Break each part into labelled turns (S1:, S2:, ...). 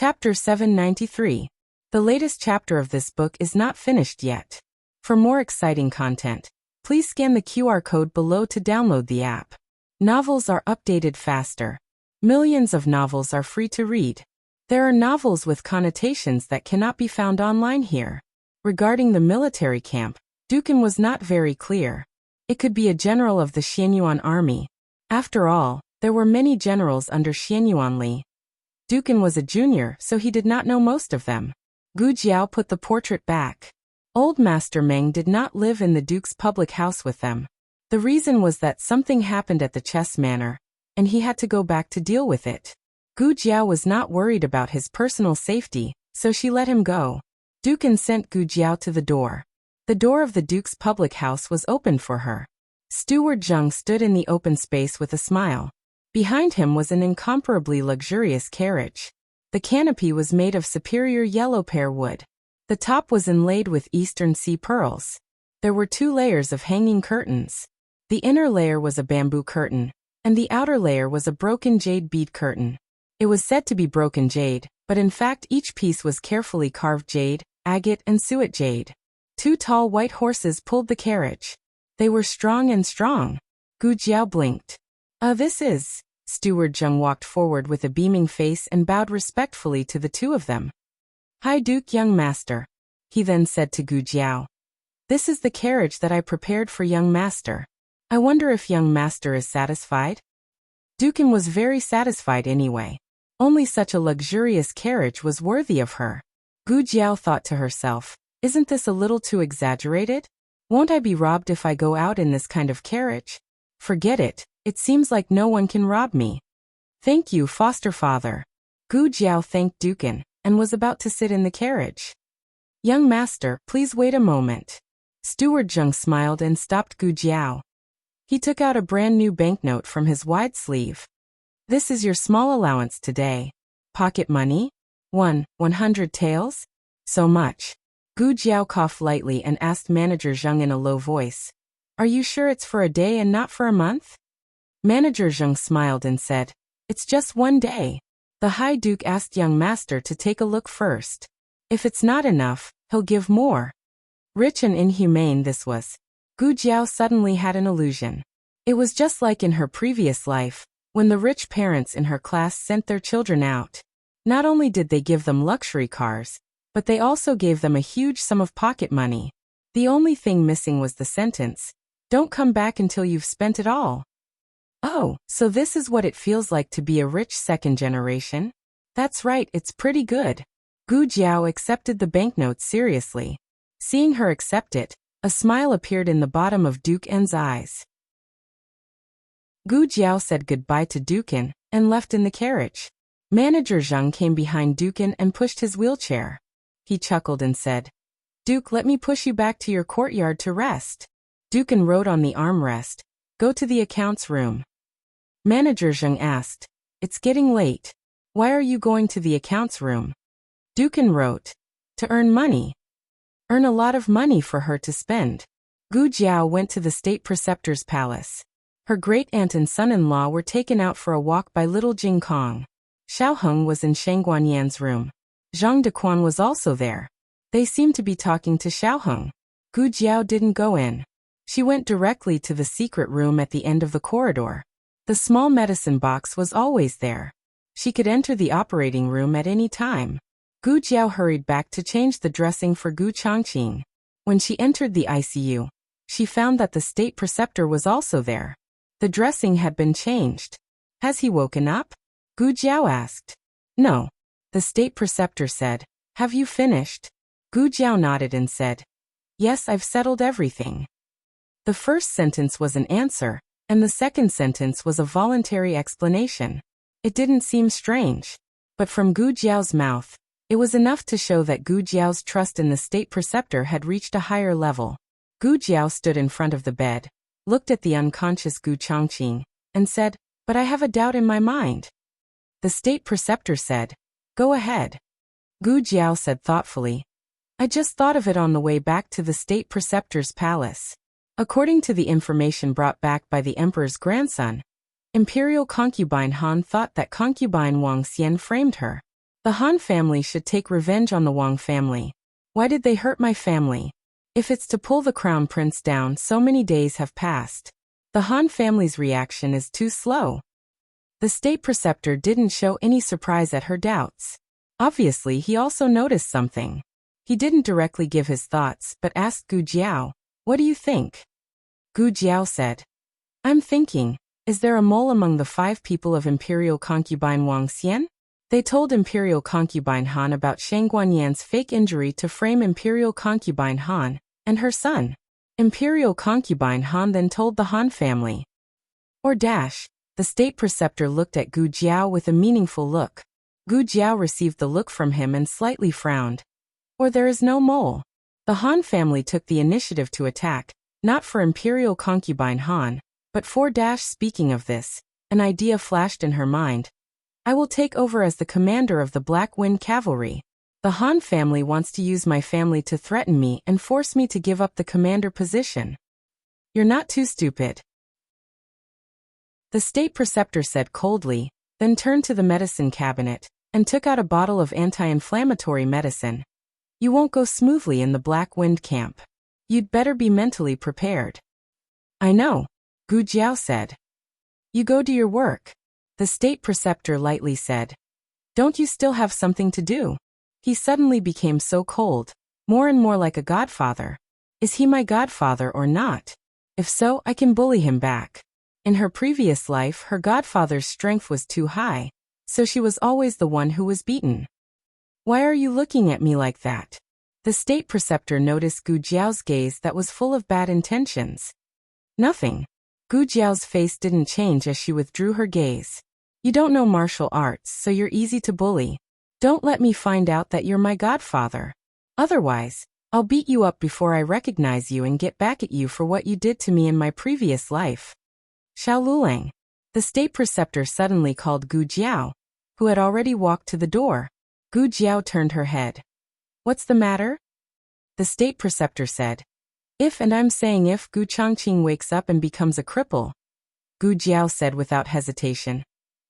S1: Chapter 793. The latest chapter of this book is not finished yet. For more exciting content, please scan the QR code below to download the app. Novels are updated faster. Millions of novels are free to read. There are novels with connotations that cannot be found online here. Regarding the military camp, Dukan was not very clear. It could be a general of the Xianyuan army. After all, there were many generals under Xianyuan Li. Dukan was a junior, so he did not know most of them. Gu Jiao put the portrait back. Old Master Meng did not live in the Duke's public house with them. The reason was that something happened at the chess manor, and he had to go back to deal with it. Gu Jiao was not worried about his personal safety, so she let him go. Dukan sent Gu Jiao to the door. The door of the Duke's public house was opened for her. Steward Zheng stood in the open space with a smile. Behind him was an incomparably luxurious carriage. The canopy was made of superior yellow pear wood. The top was inlaid with eastern sea pearls. There were 2 layers of hanging curtains. The inner layer was a bamboo curtain, and the outer layer was a broken jade bead curtain. It was said to be broken jade, but in fact each piece was carefully carved jade, agate and suet jade. 2 tall white horses pulled the carriage. They were strong and strong. Gu Jiao blinked. This is... Steward Zheng walked forward with a beaming face and bowed respectfully to the 2 of them. "Hi Duke, young master," he then said to Gu Jiao. "This is the carriage that I prepared for young master. I wonder if young master is satisfied?" Dukan was very satisfied anyway. Only such a luxurious carriage was worthy of her. Gu Jiao thought to herself, "Isn't this a little too exaggerated? Won't I be robbed if I go out in this kind of carriage? Forget it, it seems like no one can rob me." "Thank you, foster father." Gu Jiao thanked Dukan, and was about to sit in the carriage. "Young master, please wait a moment." Steward Zheng smiled and stopped Gu Jiao. He took out a brand new banknote from his wide sleeve. "This is your small allowance today. Pocket money? 100 taels? So much." Gu Jiao coughed lightly and asked Manager Zheng in a low voice, "Are you sure it's for a day and not for a month?" Manager Zheng smiled and said, "It's just 1 day. The High Duke asked young master to take a look first. If it's not enough, he'll give more." Rich and inhumane this was. Gu Jiao suddenly had an illusion. It was just like in her previous life, when the rich parents in her class sent their children out. Not only did they give them luxury cars, but they also gave them a huge sum of pocket money. The only thing missing was the sentence, "Don't come back until you've spent it all." Oh, so this is what it feels like to be a rich second generation? That's right, it's pretty good. Gu Jiao accepted the banknote seriously. Seeing her accept it, a smile appeared in the bottom of Duke N's eyes. Gu Jiao said goodbye to Dukan, and left in the carriage. Manager Zheng came behind Dukan and pushed his wheelchair. He chuckled and said, "Duke, let me push you back to your courtyard to rest." Dukan rode on the armrest. "Go to the accounts room." Manager Zheng asked, "It's getting late. Why are you going to the accounts room?" Dukan wrote, "To earn money." Earn a lot of money for her to spend. Gu Jiao went to the state preceptor's palace. Her great-aunt and son-in-law were taken out for a walk by little Jing Kong. Xiao Heng was in Shang Guanyan's room. Zhang Dequan was also there. They seemed to be talking to Xiao Heng. Gu Jiao didn't go in. She went directly to the secret room at the end of the corridor. The small medicine box was always there. She could enter the operating room at any time. Gu Jiao hurried back to change the dressing for Gu Changqing. When she entered the ICU, she found that the state preceptor was also there. The dressing had been changed. "Has he woken up?" Gu Jiao asked. "No." The state preceptor said, "Have you finished?" Gu Jiao nodded and said, "Yes, I've settled everything." The first sentence was an answer, and the second sentence was a voluntary explanation. It didn't seem strange. But from Gu Jiao's mouth, it was enough to show that Gu Jiao's trust in the state preceptor had reached a higher level. Gu Jiao stood in front of the bed, looked at the unconscious Gu Changqing, and said, "But I have a doubt in my mind." The state preceptor said, "Go ahead." Gu Jiao said thoughtfully, "I just thought of it on the way back to the state preceptor's palace. According to the information brought back by the emperor's grandson, Imperial concubine Han thought that concubine Wang Xian framed her. The Han family should take revenge on the Wang family. Why did they hurt my family? If it's to pull the crown prince down, so many days have passed. The Han family's reaction is too slow. The state preceptor didn't show any surprise at her doubts. Obviously, he also noticed something. He didn't directly give his thoughts, but asked Gu Jiao, "What do you think?" Gu Jiao said, "I'm thinking, is there a mole among the 5 people of imperial concubine Wang Xian?" They told imperial concubine Han about Shang Guanyan's fake injury to frame imperial concubine Han and her son. Imperial concubine Han then told the Han family. The state preceptor looked at Gu Jiao with a meaningful look. Gu Jiao received the look from him and slightly frowned. There is no mole. The Han family took the initiative to attack, not for imperial concubine Han, but for speaking of this, an idea flashed in her mind. I will take over as the commander of the Black Wind Cavalry. The Han family wants to use my family to threaten me and force me to give up the commander position. You're not too stupid. The state preceptor said coldly, then turned to the medicine cabinet and took out a bottle of anti-inflammatory medicine. You won't go smoothly in the Black Wind camp. You'd better be mentally prepared. I know, Gu Jiao said. You go do your work. The state preceptor lightly said. Don't you still have something to do? He suddenly became so cold, more and more like a godfather. Is he my godfather or not? If so, I can bully him back. In her previous life, her godfather's strength was too high, so she was always the one who was beaten. Why are you looking at me like that? The state preceptor noticed Gu Jiao's gaze that was full of bad intentions. Nothing. Gu Jiao's face didn't change as she withdrew her gaze. You don't know martial arts, so you're easy to bully. Don't let me find out that you're my godfather. Otherwise, I'll beat you up before I recognize you and get back at you for what you did to me in my previous life. Xiao Lulang. The state preceptor suddenly called Gu Jiao, who had already walked to the door. Gu Jiao turned her head. What's the matter? The state preceptor said. If, and I'm saying if, Gu Changqing wakes up and becomes a cripple. Gu Jiao said without hesitation.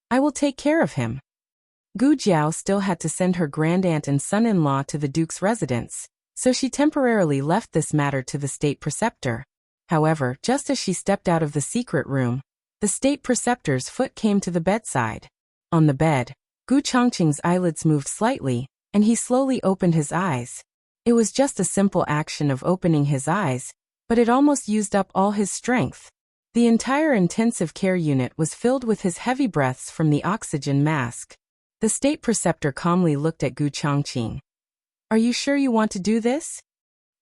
S1: I will take care of him. Gu Jiao still had to send her grandaunt and son-in-law to the duke's residence, so she temporarily left this matter to the state preceptor. However, just as she stepped out of the secret room, the state preceptor's foot came to the bedside. On the bed, Gu Changqing's eyelids moved slightly, and he slowly opened his eyes. It was just a simple action of opening his eyes, but it almost used up all his strength. The entire intensive care unit was filled with his heavy breaths from the oxygen mask. The state preceptor calmly looked at Gu Changqing. Are you sure you want to do this?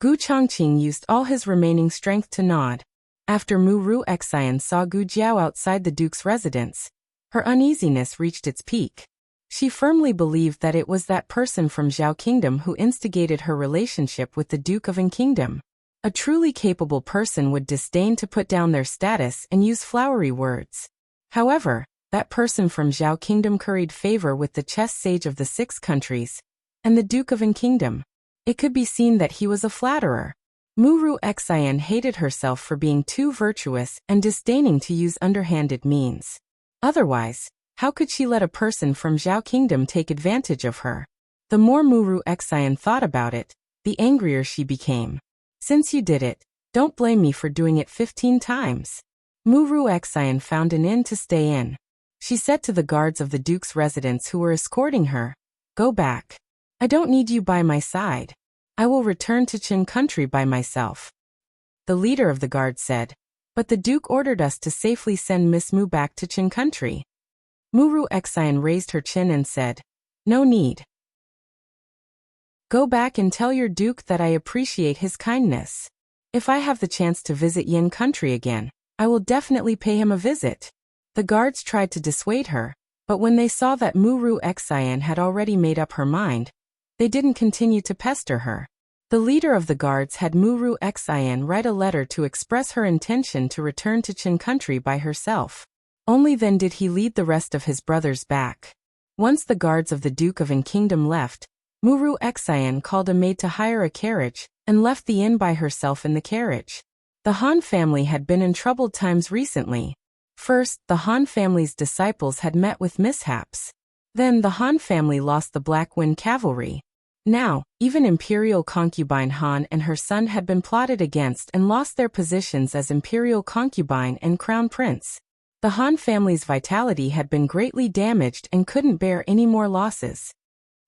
S1: Gu Changqing used all his remaining strength to nod. After Mu Ru Xian saw Gu Jiao outside the duke's residence, her uneasiness reached its peak. She firmly believed that it was that person from Zhao Kingdom who instigated her relationship with the Duke of An Kingdom. A truly capable person would disdain to put down their status and use flowery words. However, that person from Zhao Kingdom curried favor with the chess sage of the 6 countries and the Duke of An Kingdom. It could be seen that he was a flatterer. Mu Ru Xian hated herself for being too virtuous and disdaining to use underhanded means. Otherwise, how could she let a person from Zhao Kingdom take advantage of her? The more Mu Ru Xian thought about it, the angrier she became. Since you did it, don't blame me for doing it 15 times. Mu Ru Xian found an inn to stay in. She said to the guards of the duke's residence who were escorting her, Go back. I don't need you by my side. I will return to Qin country by myself. The leader of the guard said, But the duke ordered us to safely send Miss Mu back to Qin country. Mu Ru Xian raised her chin and said, No need. Go back and tell your duke that I appreciate his kindness. If I have the chance to visit Yin country again, I will definitely pay him a visit. The guards tried to dissuade her, but when they saw that Mu Ru Xian had already made up her mind, they didn't continue to pester her. The leader of the guards had Mu Ru Xian write a letter to express her intention to return to Qin country by herself. Only then did he lead the rest of his brothers back. Once the guards of the Duke of An Kingdom left, Mu Ru Xian called a maid to hire a carriage and left the inn by herself in the carriage. The Han family had been in troubled times recently. First, the Han family's disciples had met with mishaps. Then the Han family lost the Black Wind Cavalry. Now, even imperial concubine Han and her son had been plotted against and lost their positions as imperial concubine and crown prince. The Han family's vitality had been greatly damaged and couldn't bear any more losses.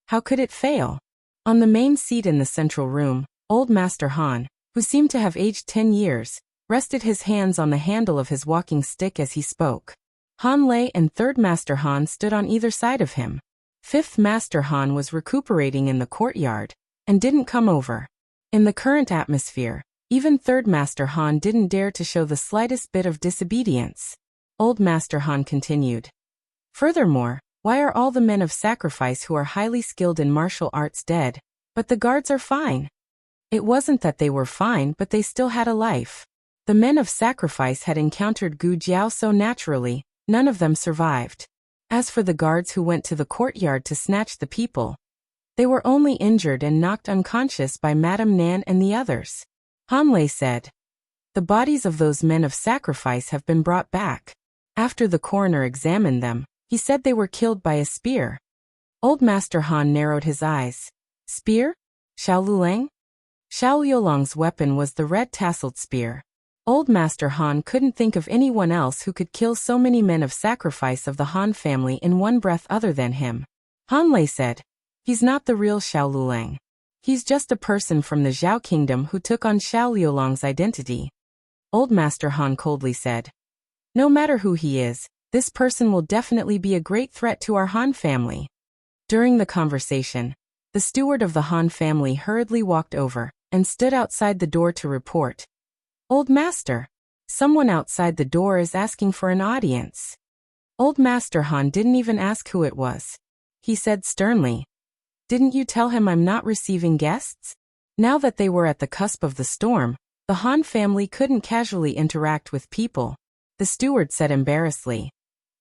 S1: How could it fail? On the main seat in the central room, Old Master Han, who seemed to have aged 10 years, rested his hands on the handle of his walking stick as he spoke. Han Lei and Third Master Han stood on either side of him. Fifth Master Han was recuperating in the courtyard, and didn't come over. In the current atmosphere, even Third Master Han didn't dare to show the slightest bit of disobedience. Old Master Han continued. Furthermore, why are all the men of sacrifice who are highly skilled in martial arts dead, but the guards are fine? It wasn't that they were fine, but they still had a life. The men of sacrifice had encountered Gu Jiao so naturally, none of them survived. As for the guards who went to the courtyard to snatch the people, they were only injured and knocked unconscious by Madame Nan and the others. Han Lei said. The bodies of those men of sacrifice have been brought back. After the coroner examined them, he said they were killed by a spear. Old Master Han narrowed his eyes. Spear? Xiao Luleng? Xiao Liulong's weapon was the red-tasseled spear. Old Master Han couldn't think of anyone else who could kill so many men of sacrifice of the Han family in one breath other than him. Han Lei said, he's not the real Xiao Luleng. He's just a person from the Zhao kingdom who took on Xiao Liulong's identity. Old Master Han coldly said, no matter who he is, this person will definitely be a great threat to our Han family. During the conversation, the steward of the Han family hurriedly walked over and stood outside the door to report. Old Master, someone outside the door is asking for an audience. Old Master Han didn't even ask who it was. He said sternly, didn't you tell him I'm not receiving guests? Now that they were at the cusp of the storm, the Han family couldn't casually interact with people. The steward said embarrassedly,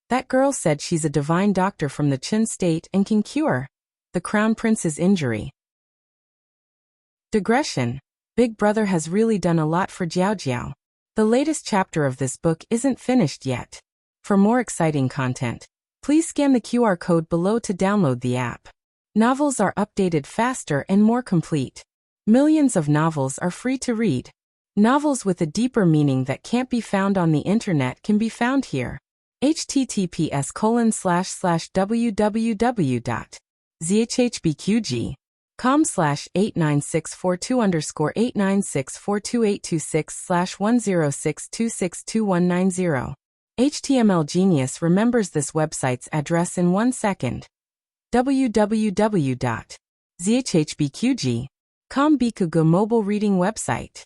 S1: that girl said she's a divine doctor from the Qin state and can cure the crown prince's injury. Digression. Big Brother has really done a lot for Jiao Jiao. The latest chapter of this book isn't finished yet. For more exciting content, please scan the QR code below to download the app. Novels are updated faster and more complete. Millions of novels are free to read. Novels with a deeper meaning that can't be found on the internet can be found here. https://www.zhbqg.com/89642_8964286/1062629190. HTML Genius remembers this website's address in 1 second. www.zhbqg.com Bikugo mobile reading website.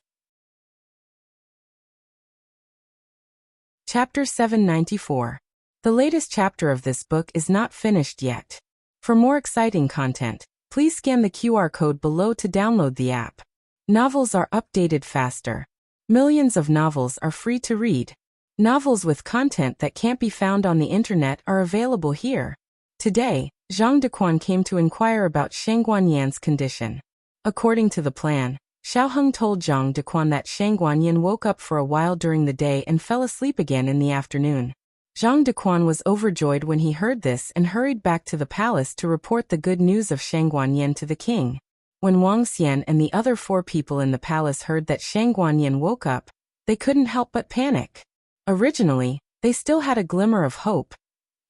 S1: Chapter 794. The latest chapter of this book is not finished yet. For more exciting content, please scan the QR code below to download the app. Novels are updated faster. Millions of novels are free to read. Novels with content that can't be found on the internet are available here. Today, Zhang Dequan came to inquire about Shang Guanyan's condition. According to the plan, Xiao Heng told Zhang Dequan that Shang Guanyan woke up for a while during the day and fell asleep again in the afternoon. Zhang Dequan was overjoyed when he heard this and hurried back to the palace to report the good news of Shang Guanyan to the king. When Wang Xian and the other 4 people in the palace heard that Shang Guanyan woke up, they couldn't help but panic. Originally, they still had a glimmer of hope,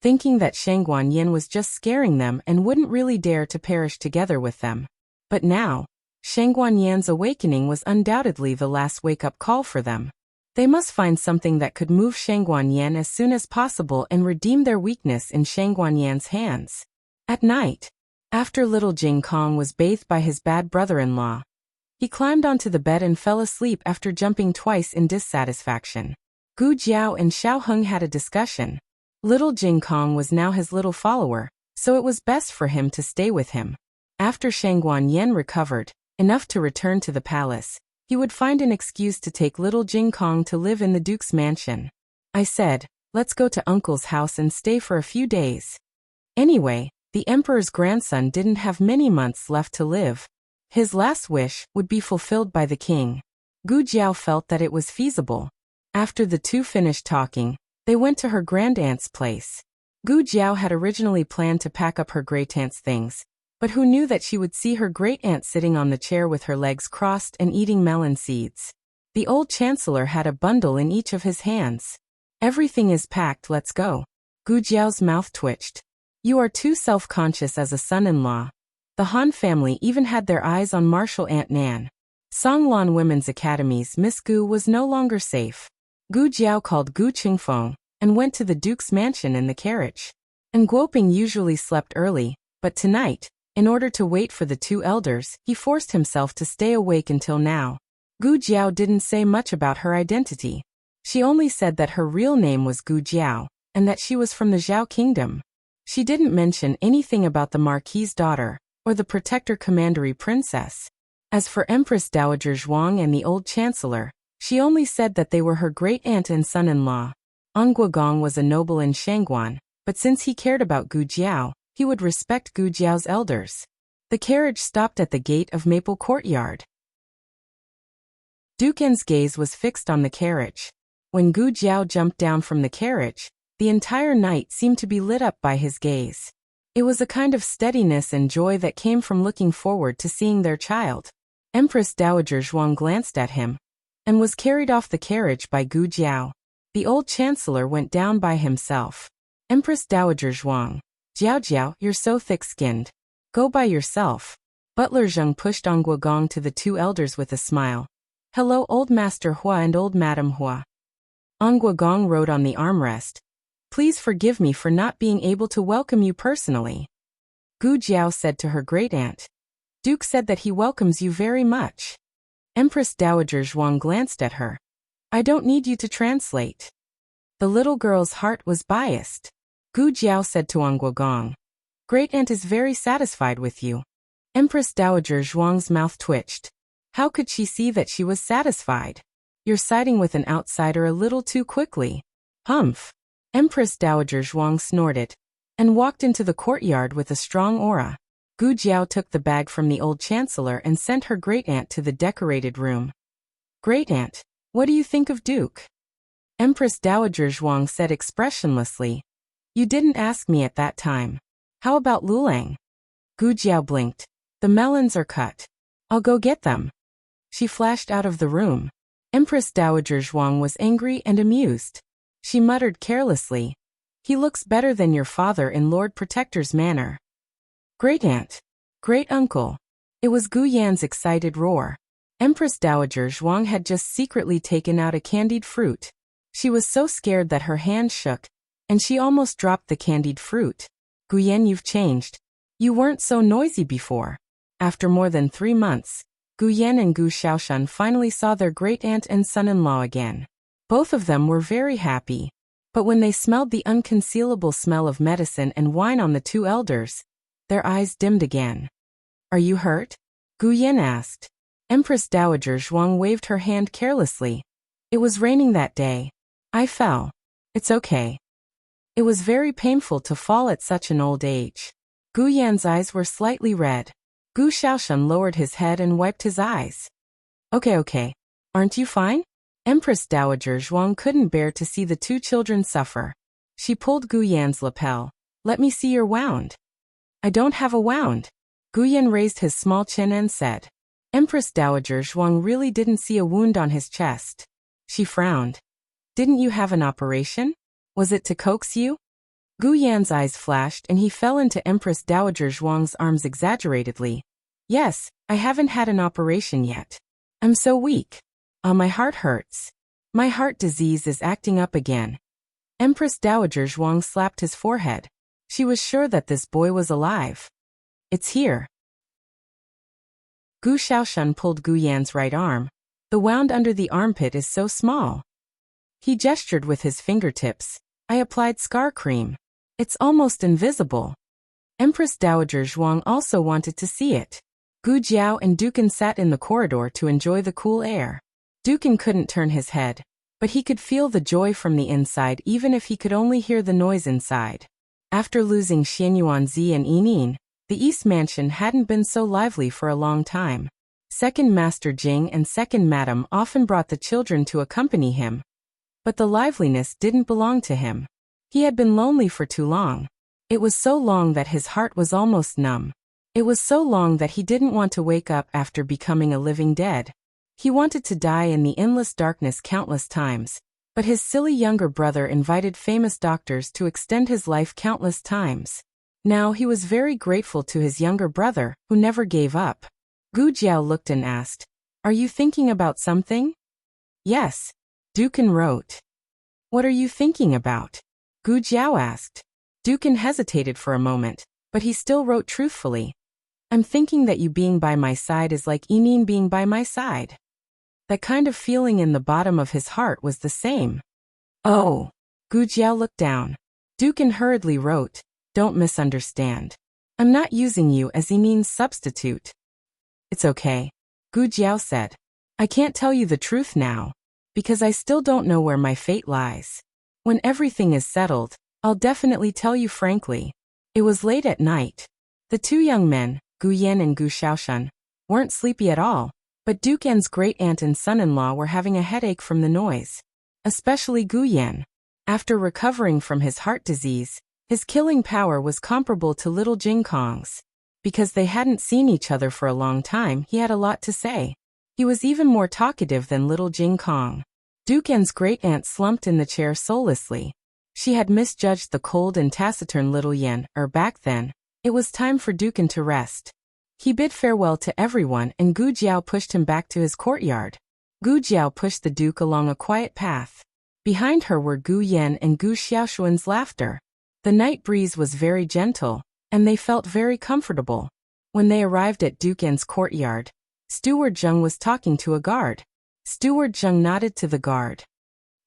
S1: thinking that Shang Guanyan was just scaring them and wouldn't really dare to perish together with them. But now, Shang Guanyan's awakening was undoubtedly the last wake-up call for them. They must find something that could move Shang Guanyan as soon as possible and redeem their weakness in Shang Guanyan's hands. At night, after little Jing Kong was bathed by his bad brother-in-law, he climbed onto the bed and fell asleep after jumping twice in dissatisfaction. Gu Jiao and Xiao Heng had a discussion. Little Jing Kong was now his little follower, so it was best for him to stay with him. After Shang Guanyan recovered, enough to return to the palace, he would find an excuse to take little Jing Kong to live in the Duke's mansion. I said, let's go to Uncle's house and stay for a few days. Anyway, the Emperor's grandson didn't have many months left to live. His last wish would be fulfilled by the king. Gu Jiao felt that it was feasible. After the two finished talking, they went to her grandaunt's place. Gu Jiao had originally planned to pack up her great-aunt's things, but who knew that she would see her great-aunt sitting on the chair with her legs crossed and eating melon seeds. The old chancellor had a bundle in each of his hands. Everything is packed, let's go. Gu Jiao's mouth twitched. You are too self-conscious as a son-in-law. The Han family even had their eyes on Martial Aunt Nan. Songlan Women's Academy's Miss Gu was no longer safe. Gu Jiao called Gu Qingfeng and went to the Duke's mansion in the carriage. And Guoping usually slept early, but tonight, in order to wait for the two elders, he forced himself to stay awake until now. Gu Jiao didn't say much about her identity. She only said that her real name was Gu Jiao, and that she was from the Zhao kingdom. She didn't mention anything about the Marquis's daughter, or the Protector Commandery princess. As for Empress Dowager Zhuang and the old chancellor, she only said that they were her great-aunt and son-in-law. Anguagong was a noble in Shangguan, but since he cared about Gu Jiao, he would respect Gu Jiao's elders. The carriage stopped at the gate of Maple Courtyard. Duken's gaze was fixed on the carriage. When Gu Jiao jumped down from the carriage, the entire night seemed to be lit up by his gaze. It was a kind of steadiness and joy that came from looking forward to seeing their child. Empress Dowager Zhuang glanced at him and was carried off the carriage by Gu Jiao. The old chancellor went down by himself. Empress Dowager Zhuang, Jiao Jiao, you're so thick-skinned. Go by yourself. Butler Zheng pushed Anguagong to the two elders with a smile. Hello, old Master Hua and old Madam Hua. Anguagong rode on the armrest. Please forgive me for not being able to welcome you personally. Gu Jiao said to her great-aunt. Duke said that he welcomes you very much. Empress Dowager Zhuang glanced at her. I don't need you to translate. The little girl's heart was biased. Gu Jiao said to Anguagong. Great-aunt is very satisfied with you. Empress Dowager Zhuang's mouth twitched. How could she see that she was satisfied? You're siding with an outsider a little too quickly. Humph. Empress Dowager Zhuang snorted and walked into the courtyard with a strong aura. Gu Jiao took the bag from the old chancellor and sent her great-aunt to the decorated room. Great-aunt, what do you think of Duke? Empress Dowager Zhuang said expressionlessly. You didn't ask me at that time. How about Lulang? Gu Jiao blinked. The melons are cut. I'll go get them. She flashed out of the room. Empress Dowager Zhuang was angry and amused. She muttered carelessly. He looks better than your father in Lord Protector's manner. Great-aunt. Great-uncle. It was Gu Yan's excited roar. Empress Dowager Zhuang had just secretly taken out a candied fruit. She was so scared that her hand shook, and she almost dropped the candied fruit. Gu Yan, you've changed. You weren't so noisy before. After more than 3 months, Gu Yan and Gu Shaoshan finally saw their great-aunt and son-in-law again. Both of them were very happy. But when they smelled the unconcealable smell of medicine and wine on the two elders, their eyes dimmed again. Are you hurt? Gu Yan asked. Empress Dowager Zhuang waved her hand carelessly. It was raining that day. I fell. It's okay. It was very painful to fall at such an old age. Gu Yan's eyes were slightly red. Gu Shaoshan lowered his head and wiped his eyes. Okay. Aren't you fine? Empress Dowager Zhuang couldn't bear to see the two children suffer. She pulled Gu Yan's lapel. Let me see your wound. I don't have a wound. Gu Yan raised his small chin and said. Empress Dowager Zhuang really didn't see a wound on his chest. She frowned. Didn't you have an operation? Was it to coax you? Gu Yan's eyes flashed and he fell into Empress Dowager Zhuang's arms exaggeratedly. Yes, I haven't had an operation yet. I'm so weak. My heart hurts. My heart disease is acting up again. Empress Dowager Zhuang slapped his forehead. She was sure that this boy was alive. It's here. Gu Shaoshan pulled Gu Yan's right arm. The wound under the armpit is so small. He gestured with his fingertips. I applied scar cream. It's almost invisible. Empress Dowager Zhuang also wanted to see it. Gu Jiao and Dukan sat in the corridor to enjoy the cool air. Dukan couldn't turn his head, but he could feel the joy from the inside even if he could only hear the noise inside. After losing Xianyuanzi and Yinin, the East Mansion hadn't been so lively for a long time. Second Master Jing and Second Madam often brought the children to accompany him. But the liveliness didn't belong to him. He had been lonely for too long. It was so long that his heart was almost numb. It was so long that he didn't want to wake up after becoming a living dead. He wanted to die in the endless darkness countless times, but his silly younger brother invited famous doctors to extend his life countless times. Now he was very grateful to his younger brother, who never gave up. Gu Jiao looked and asked, "Are you thinking about something?" "Yes," Dukan wrote. "What are you thinking about?" Gu Jiao asked. Dukan hesitated for a moment, but he still wrote truthfully. "I'm thinking that you being by my side is like Enin being by my side." That kind of feeling in the bottom of his heart was the same. "Oh." Gu Jiao looked down. Dukan hurriedly wrote, "Don't misunderstand. I'm not using you as Enin's substitute." "It's okay," Gu Jiao said. "I can't tell you the truth now, because I still don't know where my fate lies. When everything is settled, I'll definitely tell you frankly." It was late at night. The two young men, Gu Yan and Gu Xiaoshan, weren't sleepy at all, but Dukan's great-aunt and son-in-law were having a headache from the noise. Especially Gu Yan. After recovering from his heart disease, his killing power was comparable to little Jing Kong's. Because they hadn't seen each other for a long time, he had a lot to say. He was even more talkative than little Jing Kong. Dukan's great-aunt slumped in the chair soullessly. She had misjudged the cold and taciturn little Yan, back then. It was time for Dukan to rest. He bid farewell to everyone and Gu Jiao pushed him back to his courtyard. Gu Jiao pushed the Duke along a quiet path. Behind her were Gu Yan and Gu Xiaoshuan's laughter. The night breeze was very gentle, and they felt very comfortable. When they arrived at Dukan's courtyard, Steward Zheng was talking to a guard. Steward Zheng nodded to the guard.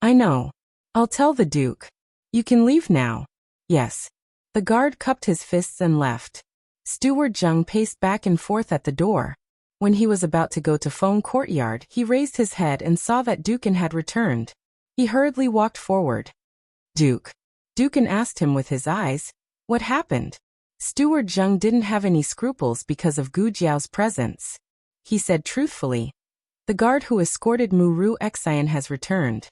S1: "I know. I'll tell the Duke. You can leave now." "Yes." The guard cupped his fists and left. Steward Zheng paced back and forth at the door. When he was about to go to Phone Courtyard, he raised his head and saw that Dukan had returned. He hurriedly walked forward. "Duke." Dukan asked him with his eyes, "What happened?" Steward Zheng didn't have any scruples because of Gu Jiao's presence. He said truthfully, "The guard who escorted Muru Xian has returned."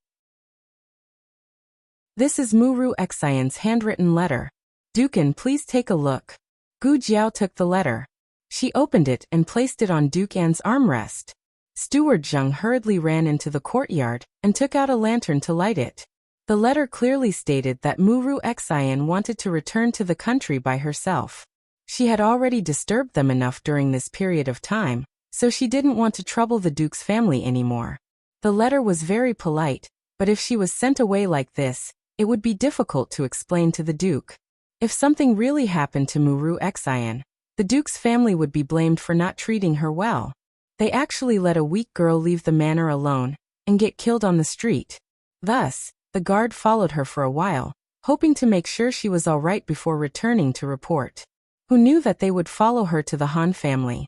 S1: This is Muru Xian's handwritten letter. Dukan, please take a look. Gu Jiao took the letter. She opened it and placed it on Dukan's armrest. Steward Zheng hurriedly ran into the courtyard and took out a lantern to light it. The letter clearly stated that Muru Xian wanted to return to the country by herself. She had already disturbed them enough during this period of time, so she didn't want to trouble the Duke's family anymore. The letter was very polite, but if she was sent away like this, it would be difficult to explain to the Duke. If something really happened to Muru Xian, the Duke's family would be blamed for not treating her well. They actually let a weak girl leave the manor alone and get killed on the street. Thus, the guard followed her for a while, hoping to make sure she was all right before returning to report. Who knew that they would follow her to the Han family?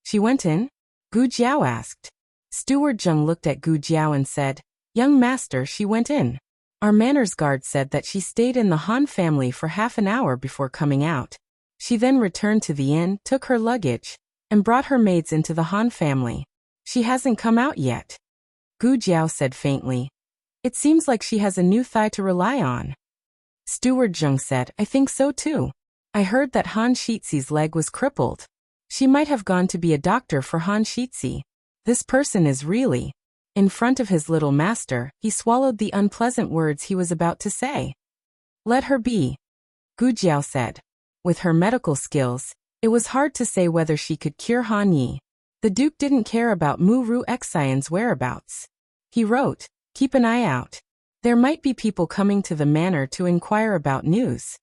S1: "She went in?" Gu Jiao asked. Steward Zheng looked at Gu Jiao and said, "Young master, she went in. Our manners guard said that she stayed in the Han family for half an hour before coming out. She then returned to the inn, took her luggage, and brought her maids into the Han family. She hasn't come out yet." Gu Jiao said faintly, "It seems like she has a new thigh to rely on." Steward Zheng said, "I think so too. I heard that Han Shixi's leg was crippled. She might have gone to be a doctor for Han Shixi. This person is really..." In front of his little master, he swallowed the unpleasant words he was about to say. "Let her be," Gu Jiao said. With her medical skills, it was hard to say whether she could cure Han Yi. The Duke didn't care about Muru Xian's whereabouts. He wrote, "Keep an eye out. There might be people coming to the manor to inquire about news."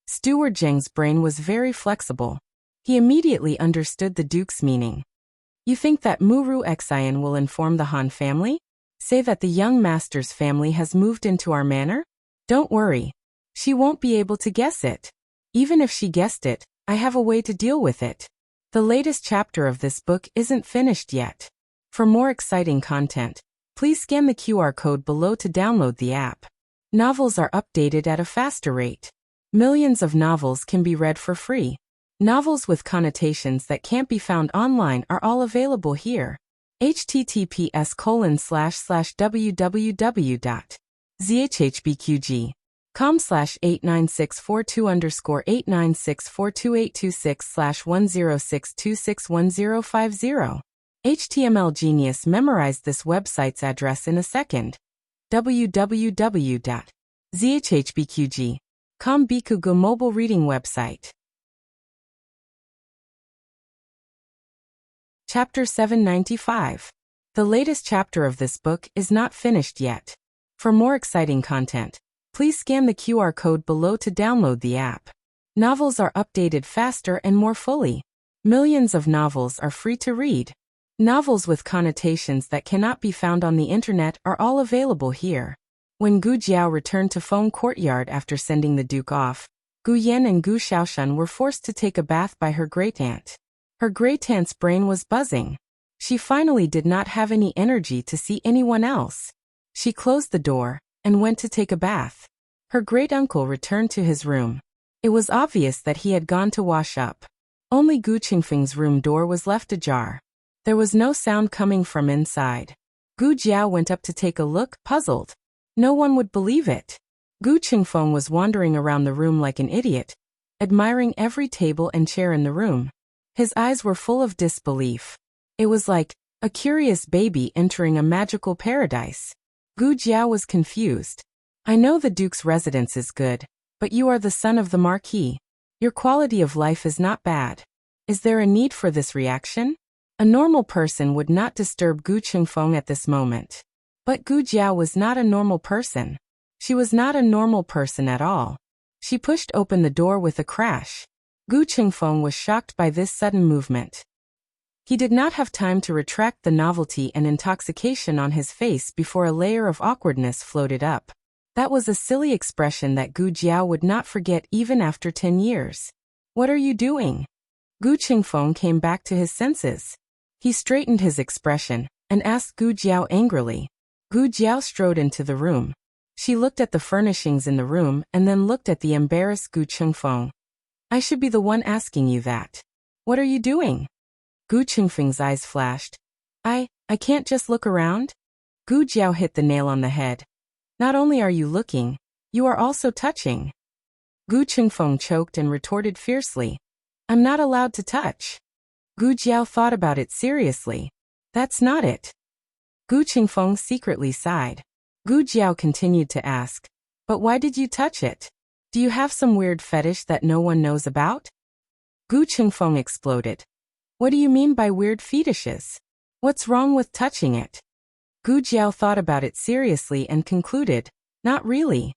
S1: Steward Zheng's brain was very flexible. He immediately understood the Duke's meaning. "You think that Muru Xian will inform the Han family? Say that the young master's family has moved into our manor? Don't worry. She won't be able to guess it. Even if she guessed it, I have a way to deal with it." The latest chapter of this book isn't finished yet. For more exciting content, please scan the QR code below to download the app. Novels are updated at a faster rate. Millions of novels can be read for free. Novels with connotations that can't be found online are all available here. https://www.zhhbqg com/89642_896422826/10626150. HTML Genius memorized this website's address in a second. www.zhhbqg.com Bikugo mobile reading website. Chapter 795. The latest chapter of this book is not finished yet. For more exciting content, please scan the QR code below to download the app. Novels are updated faster and more fully. Millions of novels are free to read. Novels with connotations that cannot be found on the internet are all available here. When Gu Jiao returned to Feng Courtyard after sending the Duke off, Gu Yan and Gu Xiaoshan were forced to take a bath by her great-aunt. Her great-aunt's brain was buzzing. She finally did not have any energy to see anyone else. She closed the door and went to take a bath. Her great-uncle returned to his room. It was obvious that he had gone to wash up. Only Gu Qingfeng's room door was left ajar. There was no sound coming from inside. Gu Jiao went up to take a look, puzzled. No one would believe it. Gu Qingfeng was wandering around the room like an idiot, admiring every table and chair in the room. His eyes were full of disbelief. It was like a curious baby entering a magical paradise. Gu Jiao was confused. I know the Duke's residence is good, but you are the son of the Marquis. Your quality of life is not bad. Is there a need for this reaction? A normal person would not disturb Gu Qingfeng at this moment. But Gu Jiao was not a normal person. She was not a normal person at all. She pushed open the door with a crash. Gu Qingfeng was shocked by this sudden movement. He did not have time to retract the novelty and intoxication on his face before a layer of awkwardness floated up. That was a silly expression that Gu Jiao would not forget even after 10 years. What are you doing? Gu Qingfeng came back to his senses. He straightened his expression and asked Gu Jiao angrily. Gu Jiao strode into the room. She looked at the furnishings in the room and then looked at the embarrassed Gu Qingfeng. I should be the one asking you that. What are you doing? Gu Qingfeng's eyes flashed. I can't just look around? Gu Jiao hit the nail on the head. Not only are you looking, you are also touching. Gu Qingfeng choked and retorted fiercely. I'm not allowed to touch. Gu Jiao thought about it seriously. That's not it. Gu Qingfeng secretly sighed. Gu Jiao continued to ask, but why did you touch it? Do you have some weird fetish that no one knows about? Gu Qingfeng exploded. What do you mean by weird fetishes? What's wrong with touching it? Gu Jiao thought about it seriously and concluded, not really.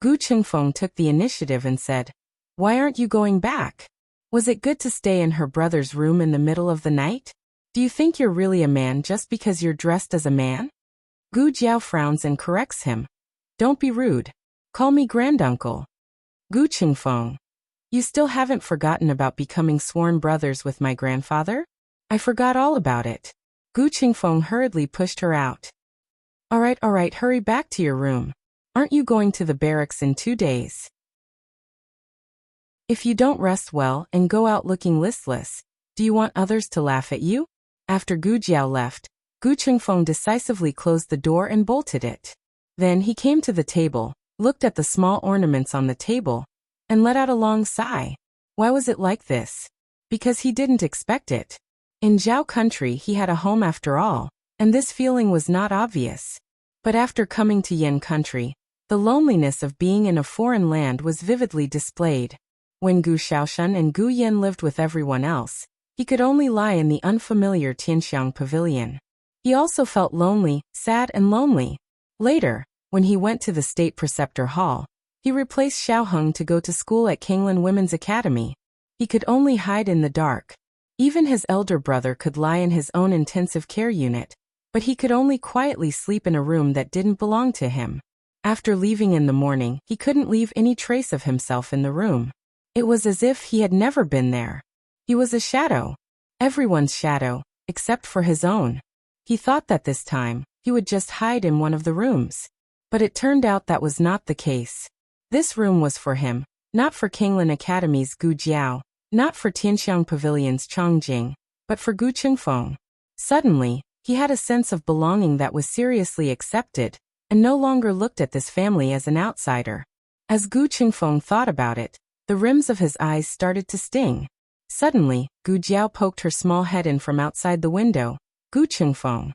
S1: Gu Qingfeng took the initiative and said, why aren't you going back? Was it good to stay in her brother's room in the middle of the night? Do you think you're really a man just because you're dressed as a man? Gu Jiao frowns and corrects him. Don't be rude. Call me granduncle. Gu Qingfeng. You still haven't forgotten about becoming sworn brothers with my grandfather? I forgot all about it. Gu Qingfeng hurriedly pushed her out. All right, hurry back to your room. Aren't you going to the barracks in 2 days? If you don't rest well and go out looking listless, do you want others to laugh at you? After Gu Jiao left, Gu Qingfeng decisively closed the door and bolted it. Then he came to the table, looked at the small ornaments on the table, and let out a long sigh. Why was it like this? Because he didn't expect it. In Zhao country he had a home after all, and this feeling was not obvious. But after coming to Yan country, the loneliness of being in a foreign land was vividly displayed. When Gu Xiaoshan and Gu Yan lived with everyone else, he could only lie in the unfamiliar Tianxiang pavilion. He also felt lonely, sad and lonely. Later, when he went to the State Preceptor Hall, he replaced Xiao Heng to go to school at Kanglin Women's Academy. He could only hide in the dark. Even his elder brother could lie in his own intensive care unit, but he could only quietly sleep in a room that didn't belong to him. After leaving in the morning, he couldn't leave any trace of himself in the room. It was as if he had never been there. He was a shadow. Everyone's shadow, except for his own. He thought that this time, he would just hide in one of the rooms. But it turned out that was not the case. This room was for him, not for Kanglin Academy's Gu Jiao, not for Tianxiang Pavilion's Chongjing, but for Gu Qingfeng. Suddenly, he had a sense of belonging that was seriously accepted, and no longer looked at this family as an outsider. As Gu Qingfeng thought about it, the rims of his eyes started to sting. Suddenly, Gu Jiao poked her small head in from outside the window. Gu Qingfeng.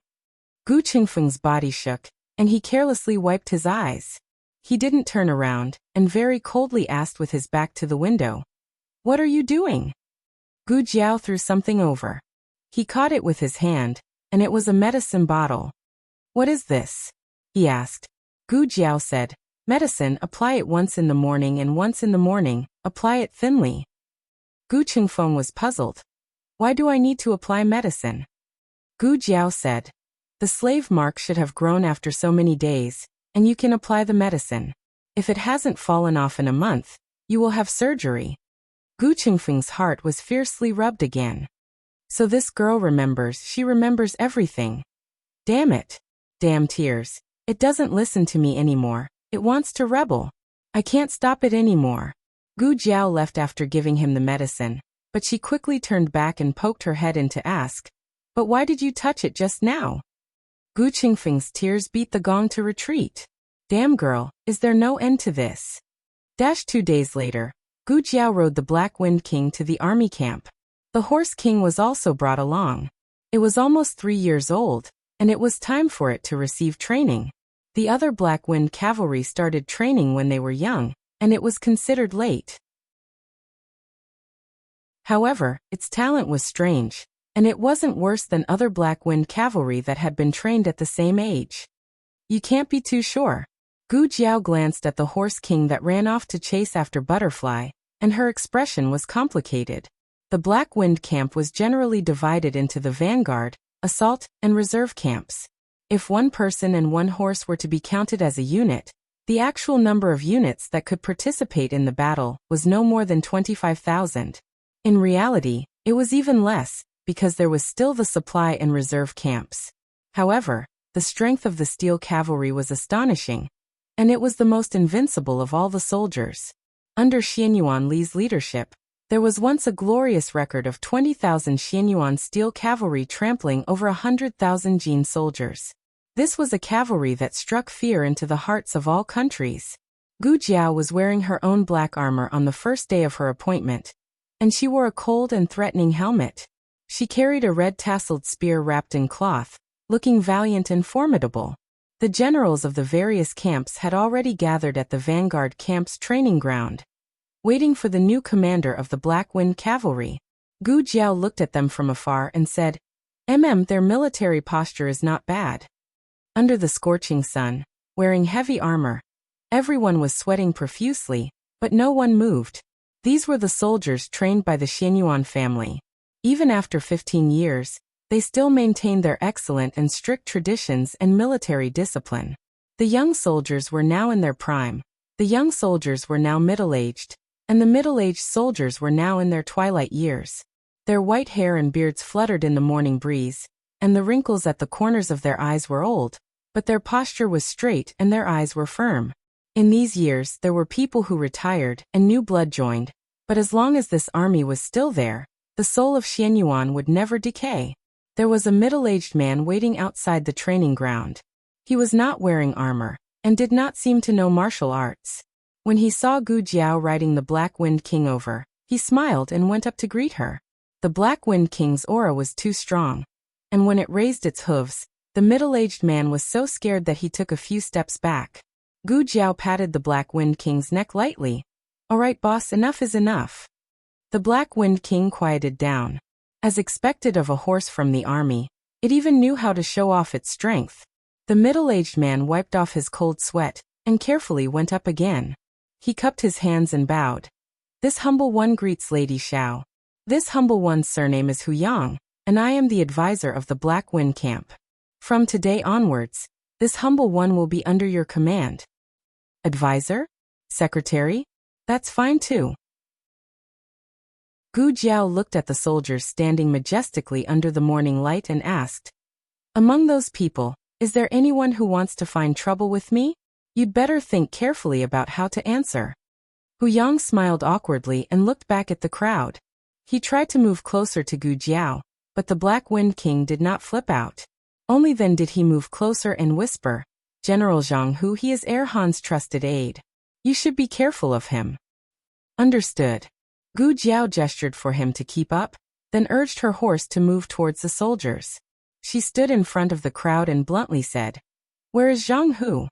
S1: Gu Qingfeng's body shook, and he carelessly wiped his eyes. He didn't turn around, and very coldly asked with his back to the window, "What are you doing?" Gu Jiao threw something over. He caught it with his hand, and it was a medicine bottle. "What is this?" he asked. Gu Jiao said, "Medicine, apply it once in the morning and once in the morning, apply it thinly." Gu Qingfeng was puzzled. "Why do I need to apply medicine?" Gu Jiao said, "The slave mark should have grown after so many days, and you can apply the medicine. If it hasn't fallen off in a month, you will have surgery." Gu Qingfeng's heart was fiercely rubbed again. So this girl remembers, she remembers everything. Damn it. Damn tears. It doesn't listen to me anymore. It wants to rebel. I can't stop it anymore. Gu Jiao left after giving him the medicine, but she quickly turned back and poked her head in to ask, "But why did you touch it just now?" Gu Qingfeng's tears beat the gong to retreat. Damn girl, is there no end to this? 2 days later, Gu Jiao rode the Black Wind King to the army camp. The Horse King was also brought along. It was almost 3 years old, and it was time for it to receive training. The other Black Wind cavalry started training when they were young, and it was considered late. However, its talent was strange, and it wasn't worse than other Black Wind cavalry that had been trained at the same age. You can't be too sure. Gu Jiao glanced at the Horse King that ran off to chase after Butterfly, and her expression was complicated. The Black Wind camp was generally divided into the vanguard, assault, and reserve camps. If one person and one horse were to be counted as a unit, the actual number of units that could participate in the battle was no more than 25,000. In reality, it was even less, because there was still the supply and reserve camps. However, the strength of the steel cavalry was astonishing, and it was the most invincible of all the soldiers. Under Xianyuan Li's leadership, there was once a glorious record of 20,000 Xianyuan steel cavalry trampling over 100,000 Jin soldiers. This was a cavalry that struck fear into the hearts of all countries. Gu Jiao was wearing her own black armor on the first day of her appointment, and she wore a cold and threatening helmet. She carried a red tasseled spear wrapped in cloth, looking valiant and formidable. The generals of the various camps had already gathered at the vanguard camp's training ground, waiting for the new commander of the Black Wind Cavalry. Gu Jiao looked at them from afar and said, their military posture is not bad." Under the scorching sun, wearing heavy armor, everyone was sweating profusely, but no one moved. These were the soldiers trained by the Xianyuan family. Even after 15 years, they still maintained their excellent and strict traditions and military discipline. The young soldiers were now in their prime, the young soldiers were now middle-aged, and the middle-aged soldiers were now in their twilight years. Their white hair and beards fluttered in the morning breeze, and the wrinkles at the corners of their eyes were old, but their posture was straight and their eyes were firm. In these years there were people who retired and new blood joined, but as long as this army was still there, the soul of Xianyuan would never decay. There was a middle-aged man waiting outside the training ground. He was not wearing armor, and did not seem to know martial arts. When he saw Gu Jiao riding the Black Wind King over, he smiled and went up to greet her. The Black Wind King's aura was too strong, and when it raised its hooves, the middle-aged man was so scared that he took a few steps back. Gu Jiao patted the Black Wind King's neck lightly. "All right, boss, enough is enough." The Black Wind King quieted down. As expected of a horse from the army, it even knew how to show off its strength. The middle-aged man wiped off his cold sweat, and carefully went up again. He cupped his hands and bowed. "This humble one greets Lady Xiao. This humble one's surname is Huyang, and I am the advisor of the Black Wind Camp. From today onwards, this humble one will be under your command." "Advisor? Secretary? That's fine too." Gu Jiao looked at the soldiers standing majestically under the morning light and asked, "Among those people, is there anyone who wants to find trouble with me? You'd better think carefully about how to answer." Huyang smiled awkwardly and looked back at the crowd. He tried to move closer to Gu Jiao, but the Black Wind King did not flip out. Only then did he move closer and whisper, "General Zhang Hu, he is Erhan's trusted aide. You should be careful of him. Understood. Gu Jiao gestured for him to keep up, then urged her horse to move towards the soldiers. She stood in front of the crowd and bluntly said, "Where is Zhang Hu?"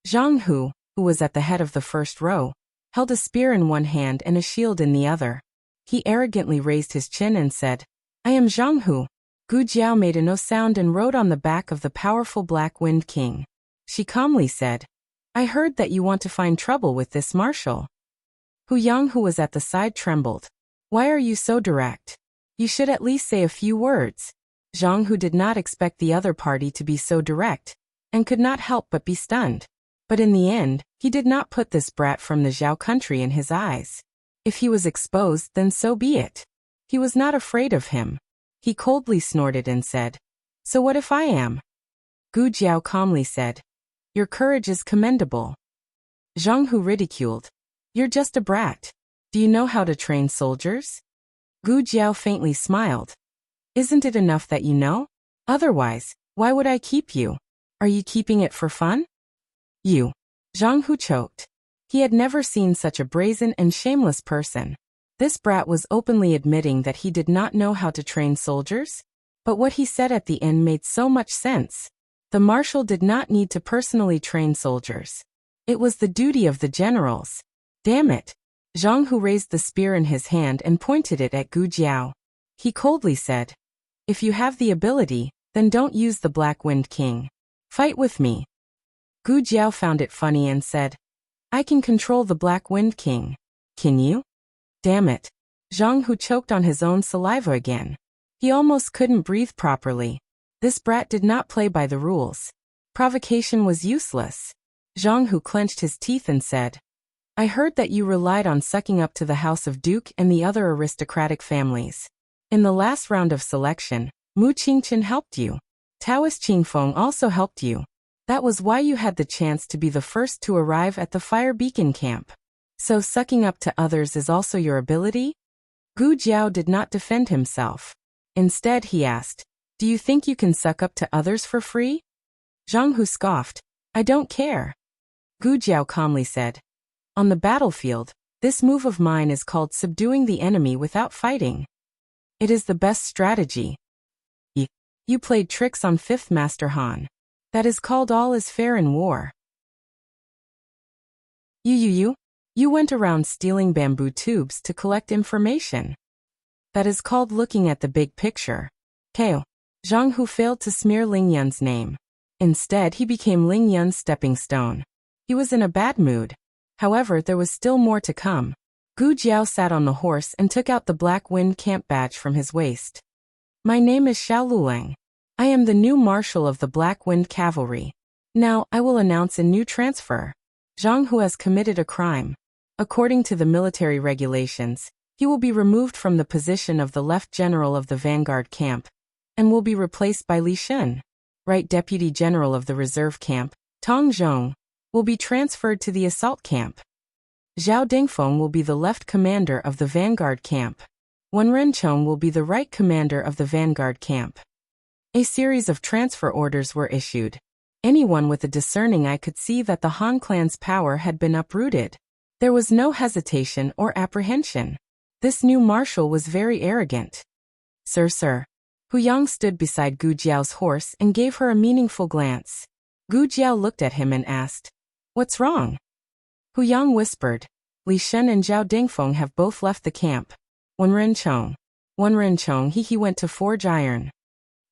S1: Zhang Hu, who was at the head of the first row, held a spear in one hand and a shield in the other. He arrogantly raised his chin and said, "I am Zhang Hu." Gu Jiao made a no sound and rode on the back of the powerful Black Wind King. She calmly said, "I heard that you want to find trouble with this marshal." Hu Yang, who was at the side, trembled. "Why are you so direct? You should at least say a few words." Zhang Hu did not expect the other party to be so direct, and could not help but be stunned. But in the end, he did not put this brat from the Zhao country in his eyes. If he was exposed, then so be it. He was not afraid of him. He coldly snorted and said, "So what if I am?" Gu Jiao calmly said, "Your courage is commendable." Zhang Hu ridiculed, "You're just a brat. Do you know how to train soldiers?" Gu Jiao faintly smiled. "Isn't it enough that you know? Otherwise, why would I keep you? Are you keeping it for fun?" "You." Zhang Hu choked. He had never seen such a brazen and shameless person. This brat was openly admitting that he did not know how to train soldiers, but what he said at the end made so much sense. The marshal did not need to personally train soldiers. It was the duty of the generals. Damn it. Zhang Hu raised the spear in his hand and pointed it at Gu Jiao. He coldly said, "If you have the ability, then don't use the Black Wind King. Fight with me." Gu Jiao found it funny and said, "I can control the Black Wind King. Can you?" Damn it. Zhang Hu choked on his own saliva again. He almost couldn't breathe properly. This brat did not play by the rules. Provocation was useless. Zhang Hu clenched his teeth and said, "I heard that you relied on sucking up to the House of Duke and the other aristocratic families. In the last round of selection, Mu Qingchen helped you. Taoist Qingfeng also helped you. That was why you had the chance to be the first to arrive at the Fire Beacon camp. So sucking up to others is also your ability?" Gu Jiao did not defend himself. Instead, he asked, "Do you think you can suck up to others for free?" Zhang Hu scoffed, "I don't care." Gu Jiao calmly said, "On the battlefield, this move of mine is called subduing the enemy without fighting. It is the best strategy. You played tricks on 5th Master Han. That is called all is fair in war. You went around stealing bamboo tubes to collect information. That is called looking at the big picture. KO. Zhang Hu failed to smear Ling Yun's name. Instead, he became Ling Yun's stepping stone. He was in a bad mood. However, there was still more to come. Gu Jiao sat on the horse and took out the Black Wind Camp badge from his waist. "My name is Xiao Lulang. I am the new marshal of the Black Wind Cavalry. Now, I will announce a new transfer. Zhang Hu has committed a crime. According to the military regulations, he will be removed from the position of the Left General of the Vanguard Camp, and will be replaced by Li Shun. Right Deputy General of the Reserve Camp, Tong Zhong, will be transferred to the Assault Camp. Zhao Dingfeng will be the Left Commander of the Vanguard Camp. Wen Renchong will be the Right Commander of the Vanguard Camp." A series of transfer orders were issued. Anyone with a discerning eye could see that the Han clan's power had been uprooted. There was no hesitation or apprehension. This new marshal was very arrogant. Sir. Hu Yang stood beside Gu Jiao's horse and gave her a meaningful glance. Gu Jiao looked at him and asked, "What's wrong?" Hu Yang whispered, "Li Shun and Zhao Dingfeng have both left the camp. Wen Renchong, he went to forge iron."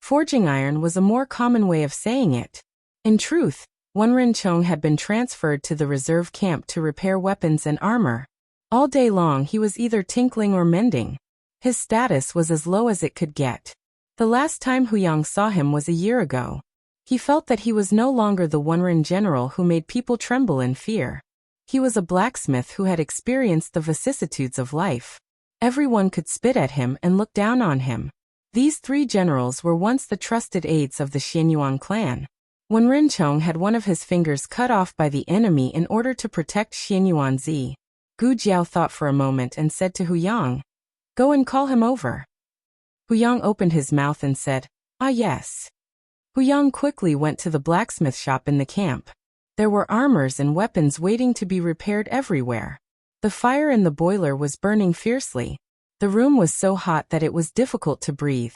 S1: Forging iron was a more common way of saying it. In truth, Wen Renchong had been transferred to the reserve camp to repair weapons and armor. All day long he was either tinkling or mending. His status was as low as it could get. The last time Hu Yang saw him was a year ago. He felt that he was no longer the Wenren general who made people tremble in fear. He was a blacksmith who had experienced the vicissitudes of life. Everyone could spit at him and look down on him. These three generals were once the trusted aides of the Xianyuan clan. When Renchong had one of his fingers cut off by the enemy in order to protect Xianyuan Zi, Gu Jiao thought for a moment and said to Hu Yang, "Go and call him over." Hu Yang opened his mouth and said, "Ah yes." Hu Yang quickly went to the blacksmith shop in the camp. There were armors and weapons waiting to be repaired everywhere. The fire in the boiler was burning fiercely. The room was so hot that it was difficult to breathe.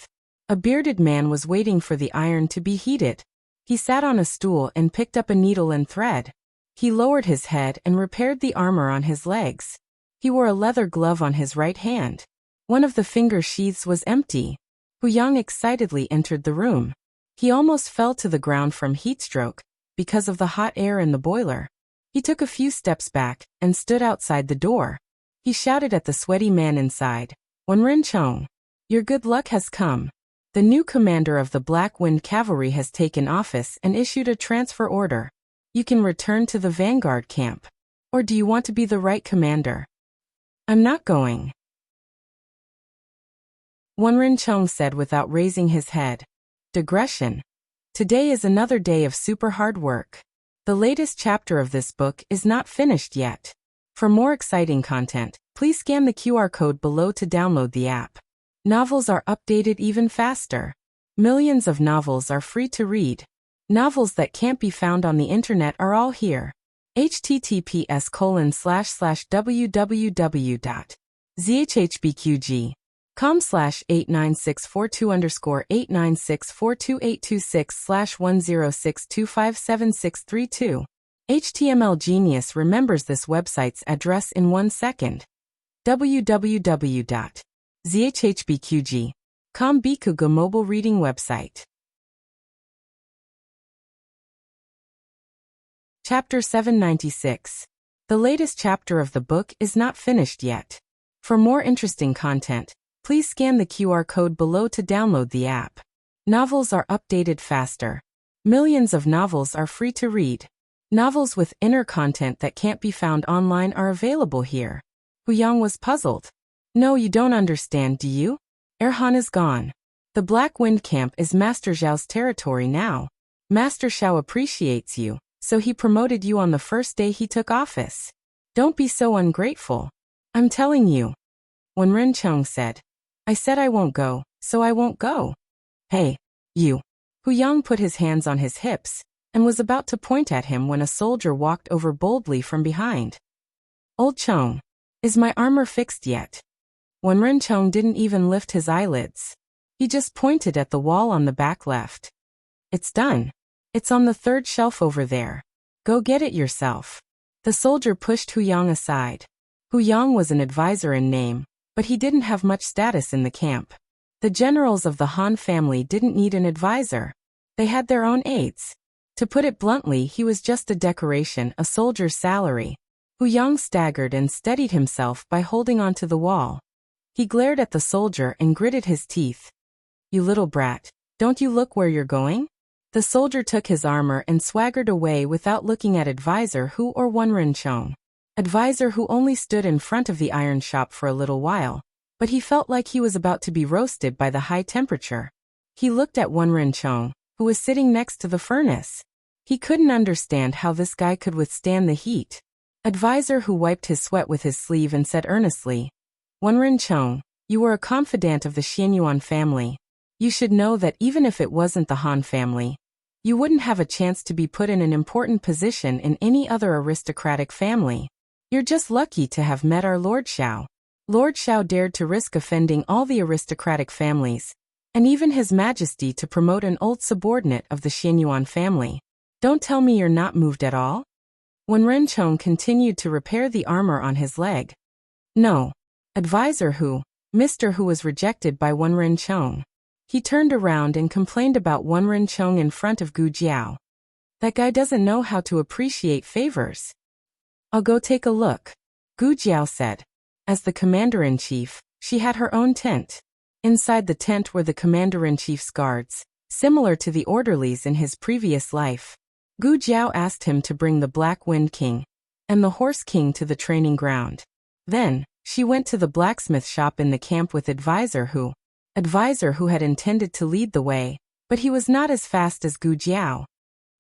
S1: A bearded man was waiting for the iron to be heated. He sat on a stool and picked up a needle and thread. He lowered his head and repaired the armor on his legs. He wore a leather glove on his right hand. One of the finger sheaths was empty. Hu Yang excitedly entered the room. He almost fell to the ground from heatstroke because of the hot air in the boiler. He took a few steps back and stood outside the door. He shouted at the sweaty man inside, "Wenren Chong, your good luck has come. The new commander of the Black Wind Cavalry has taken office and issued a transfer order. You can return to the vanguard camp. Or do you want to be the right commander?" "I'm not going," Wenren Chong said without raising his head. Digression. Today is another day of super hard work. The latest chapter of this book is not finished yet. For more exciting content, please scan the QR code below to download the app. Novels are updated even faster. Millions of novels are free to read. Novels that can't be found on the internet are all here. https://www.zhbqg.com/89642_8964226/10625762. HTML Genius remembers this website's address in 1 second. www.zhbqg.com Bikuga mobile reading website. Chapter 796. The latest chapter of the book is not finished yet. For more interesting content, please scan the QR code below to download the app. Novels are updated faster. Millions of novels are free to read. Novels with inner content that can't be found online are available here. Hu Yang was puzzled. No, you don't understand, do you? Erhan is gone. The Black Wind Camp is Master Zhao's territory now. Master Zhao appreciates you, so he promoted you on the first day he took office. Don't be so ungrateful. I'm telling you. Wenren Chong said. I said I won't go, so I won't go. Hey, you. Hu Yang put his hands on his hips and was about to point at him when a soldier walked over boldly from behind. Old Chong, is my armor fixed yet? Wenren Chong didn't even lift his eyelids. He just pointed at the wall on the back left. It's done. It's on the 3rd shelf over there. Go get it yourself. The soldier pushed Hu Yang aside. Hu Yang was an advisor in name, but he didn't have much status in the camp. The generals of the Han family didn't need an advisor. They had their own aides. To put it bluntly, he was just a decoration, a soldier's salary. Hu Yang staggered and steadied himself by holding onto the wall. He glared at the soldier and gritted his teeth. You little brat, don't you look where you're going? The soldier took his armor and swaggered away without looking at Advisor Hu or Wenren Chong. Advisor Hu only stood in front of the iron shop for a little while, but he felt like he was about to be roasted by the high temperature. He looked at Wenren Chong, who was sitting next to the furnace. He couldn't understand how this guy could withstand the heat. Advisor Hu wiped his sweat with his sleeve and said earnestly, Wenren Chong, you were a confidant of the Xianyuan family. You should know that even if it wasn't the Han family, you wouldn't have a chance to be put in an important position in any other aristocratic family. You're just lucky to have met our Lord Xiao. Lord Xiao dared to risk offending all the aristocratic families, and even His Majesty to promote an old subordinate of the Xianyuan family. Don't tell me you're not moved at all? Wenren Chong continued to repair the armor on his leg. No. Advisor Hu, Mr. Hu was rejected by Wenren Chong. He turned around and complained about Wenren Chong in front of Gu Jiao. That guy doesn't know how to appreciate favors. I'll go take a look, Gu Jiao said. As the commander-in-chief, she had her own tent. Inside the tent were the commander-in-chief's guards, similar to the orderlies in his previous life. Gu Jiao asked him to bring the Black Wind King and the Horse King to the training ground. Then, she went to the blacksmith shop in the camp with Advisor Hu. Advisor Hu had intended to lead the way, but he was not as fast as Gu Jiao.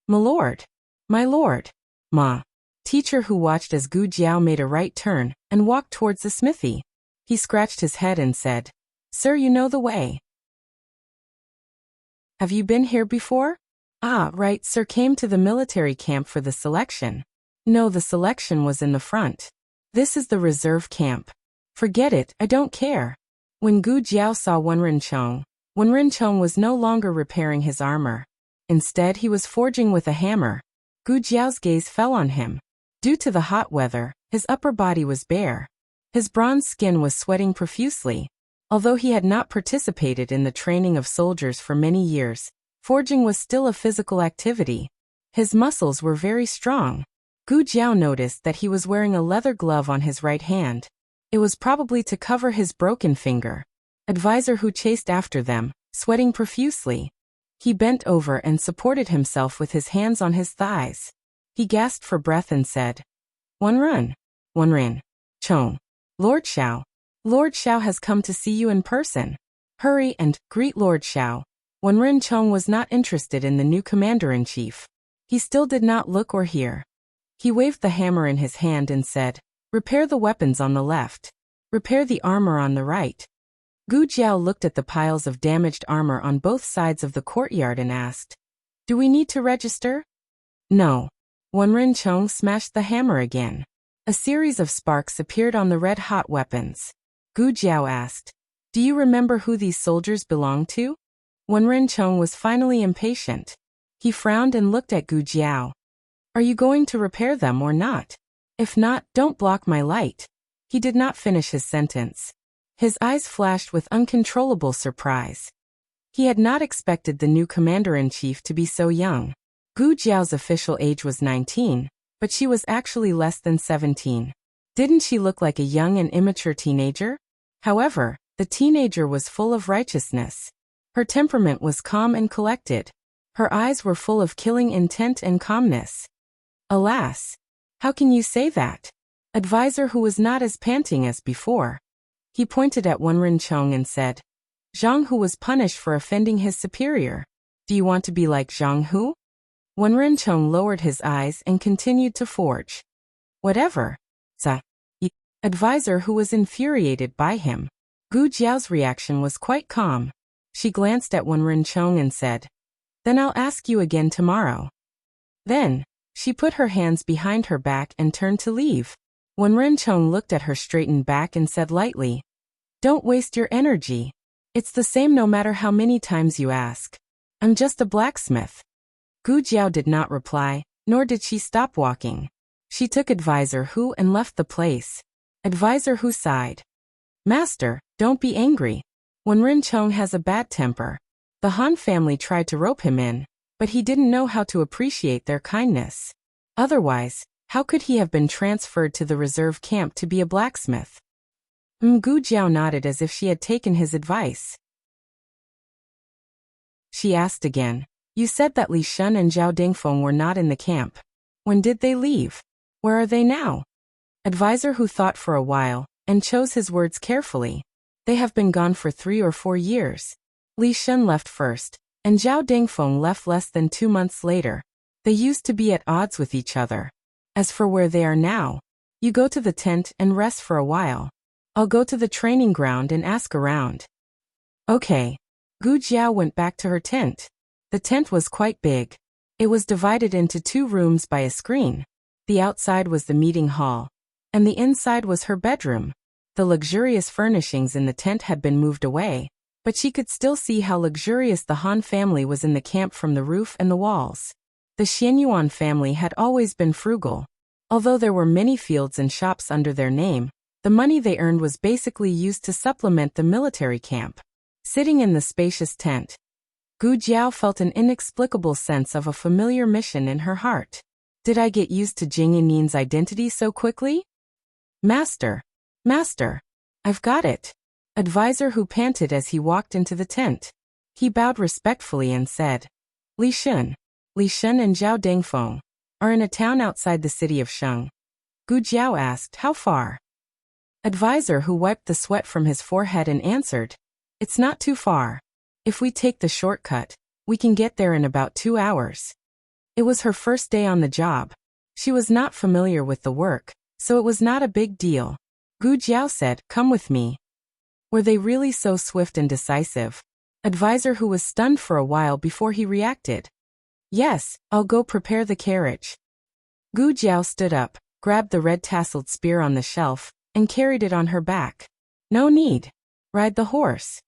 S1: My lord, ma. Teacher Hu watched as Gu Jiao made a right turn and walked towards the smithy. He scratched his head and said, Sir, you know the way. Have you been here before? Ah, right, sir came to the military camp for the selection. No, the selection was in the front. This is the reserve camp. Forget it, I don't care. When Gu Jiao saw Wenren Chong was no longer repairing his armor. Instead, he was forging with a hammer. Gu Jiao's gaze fell on him. Due to the hot weather, his upper body was bare. His bronze skin was sweating profusely. Although he had not participated in the training of soldiers for many years, forging was still a physical activity. His muscles were very strong. Gu Jiao noticed that he was wearing a leather glove on his right hand. It was probably to cover his broken finger. Advisor who chased after them, sweating profusely. He bent over and supported himself with his hands on his thighs. He gasped for breath and said, Wenren Chong. Lord Xiao. Lord Xiao has come to see you in person. Hurry and greet Lord Xiao. Wenren Chong was not interested in the new commander-in-chief. He still did not look or hear. He waved the hammer in his hand and said, repair the weapons on the left. Repair the armor on the right. Gu Jiao looked at the piles of damaged armor on both sides of the courtyard and asked, do we need to register? No. Wenren Chong smashed the hammer again. A series of sparks appeared on the red-hot weapons. Gu Jiao asked, do you remember who these soldiers belong to? Wenren Chong was finally impatient. He frowned and looked at Gu Jiao. Are you going to repair them or not? If not, don't block my light. He did not finish his sentence. His eyes flashed with uncontrollable surprise. He had not expected the new commander-in-chief to be so young. Gu Jiao's official age was 19, but she was actually less than 17. Didn't she look like a young and immature teenager? However, the teenager was full of righteousness. Her temperament was calm and collected. Her eyes were full of killing intent and calmness. Alas! How can you say that? Advisor who was not as panting as before. He pointed at Wenren Chong and said, Zhang Hu was punished for offending his superior. Do you want to be like Zhang Hu? Wenren Chong lowered his eyes and continued to forge. Whatever. Advisor who was infuriated by him. Gu Jiao's reaction was quite calm. She glanced at Wenren Chong and said, then I'll ask you again tomorrow. Then, she put her hands behind her back and turned to leave. Wenren Chong looked at her straightened back and said lightly, don't waste your energy. It's the same no matter how many times you ask. I'm just a blacksmith. Gu Jiao did not reply, nor did she stop walking. She took Advisor Hu and left the place. Advisor Hu sighed. Master, don't be angry. Wenren Chong has a bad temper. The Han family tried to rope him in, but he didn't know how to appreciate their kindness. Otherwise, how could he have been transferred to the reserve camp to be a blacksmith? Gu Jiao nodded as if she had taken his advice. She asked again, you said that Li Shun and Zhao Dingfeng were not in the camp. When did they leave? Where are they now? Advisor Hu thought for a while, and chose his words carefully. They have been gone for 3 or 4 years. Li Shun left first, and Zhao Dingfeng left less than 2 months later. They used to be at odds with each other. As for where they are now, you go to the tent and rest for a while. I'll go to the training ground and ask around. Okay. Gu Jiao went back to her tent. The tent was quite big. It was divided into 2 rooms by a screen. The outside was the meeting hall, and the inside was her bedroom. The luxurious furnishings in the tent had been moved away, but she could still see how luxurious the Han family was in the camp from the roof and the walls. The Xianyuan family had always been frugal. Although there were many fields and shops under their name, the money they earned was basically used to supplement the military camp. Sitting in the spacious tent, Gu Jiao felt an inexplicable sense of a familiar mission in her heart. Did I get used to Jing Yinin's identity so quickly? Master! Master! I've got it! Advisor Hu panted as he walked into the tent. He bowed respectfully and said, Li Shun and Zhao Dingfeng are in a town outside the city of Sheng. Gu Jiao asked, how far? Advisor Hu wiped the sweat from his forehead and answered, it's not too far. If we take the shortcut, we can get there in about 2 hours. It was her first day on the job. She was not familiar with the work, so it was not a big deal. Gu Jiao said, come with me. Were they really so swift and decisive? Advisor Hu was stunned for a while before he reacted. Yes, I'll go prepare the carriage. Gu Jiao stood up, grabbed the red-tasseled spear on the shelf, and carried it on her back. No need. Ride the horse.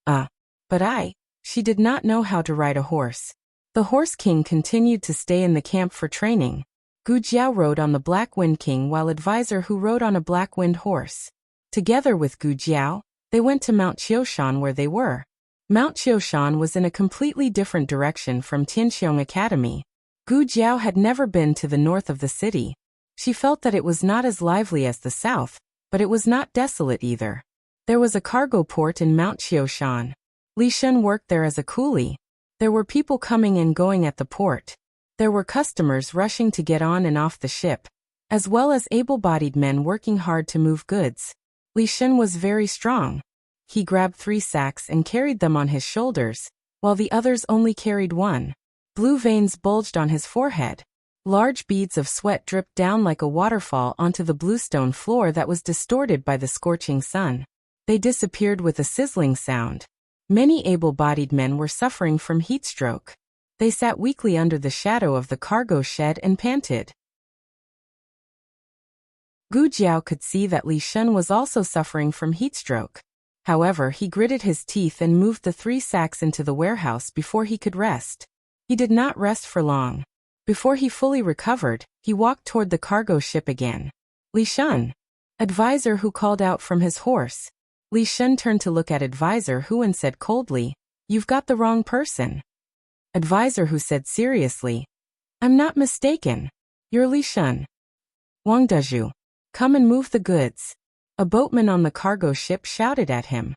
S1: But she did not know how to ride a horse. The Horse King continued to stay in the camp for training. Gu Jiao rode on the Black Wind King while Advisor Hu rode on a Black Wind horse. Together with Gu Jiao, they went to Mount Qiushan where they were. Mount Qiushan was in a completely different direction from Tianxiong Academy. Gu Jiao had never been to the north of the city. She felt that it was not as lively as the south, but it was not desolate either. There was a cargo port in Mount Qiushan. Li Shun worked there as a coolie. There were people coming and going at the port. There were customers rushing to get on and off the ship, as well as able-bodied men working hard to move goods. Li Shun was very strong. He grabbed 3 sacks and carried them on his shoulders, while the others only carried 1. Blue veins bulged on his forehead. Large beads of sweat dripped down like a waterfall onto the bluestone floor that was distorted by the scorching sun. They disappeared with a sizzling sound. Many able-bodied men were suffering from heat stroke. They sat weakly under the shadow of the cargo shed and panted. Gu Jiao could see that Li Shun was also suffering from heat stroke. However, he gritted his teeth and moved the 3 sacks into the warehouse before he could rest. He did not rest for long. Before he fully recovered, he walked toward the cargo ship again. Li Shun. Advisor Hu called out from his horse. Li Shun turned to look at Advisor Hu and said coldly, "You've got the wrong person." Advisor Hu said seriously, "I'm not mistaken. You're Li Shun. Wang Dezhu. Come and move the goods." A boatman on the cargo ship shouted at him.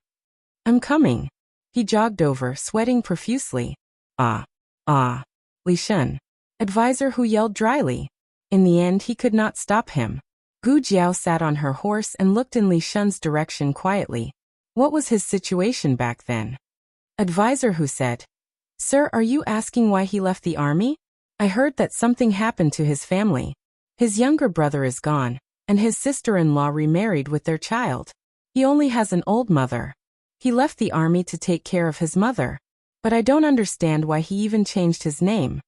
S1: "I'm coming." He jogged over, sweating profusely. Li Shun. Advisor Hu yelled dryly. In the end, he could not stop him. Gu Jiao sat on her horse and looked in Li Shun's direction quietly. What was his situation back then? Advisor Hu said, "Sir, are you asking why he left the army? I heard that something happened to his family. His younger brother is gone, and his sister-in-law remarried with their child. He only has an old mother. He left the army to take care of his mother. But I don't understand why he even changed his name."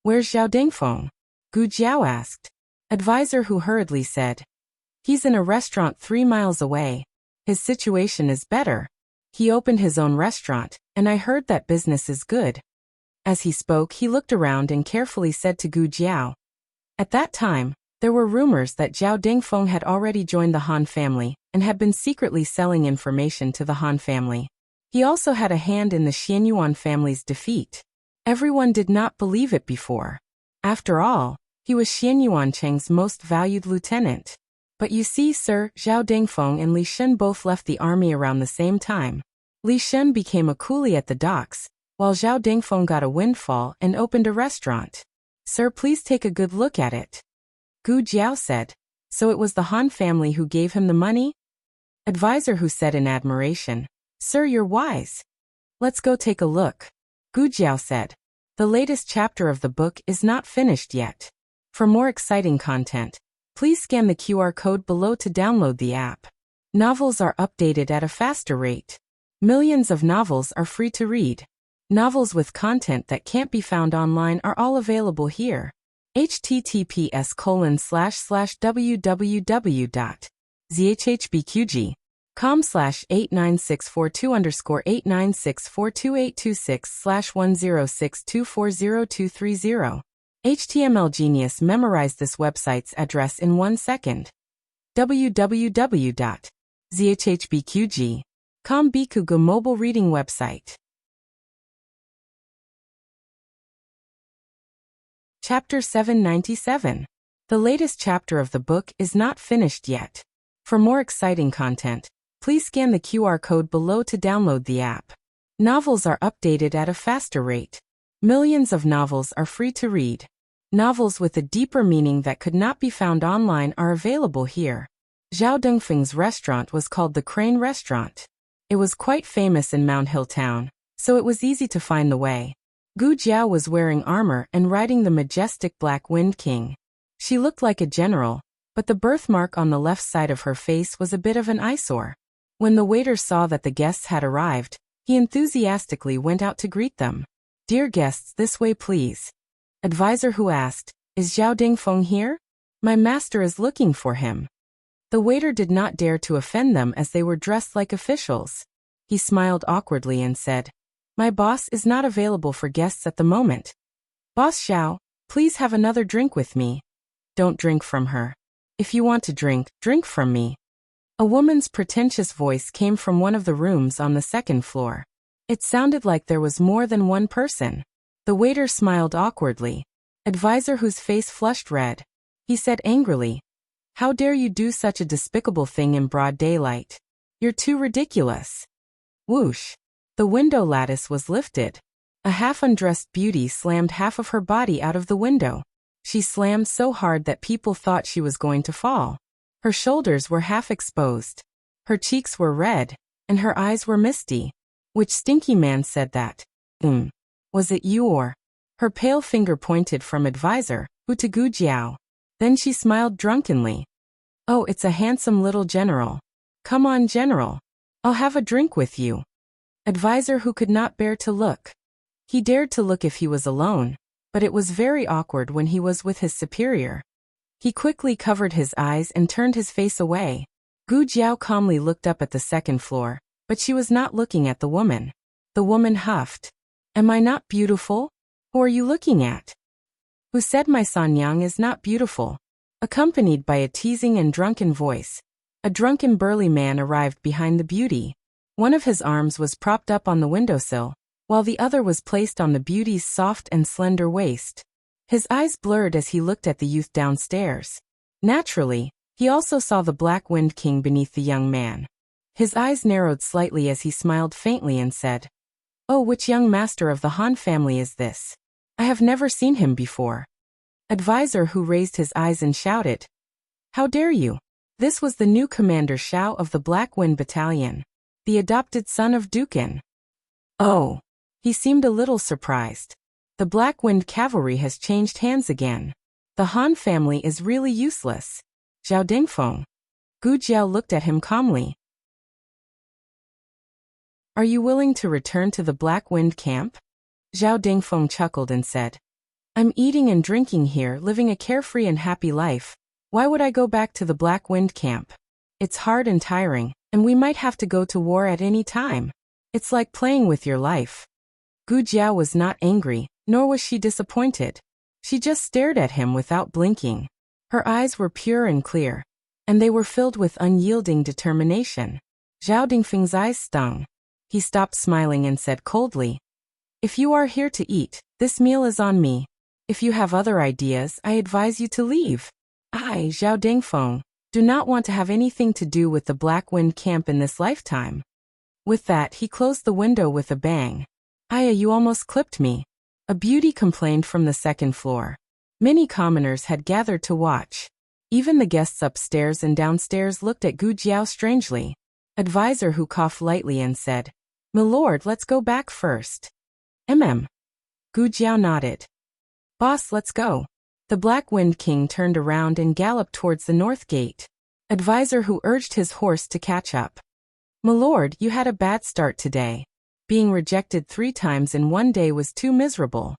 S1: "Where's Zhao Dingfeng?" Gu Jiao asked. Advisor Hu hurriedly said, "He's in a restaurant 3 miles away. His situation is better. He opened his own restaurant, and I heard that business is good." As he spoke, he looked around and carefully said to Gu Jiao. At that time, there were rumors that Zhao Dingfeng had already joined the Han family and had been secretly selling information to the Han family. He also had a hand in the Xianyuan family's defeat. Everyone did not believe it before. After all, he was Xianyuan Cheng's most valued lieutenant. But you see, sir, Zhao Dingfeng and Li Shun both left the army around the same time. Li Shun became a coolie at the docks, while Zhao Dingfeng got a windfall and opened a restaurant. Sir, please take a good look at it. Gu Jiao said. So it was the Han family who gave him the money? Advisor Hu said in admiration. Sir, you're wise. Let's go take a look. Gu Jiao said. The latest chapter of the book is not finished yet. For more exciting content, please scan the QR code below to download the app. Novels are updated at a faster rate. Millions of novels are free to read. Novels with content that can't be found online are all available here. https://www.zhbqg.com/89642_8964226/1062402330. HTML Genius memorized this website's address in 1 second. www.zhbqg.com Bikugo mobile reading website. Chapter 797. The latest chapter of the book is not finished yet. For more exciting content, please scan the QR code below to download the app. Novels are updated at a faster rate. Millions of novels are free to read. Novels with a deeper meaning that could not be found online are available here. Zhao Dingfeng's restaurant was called the Crane Restaurant. It was quite famous in Mount Hill Town, so it was easy to find the way. Gu Jiao was wearing armor and riding the majestic Black Wind King. She looked like a general, but the birthmark on the left side of her face was a bit of an eyesore. When the waiter saw that the guests had arrived, he enthusiastically went out to greet them. Dear guests, this way please. Advisor Hu asked, Is Zhao Dingfeng here? My master is looking for him. The waiter did not dare to offend them as they were dressed like officials. He smiled awkwardly and said, My boss is not available for guests at the moment. Boss Xiao, please have another drink with me. Don't drink from her. If you want to drink, drink from me. A woman's pretentious voice came from one of the rooms on the second floor. It sounded like there was more than one person. The waiter smiled awkwardly. Advisor Hu's face flushed red. He said angrily, How dare you do such a despicable thing in broad daylight? You're too ridiculous. Whoosh. The window lattice was lifted. A half-undressed beauty slammed half of her body out of the window. She slammed so hard that people thought she was going to fall. Her shoulders were half exposed. Her cheeks were red, and her eyes were misty. Which stinky man said that? Was it you or? Her pale finger pointed from Advisor Hu to Gu Jiao. Then she smiled drunkenly. Oh, it's a handsome little general. Come on, general. I'll have a drink with you. Advisor Hu could not bear to look. He dared to look if he was alone, but it was very awkward when he was with his superior. He quickly covered his eyes and turned his face away. Gu Jiao calmly looked up at the second floor, but she was not looking at the woman. The woman huffed. Am I not beautiful? Who are you looking at? Who said my Sanyang is not beautiful? Accompanied by a teasing and drunken voice, a drunken burly man arrived behind the beauty. One of his arms was propped up on the windowsill, while the other was placed on the beauty's soft and slender waist. His eyes blurred as he looked at the youth downstairs. Naturally, he also saw the Black Wind King beneath the young man. His eyes narrowed slightly as he smiled faintly and said, Oh, which young master of the Han family is this? I have never seen him before. Advisor Hu raised his eyes and shouted, How dare you? This was the new Commander Xiao of the Black Wind Battalion, the adopted son of Dukan. Oh. He seemed a little surprised. The Black Wind Cavalry has changed hands again. The Han family is really useless. Zhao Dingfeng. Gu Jiao looked at him calmly. Are you willing to return to the Black Wind camp? Zhao Dingfeng chuckled and said, I'm eating and drinking here, living a carefree and happy life. Why would I go back to the Black Wind camp? It's hard and tiring, and we might have to go to war at any time. It's like playing with your life. Gu Jiao was not angry, nor was she disappointed. She just stared at him without blinking. Her eyes were pure and clear, and they were filled with unyielding determination. Zhao Dingfeng's eyes stung. He stopped smiling and said coldly, If you are here to eat, this meal is on me. If you have other ideas, I advise you to leave. I, Zhao Dingfeng, do not want to have anything to do with the Black Wind camp in this lifetime. With that, he closed the window with a bang. Aya, you almost clipped me. A beauty complained from the second floor. Many commoners had gathered to watch. Even the guests upstairs and downstairs looked at Gu Jiao strangely. Advisor Hu coughed lightly and said, My lord, let's go back first. Gu Jiao nodded. Boss, let's go. The Black Wind King turned around and galloped towards the north gate. Advisor Hu urged his horse to catch up. My lord, you had a bad start today. Being rejected 3 times in one day was too miserable.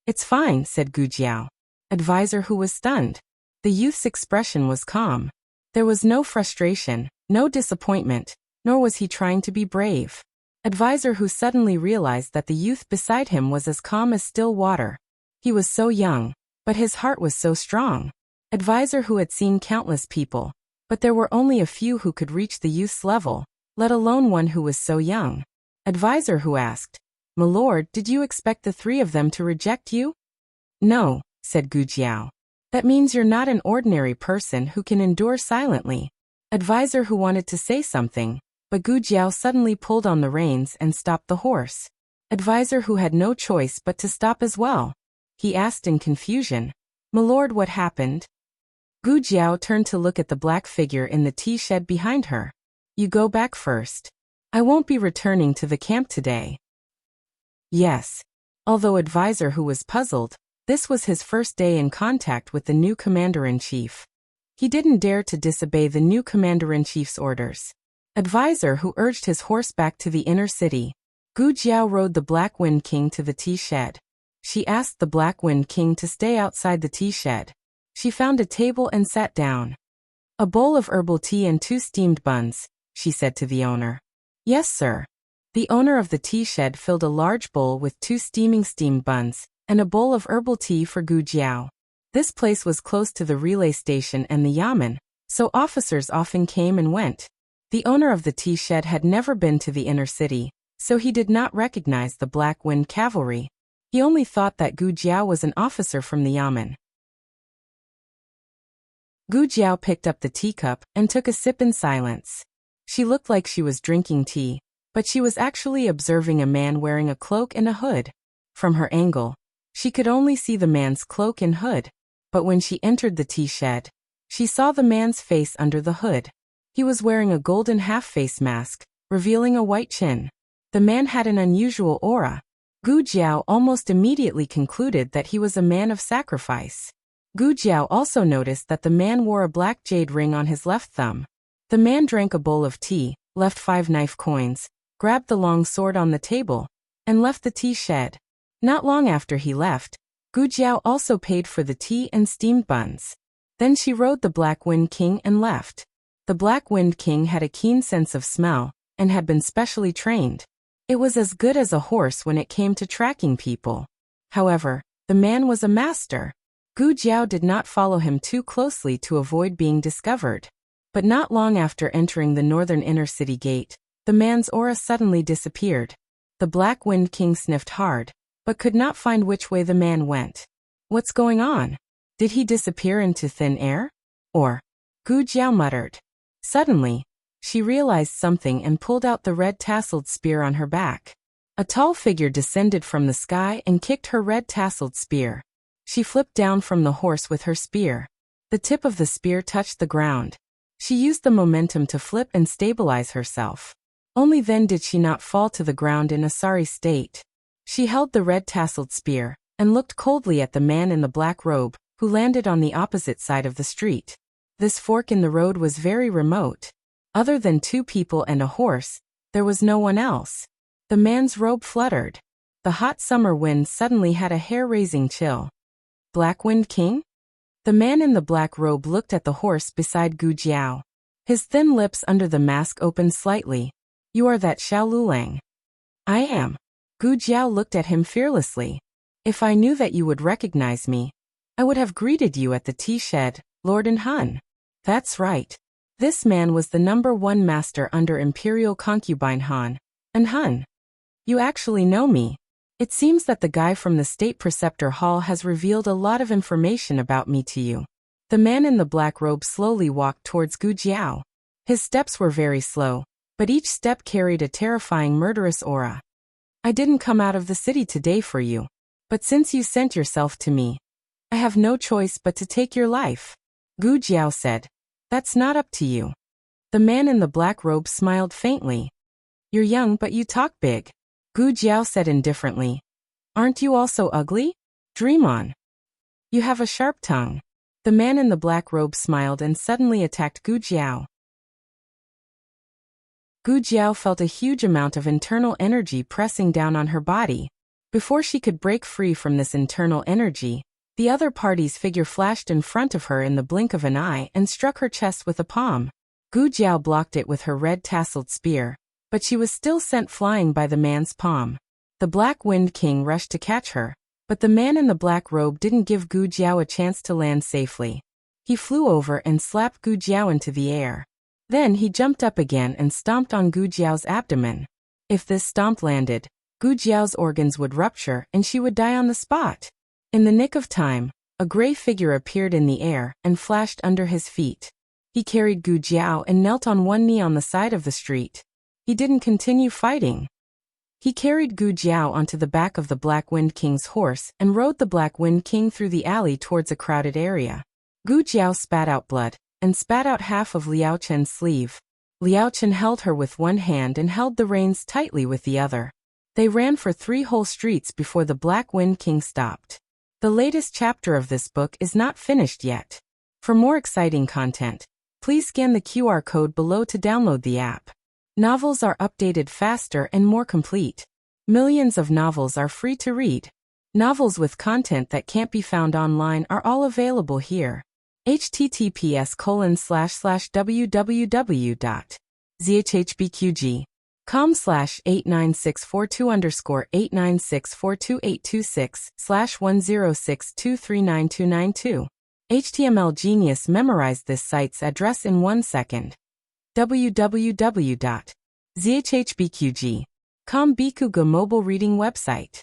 S1: It's fine, said Gu Jiao. Advisor Hu was stunned. The youth's expression was calm. There was no frustration, no disappointment, nor was he trying to be brave. Advisor Hu suddenly realized that the youth beside him was as calm as still water. He was so young, but his heart was so strong. Advisor Hu had seen countless people, but there were only a few who could reach the youth's level, let alone one who was so young. Advisor Hu asked, My lord, did you expect the 3 of them to reject you? No, said Gu Jiao. That means you're not an ordinary person who can endure silently. Advisor Hu wanted to say something, but Gu Jiao suddenly pulled on the reins and stopped the horse. Advisor Hu had no choice but to stop as well. He asked in confusion, My lord, what happened? Gu Jiao turned to look at the black figure in the tea shed behind her. You go back first. I won't be returning to the camp today. Yes. Although Advisor Hu was puzzled, this was his first day in contact with the new Commander-in-Chief. He didn't dare to disobey the new Commander-in-Chief's orders. Advisor Hu urged his horse back to the inner city. Gu Jiao rode the Black Wind King to the tea shed. She asked the Black Wind King to stay outside the tea shed. She found a table and sat down. "A bowl of herbal tea and 2 steamed buns," she said to the owner. "Yes, sir." The owner of the tea shed filled a large bowl with 2 steamed buns, and a bowl of herbal tea for Gu Jiao. This place was close to the relay station and the yamen, so officers often came and went. The owner of the tea shed had never been to the inner city, so he did not recognize the Black Wind Cavalry. He only thought that Gu Jiao was an officer from the yamen. Gu Jiao picked up the teacup and took a sip in silence. She looked like she was drinking tea, but she was actually observing a man wearing a cloak and a hood. From her angle, she could only see the man's cloak and hood, but when she entered the tea shed, she saw the man's face under the hood. He was wearing a golden half-face mask, revealing a white chin. The man had an unusual aura. Gu Jiao almost immediately concluded that he was a man of sacrifice. Gu Jiao also noticed that the man wore a black jade ring on his left thumb. The man drank a bowl of tea, left 5 knife coins, grabbed the long sword on the table, and left the tea shed. Not long after he left, Gu Jiao also paid for the tea and steamed buns. Then she rode the Black Wind King and left. The Black Wind King had a keen sense of smell, and had been specially trained. It was as good as a horse when it came to tracking people. However, the man was a master. Gu Jiao did not follow him too closely to avoid being discovered. But not long after entering the northern inner city gate, the man's aura suddenly disappeared. The Black Wind King sniffed hard, but could not find which way the man went. "What's going on? Did he disappear into thin air? Or?" Gu Jiao muttered. Suddenly, she realized something and pulled out the red tasseled spear on her back. A tall figure descended from the sky and kicked her red tasseled spear. She flipped down from the horse with her spear. The tip of the spear touched the ground. She used the momentum to flip and stabilize herself. Only then did she not fall to the ground in a sorry state. She held the red tasseled spear and looked coldly at the man in the black robe, who landed on the opposite side of the street. This fork in the road was very remote. Other than 2 people and a horse, there was no one else. The man's robe fluttered. The hot summer wind suddenly had a hair-raising chill. Black Wind King? The man in the black robe looked at the horse beside Gu Jiao. His thin lips under the mask opened slightly. "You are that Xiao Lulang." "I am." Gu Jiao looked at him fearlessly. "If I knew that you would recognize me, I would have greeted you at the tea shed, Lord and Hun." That's right. This man was the #1 master under Imperial concubine Han. "And Hun, you actually know me. It seems that the guy from the State Preceptor Hall has revealed a lot of information about me to you." The man in the black robe slowly walked towards Gu Jiao. His steps were very slow, but each step carried a terrifying murderous aura. "I didn't come out of the city today for you, but since you sent yourself to me, I have no choice but to take your life." Gu Jiao said. "That's not up to you." The man in the black robe smiled faintly. "You're young but you talk big." Gu Jiao said indifferently. "Aren't you also ugly? Dream on. You have a sharp tongue." The man in the black robe smiled and suddenly attacked Gu Jiao. Gu Jiao felt a huge amount of internal energy pressing down on her body. Before she could break free from this internal energy, the other party's figure flashed in front of her in the blink of an eye and struck her chest with a palm. Gu Jiao blocked it with her red tasseled spear, but she was still sent flying by the man's palm. The Black Wind King rushed to catch her, but the man in the black robe didn't give Gu Jiao a chance to land safely. He flew over and slapped Gu Jiao into the air. Then he jumped up again and stomped on Gu Jiao's abdomen. If this stomp landed, Gu Jiao's organs would rupture and she would die on the spot. In the nick of time, a gray figure appeared in the air and flashed under his feet. He carried Gu Jiao and knelt on one knee on the side of the street. He didn't continue fighting. He carried Gu Jiao onto the back of the Black Wind King's horse and rode the Black Wind King through the alley towards a crowded area. Gu Jiao spat out blood and spat out half of Liao Chen's sleeve. Liao Chen held her with one hand and held the reins tightly with the other. They ran for 3 whole streets before the Black Wind King stopped. The latest chapter of this book is not finished yet. For more exciting content, please scan the QR code below to download the app. Novels are updated faster and more complete. Millions of novels are free to read. Novels with content that can't be found online are all available here. https://www.zhbqg.com/89642_826/10623992. HTML Genius memorized this site's address in 1 second. www.zhbqg.com Bikuga mobile reading website.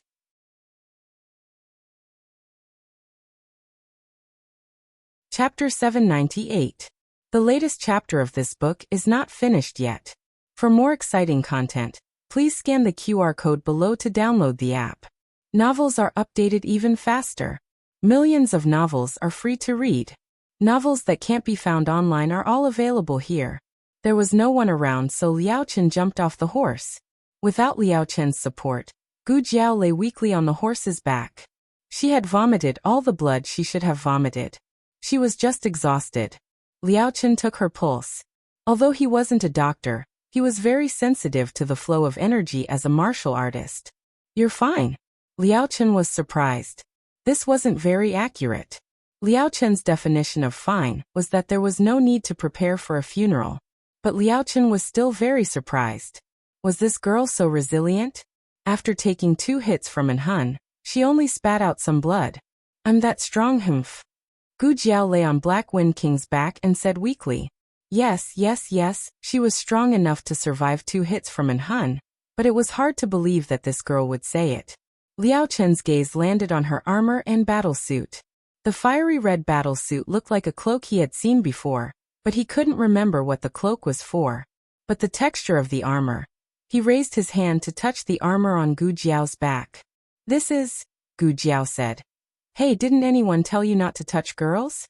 S1: Chapter 798. The latest chapter of this book is not finished yet. For more exciting content, please scan the QR code below to download the app. Novels are updated even faster. Millions of novels are free to read. Novels that can't be found online are all available here. There was no one around, so Liao Chen jumped off the horse. Without Liao Chen's support, Gu Jiao lay weakly on the horse's back. She had vomited all the blood she should have vomited. She was just exhausted. Liao Chen took her pulse. Although he wasn't a doctor, he was very sensitive to the flow of energy as a martial artist. "You're fine." Liao Chen was surprised. This wasn't very accurate. Liao Chen's definition of fine was that there was no need to prepare for a funeral. But Liao Chen was still very surprised. Was this girl so resilient? After taking 2 hits from An Hun, she only spat out some blood. "I'm that strong, humph." Gu Jiao lay on Black Wind King's back and said weakly. Yes, she was strong enough to survive 2 hits from An Hun, but it was hard to believe that this girl would say it. Liao Chen's gaze landed on her armor and battlesuit. The fiery red battlesuit looked like a cloak he had seen before, but he couldn't remember what the cloak was for. But the texture of the armor. He raised his hand to touch the armor on Gu Jiao's back. "This is," Gu Jiao said. "Hey, didn't anyone tell you not to touch girls?"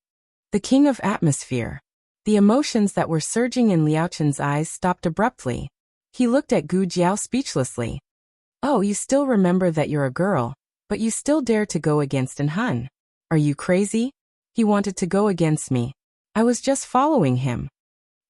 S1: The king of atmosphere. The emotions that were surging in Liao Chen's eyes stopped abruptly. He looked at Gu Jiao speechlessly. "Oh, you still remember that you're a girl, but you still dare to go against An Hun. Are you crazy?" "He wanted to go against me. I was just following him."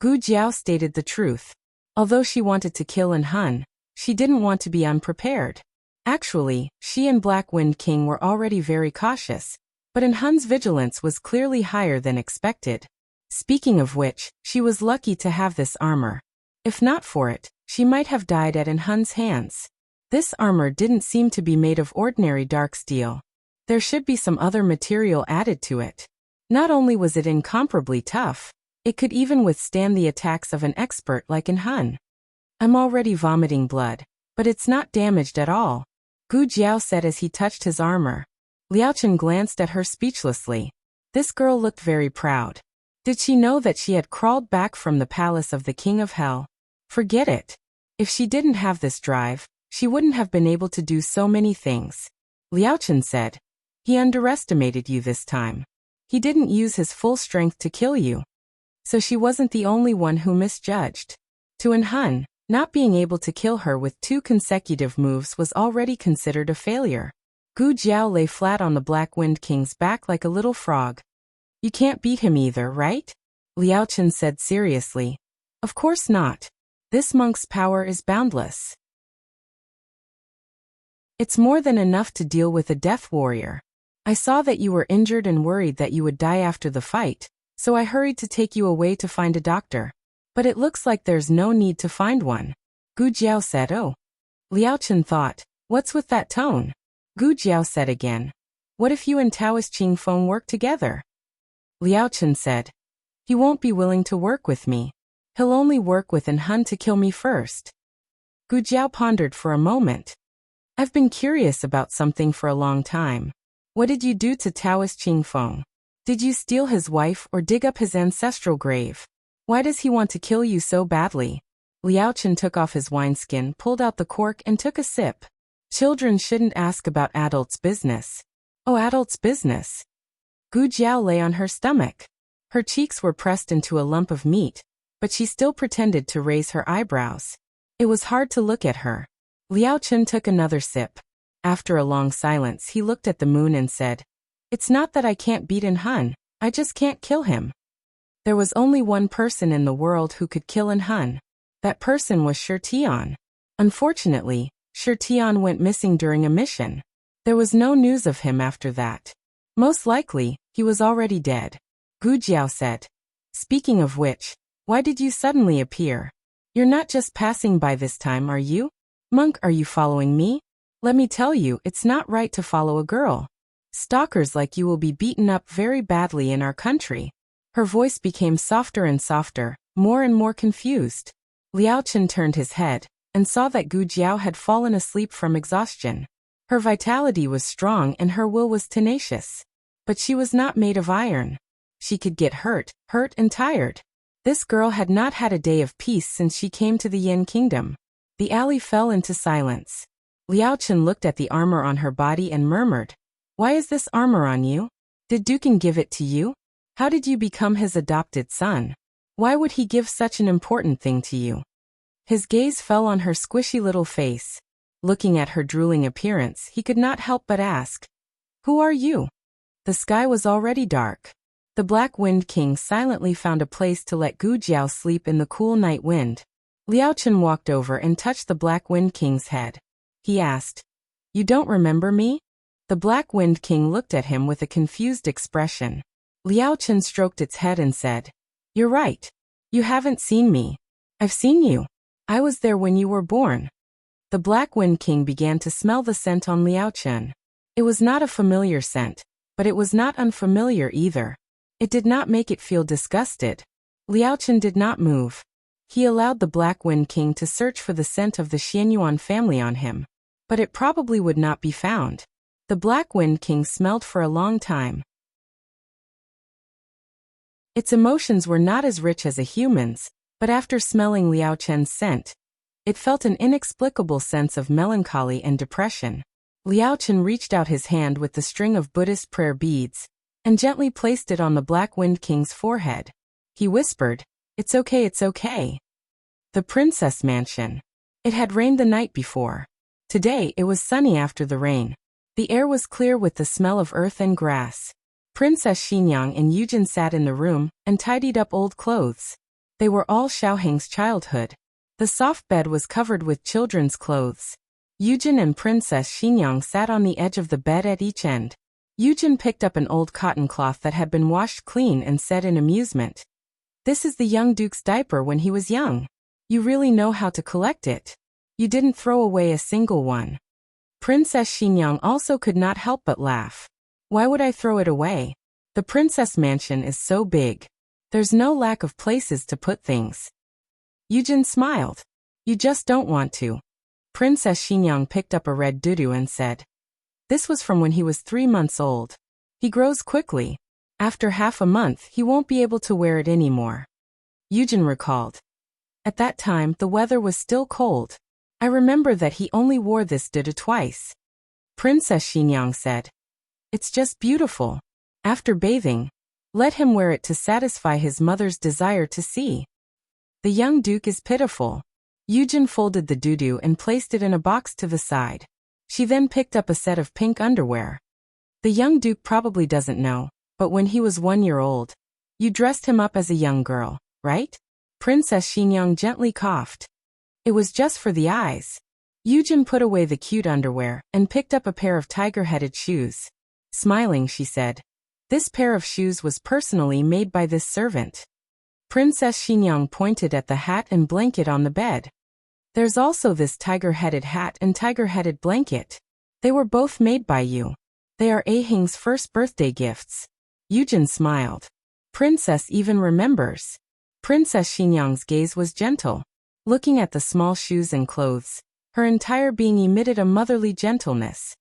S1: Gu Jiao stated the truth. Although she wanted to kill An Hun, she didn't want to be unprepared. Actually, she and Black Wind King were already very cautious, but An Hun's vigilance was clearly higher than expected. Speaking of which, she was lucky to have this armor. If not for it, she might have died at An Hun's hands. This armor didn't seem to be made of ordinary dark steel. There should be some other material added to it. Not only was it incomparably tough, it could even withstand the attacks of an expert like An Hun. "I'm already vomiting blood, but it's not damaged at all," Gu Jiao said as he touched his armor. Liao Chen glanced at her speechlessly. This girl looked very proud. Did she know that she had crawled back from the palace of the King of Hell? Forget it. If she didn't have this drive, she wouldn't have been able to do so many things. Liao Chen said. "He underestimated you this time. He didn't use his full strength to kill you." So she wasn't the only one who misjudged. To An Hun, not being able to kill her with 2 consecutive moves was already considered a failure. Gu Jiao lay flat on the Black Wind King's back like a little frog. "You can't beat him either, right?" Liao Chen said seriously. "Of course not. This monk's power is boundless. It's more than enough to deal with a death warrior. I saw that you were injured and worried that you would die after the fight, so I hurried to take you away to find a doctor. But it looks like there's no need to find one." Gu Jiao said. "Oh." Liao Chen thought, "What's with that tone?" Gu Jiao said again. "What if you and Taoist Qingfeng work together?" Liao Chen said. "He won't be willing to work with me. He'll only work with An Hun to kill me first." Gu Jiao pondered for a moment. "I've been curious about something for a long time. What did you do to Taoist Qingfeng? Did you steal his wife or dig up his ancestral grave? Why does he want to kill you so badly?" Liao Chen took off his wineskin, pulled out the cork and took a sip. "Children shouldn't ask about adults' business." "Oh, adults' business." Gu Jiao lay on her stomach. Her cheeks were pressed into a lump of meat, but she still pretended to raise her eyebrows. It was hard to look at her. Liao Chen took another sip. After a long silence, he looked at the moon and said, "It's not that I can't beat An Hun, I just can't kill him." There was only one person in the world who could kill An Hun. That person was Shi Tian. Unfortunately, Sure, Tian went missing during a mission. There was no news of him after that. Most likely, he was already dead. Gu Jiao said. Speaking of which, why did you suddenly appear? You're not just passing by this time, are you? Monk, are you following me? Let me tell you, it's not right to follow a girl. Stalkers like you will be beaten up very badly in our country. Her voice became softer and softer, more and more confused. Liao Chen turned his head and saw that Gu Jiao had fallen asleep from exhaustion. Her vitality was strong and her will was tenacious. But she was not made of iron. She could get hurt and tired. This girl had not had a day of peace since she came to the Yin Kingdom. The alley fell into silence. Liao Chen looked at the armor on her body and murmured, "Why is this armor on you? Did Dukan give it to you? How did you become his adopted son? Why would he give such an important thing to you?" His gaze fell on her squishy little face. Looking at her drooling appearance, he could not help but ask, "Who are you?" The sky was already dark. The Black Wind King silently found a place to let Gu Jiao sleep in the cool night wind. Liao Chen walked over and touched the Black Wind King's head. He asked, "You don't remember me?" The Black Wind King looked at him with a confused expression. Liao Chen stroked its head and said, "You're right. You haven't seen me. I've seen you. I was there when you were born." The Black Wind King began to smell the scent on Liao Chen. It was not a familiar scent, but it was not unfamiliar either. It did not make it feel disgusted. Liao Chen did not move. He allowed the Black Wind King to search for the scent of the Xianyuan family on him. But it probably would not be found. The Black Wind King smelled for a long time. Its emotions were not as rich as a human's, but after smelling Liao Chen's scent, it felt an inexplicable sense of melancholy and depression. Liao Chen reached out his hand with the string of Buddhist prayer beads, and gently placed it on the Black Wind King's forehead. He whispered, "It's okay, it's okay." The Princess Mansion. It had rained the night before. Today it was sunny after the rain. The air was clear with the smell of earth and grass. Princess Xinyang and Yujin sat in the room and tidied up old clothes. They were all Xiaoheng's childhood. The soft bed was covered with children's clothes. Yujin and Princess Xinyang sat on the edge of the bed at each end. Yujin picked up an old cotton cloth that had been washed clean and said in amusement, "This is the young duke's diaper when he was young. You really know how to collect it. You didn't throw away a single one." Princess Xinyang also could not help but laugh. "Why would I throw it away? The princess mansion is so big. There's no lack of places to put things." Yujin smiled. "You just don't want to." Princess Xinyang picked up a red dudu and said, "This was from when he was 3 months old. He grows quickly. After half a month, he won't be able to wear it anymore." Yujin recalled. "At that time, the weather was still cold. I remember that he only wore this dudu twice." Princess Xinyang said, "It's just beautiful. After bathing, let him wear it to satisfy his mother's desire to see. The young duke is pitiful." Yujin folded the dudu and placed it in a box to the side. She then picked up a set of pink underwear. "The young duke probably doesn't know, but when he was 1 year old, you dressed him up as a young girl, right?" Princess Xinyang gently coughed. "It was just for the eyes." Yujin put away the cute underwear and picked up a pair of tiger-headed shoes. Smiling, she said, "This pair of shoes was personally made by this servant." Princess Xinyang pointed at the hat and blanket on the bed. "There's also this tiger-headed hat and tiger-headed blanket. They were both made by you. They are Ahing's first birthday gifts." Yujin smiled. "Princess even remembers." Princess Xinyang's gaze was gentle. Looking at the small shoes and clothes, her entire being emitted a motherly gentleness.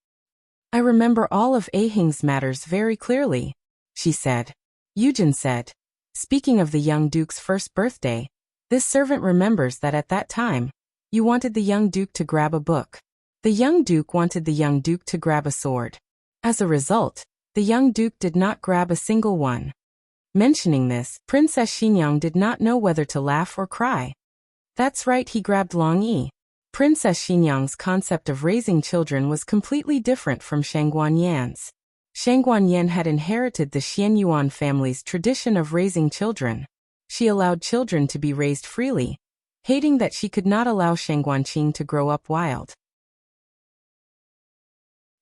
S1: "I remember all of Ahing's matters very clearly," she said. Yujin said, "Speaking of the young duke's first birthday, this servant remembers that at that time, you wanted the young duke to grab a book. The young duke wanted the young duke to grab a sword. As a result, the young duke did not grab a single one." Mentioning this, Princess Xinyang did not know whether to laugh or cry. "That's right, he grabbed Long Yi." Princess Xinyang's concept of raising children was completely different from Shangguan Yan's. Shangguan Yan had inherited the Xianyuan family's tradition of raising children. She allowed children to be raised freely, hating that she could not allow Shangguan Qing to grow up wild.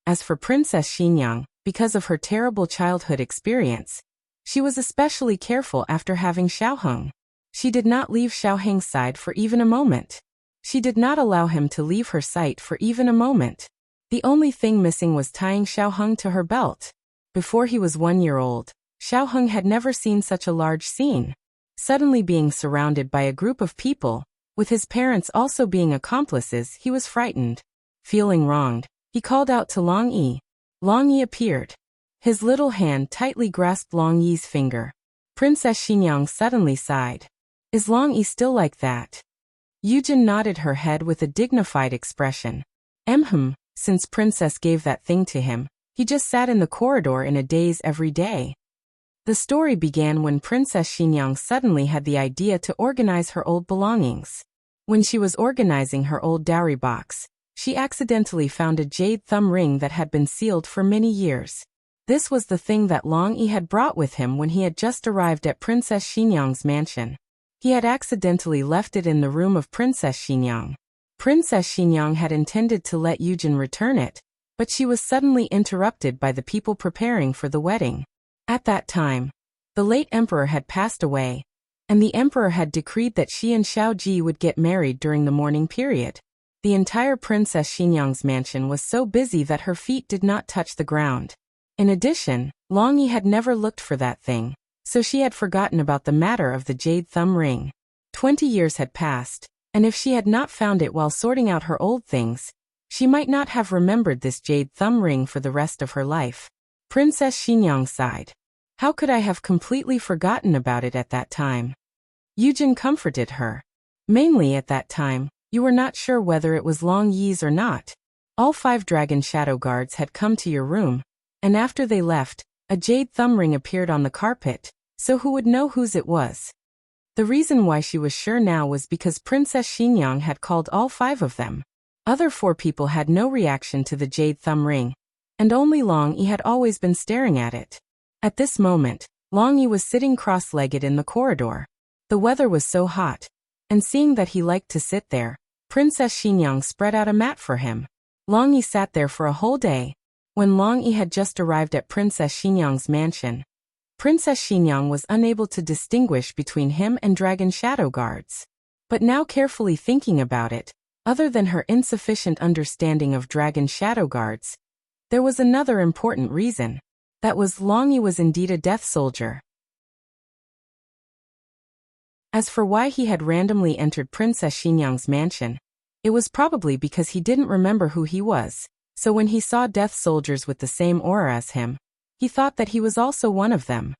S1: As for Princess Xinyang, because of her terrible childhood experience, she was especially careful after having Xiaoheng. She did not leave Xiaoheng's side for even a moment. She did not allow him to leave her sight for even a moment. The only thing missing was tying Xiaoheng to her belt. Before he was 1 year old, Xiaoheng had never seen such a large scene. Suddenly being surrounded by a group of people, with his parents also being accomplices, he was frightened. Feeling wronged, he called out to Long Yi. Long Yi appeared. His little hand tightly grasped Long Yi's finger. Princess Xinyang suddenly sighed. Is Long Yi still like that? Yujin nodded her head with a dignified expression. Since Princess gave that thing to him, he just sat in the corridor in a daze every day. The story began when Princess Xinyang suddenly had the idea to organize her old belongings. When she was organizing her old dowry box, she accidentally found a jade thumb ring that had been sealed for many years. This was the thing that Long Yi had brought with him when he had just arrived at Princess Xinyang's mansion. He had accidentally left it in the room of Princess Xinyang. Princess Xinyang had intended to let Yujin return it, but she was suddenly interrupted by the people preparing for the wedding. At that time, the late emperor had passed away, and the emperor had decreed that she and Xiao Ji would get married during the mourning period. The entire Princess Xinyang's mansion was so busy that her feet did not touch the ground. In addition, Long Yi had never looked for that thing, so she had forgotten about the matter of the jade thumb ring. 20 years had passed, and if she had not found it while sorting out her old things, she might not have remembered this jade thumb ring for the rest of her life. Princess Xinyang sighed. How could I have completely forgotten about it at that time? Yujin comforted her. Mainly at that time, you were not sure whether it was Long Yi's or not. All 5 dragon shadow guards had come to your room, and after they left, a jade thumb ring appeared on the carpet, so who would know whose it was? The reason why she was sure now was because Princess Xinyang had called all 5 of them. Other 4 people had no reaction to the jade thumb ring, and only Long Yi had always been staring at it. At this moment, Long Yi was sitting cross-legged in the corridor. The weather was so hot, and seeing that he liked to sit there, Princess Xinyang spread out a mat for him. Long Yi sat there for a whole day. When Long Yi had just arrived at Princess Xinyang's mansion, Princess Xinyang was unable to distinguish between him and dragon shadow guards. But now carefully thinking about it, other than her insufficient understanding of dragon shadow guards, there was another important reason. That was Long Yi was indeed a death soldier. As for why he had randomly entered Princess Xinyang's mansion, it was probably because he didn't remember who he was, so when he saw death soldiers with the same aura as him, he thought that he was also one of them.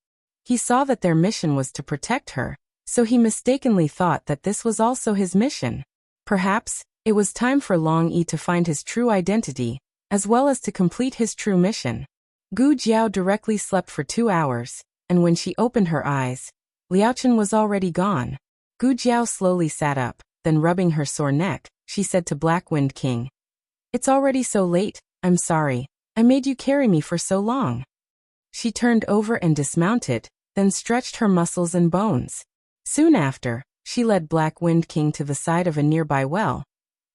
S1: He saw that their mission was to protect her, so he mistakenly thought that this was also his mission. Perhaps, it was time for Long Yi to find his true identity, as well as to complete his true mission. Gu Jiao directly slept for 2 hours, and when she opened her eyes, Liaochen was already gone. Gu Jiao slowly sat up, then rubbing her sore neck, she said to Black Wind King, "It's already so late, I'm sorry. I made you carry me for so long." She turned over and dismounted, then stretched her muscles and bones. Soon after, she led Black Wind King to the side of a nearby well,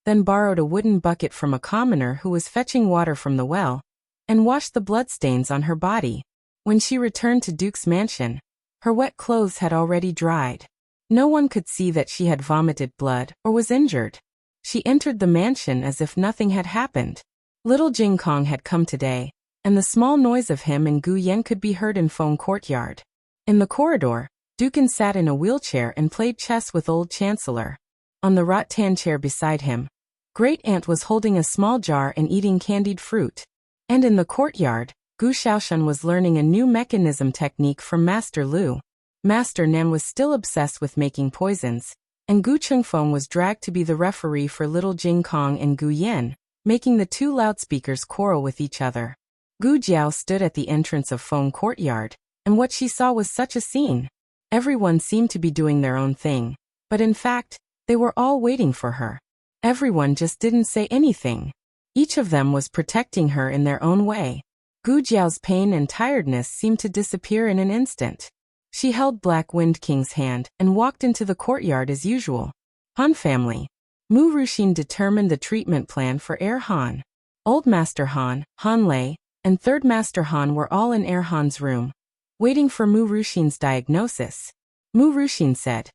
S1: then borrowed a wooden bucket from a commoner who was fetching water from the well, and washed the bloodstains on her body. When she returned to Duke's mansion, her wet clothes had already dried. No one could see that she had vomited blood or was injured. She entered the mansion as if nothing had happened. Little Jing Kong had come today, and the small noise of him and Gu Yen could be heard in Feng Courtyard. In the corridor, Dukin sat in a wheelchair and played chess with Old Chancellor. On the rattan chair beside him, Great Aunt was holding a small jar and eating candied fruit. And in the courtyard, Gu Xiaoshan was learning a new mechanism technique from Master Lu. Master Nan was still obsessed with making poisons, and Gu Chengfeng was dragged to be the referee for Little Jing Kong and Gu Yen, making the 2 loudspeakers quarrel with each other. Gu Jiao stood at the entrance of Feng Courtyard, and what she saw was such a scene. Everyone seemed to be doing their own thing, but in fact, they were all waiting for her. Everyone just didn't say anything. Each of them was protecting her in their own way. Gu Jiao's pain and tiredness seemed to disappear in an instant. She held Black Wind King's hand and walked into the courtyard as usual. Han family. Mu Ruxin determined the treatment plan for Heir Han. Old Master Han, Han Lei, and Third Master Han were all in Han's room, waiting for Mu Ruxin's diagnosis. Mu Ruxin said,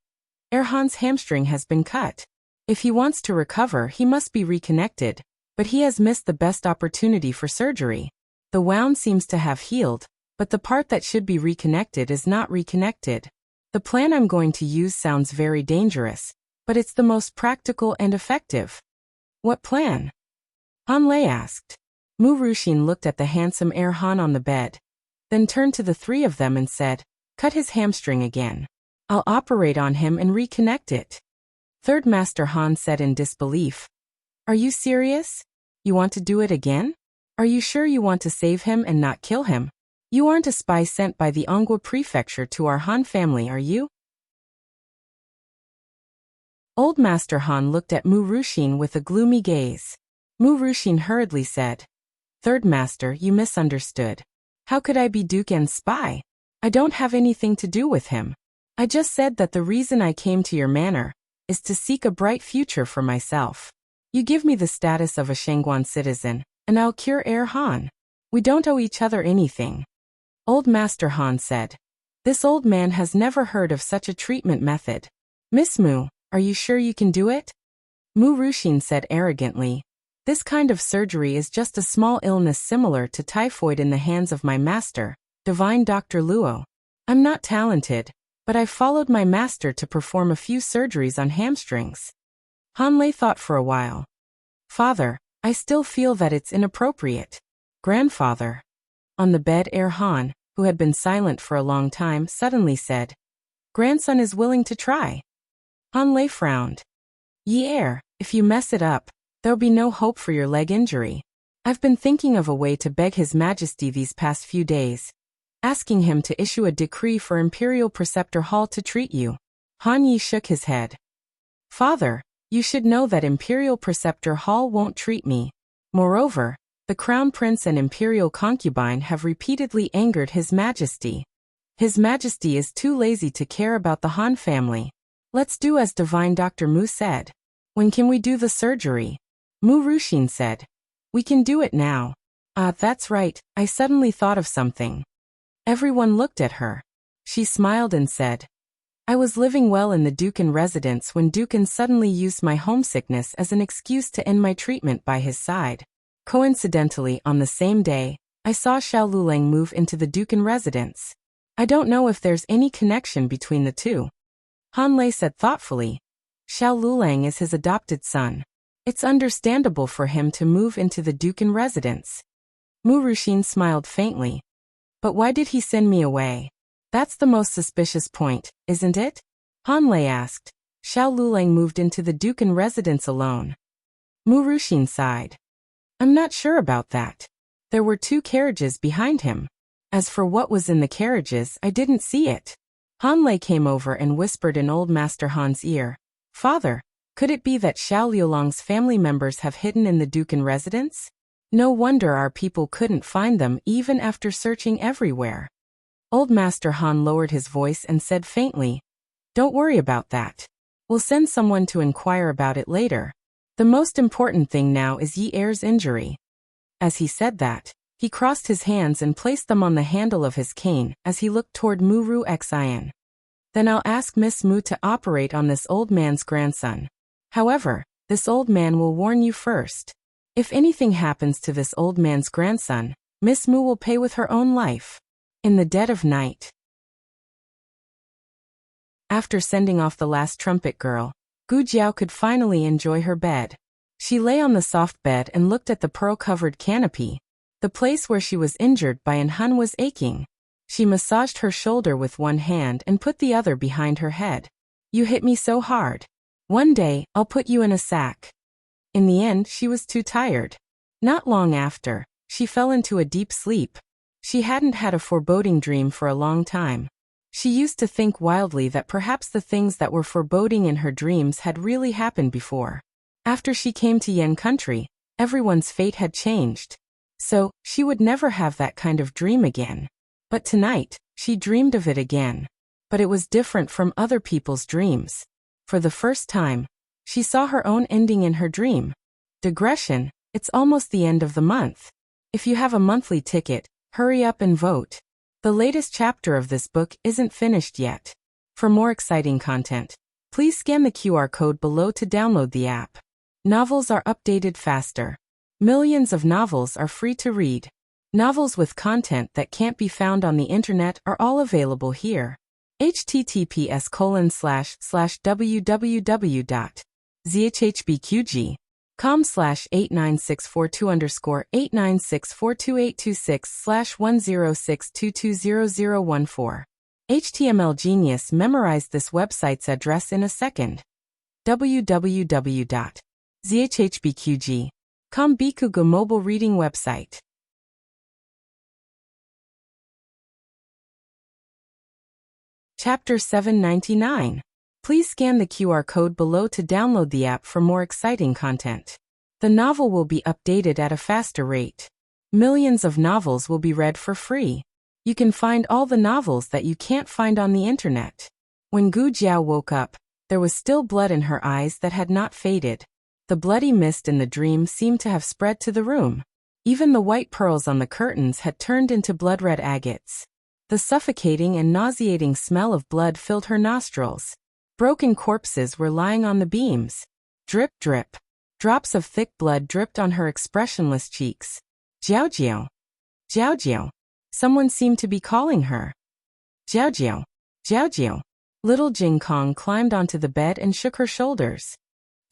S1: Han's hamstring has been cut. If he wants to recover, he must be reconnected, but he has missed the best opportunity for surgery. The wound seems to have healed, but the part that should be reconnected is not reconnected. The plan I'm going to use sounds very dangerous, but it's the most practical and effective. What plan? Han Lei asked. Mu Ruxin looked at the handsome Han on the bed, then turned to the three of them and said, cut his hamstring again. I'll operate on him and reconnect it. Third Master Han said in disbelief, Are you serious? You want to do it again? Are you sure you want to save him and not kill him? You aren't a spy sent by the Anghua Prefecture to our Han family, are you? Old Master Han looked at Mu Ruxin with a gloomy gaze. Mu Ruxin hurriedly said, Third Master, you misunderstood. How could I be Duke N's spy? I don't have anything to do with him. I just said that the reason I came to your manor is to seek a bright future for myself. You give me the status of a Shangguan citizen, and I'll cure Han. We don't owe each other anything. Old Master Han said. This old man has never heard of such a treatment method. Miss Mu, are you sure you can do it? Mu Ruxin said arrogantly. This kind of surgery is just a small illness similar to typhoid in the hands of my master, Divine Dr. Luo. I'm not talented, but I followed my master to perform a few surgeries on hamstrings. Han Lei thought for a while. Father, I still feel that it's inappropriate. Grandfather. On the bed, Han, who had been silent for a long time, suddenly said, Grandson is willing to try. Han Lei frowned. Ye if you mess it up, there'll be no hope for your leg injury. I've been thinking of a way to beg His Majesty these past few days, asking him to issue a decree for Imperial Preceptor Hall to treat you. Han Yi shook his head. Father, you should know that Imperial Preceptor Hall won't treat me. Moreover, the Crown Prince and Imperial Concubine have repeatedly angered His Majesty. His Majesty is too lazy to care about the Han family. Let's do as Divine Dr. Mu said. When can we do the surgery? Mu Ruxin said. We can do it now. That's right, I suddenly thought of something. Everyone looked at her. She smiled and said, I was living well in the Dukan residence when Dukan suddenly used my homesickness as an excuse to end my treatment by his side. Coincidentally, on the same day, I saw Xiao Luleng move into the Dukan residence. I don't know if there's any connection between the two. Han Lei said thoughtfully, Xiao Luleng is his adopted son. It's understandable for him to move into the Dukan residence. Mu Ruxin smiled faintly. But why did he send me away? That's the most suspicious point, isn't it? Han Lei asked. Xiao Luleng moved into the Dukan residence alone. Mu Ruxin sighed. I'm not sure about that. There were 2 carriages behind him. As for what was in the carriages, I didn't see it. Han Lei came over and whispered in Old Master Han's ear. Father, could it be that Xiao Liulong's family members have hidden in the Dukan residence? No wonder our people couldn't find them even after searching everywhere. Old Master Han lowered his voice and said faintly, Don't worry about that. We'll send someone to inquire about it later. The most important thing now is Yi Er's injury. As he said that, he crossed his hands and placed them on the handle of his cane as he looked toward Mu Ru Xian. Then I'll ask Miss Mu to operate on this old man's grandson. However, this old man will warn you first. If anything happens to this old man's grandson, Miss Mu will pay with her own life. In the dead of night. After sending off the last trumpet girl, Gu Jiao could finally enjoy her bed. She lay on the soft bed and looked at the pearl-covered canopy. The place where she was injured by an Hun was aching. She massaged her shoulder with one hand and put the other behind her head. You hit me so hard. One day, I'll put you in a sack. In the end, she was too tired. Not long after, she fell into a deep sleep. She hadn't had a foreboding dream for a long time. She used to think wildly that perhaps the things that were foreboding in her dreams had really happened before. After she came to Yen country, everyone's fate had changed. So, she would never have that kind of dream again. But tonight, she dreamed of it again. But it was different from other people's dreams. For the first time, she saw her own ending in her dream. Digression, It's almost the end of the month. If you have a monthly ticket, hurry up and vote. The latest chapter of this book isn't finished yet. For more exciting content, please scan the QR code below to download the app. Novels are updated faster. Millions of novels are free to read. Novels with content that can't be found on the internet are all available here. https://www.zhbqg.com/89642_8964226/10622014. HTML Genius memorized this website's address in a second. www.zhbqg.com Bikugo mobile reading website. Chapter 799. Please scan the QR code below to download the app for more exciting content. The novel will be updated at a faster rate. Millions of novels will be read for free. You can find all the novels that you can't find on the internet. When Gu Jiao woke up, there was still blood in her eyes that had not faded. The bloody mist in the dream seemed to have spread to the room. Even the white pearls on the curtains had turned into blood-red agates. The suffocating and nauseating smell of blood filled her nostrils. Broken corpses were lying on the beams. Drip, drip. Drops of thick blood dripped on her expressionless cheeks. Jiao. Jiao Jiao. Someone seemed to be calling her. Jiao. Little Jing Kong climbed onto the bed and shook her shoulders.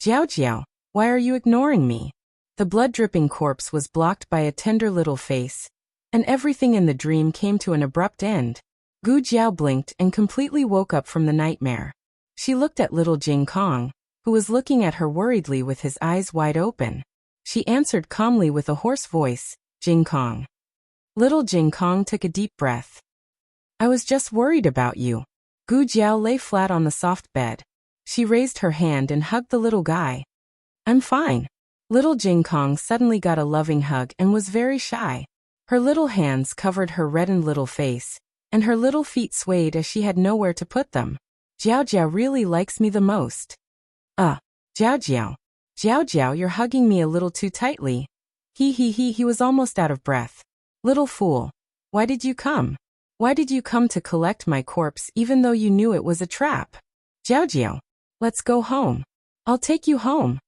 S1: Jiao, why are you ignoring me? The blood-dripping corpse was blocked by a tender little face, and everything in the dream came to an abrupt end. Gu Jiao blinked and completely woke up from the nightmare. She looked at little Jing Kong, who was looking at her worriedly with his eyes wide open. She answered calmly with a hoarse voice, Jing Kong. Little Jing Kong took a deep breath. I was just worried about you. Gu Jiao lay flat on the soft bed. She raised her hand and hugged the little guy. I'm fine. Little Jing Kong suddenly got a loving hug and was very shy. Her little hands covered her reddened little face, and her little feet swayed as she had nowhere to put them. Jiao really likes me the most. Jiao, you're hugging me a little too tightly. He was almost out of breath. Little fool. Why did you come? Why did you come to collect my corpse even though you knew it was a trap? Jiao, let's go home. I'll take you home.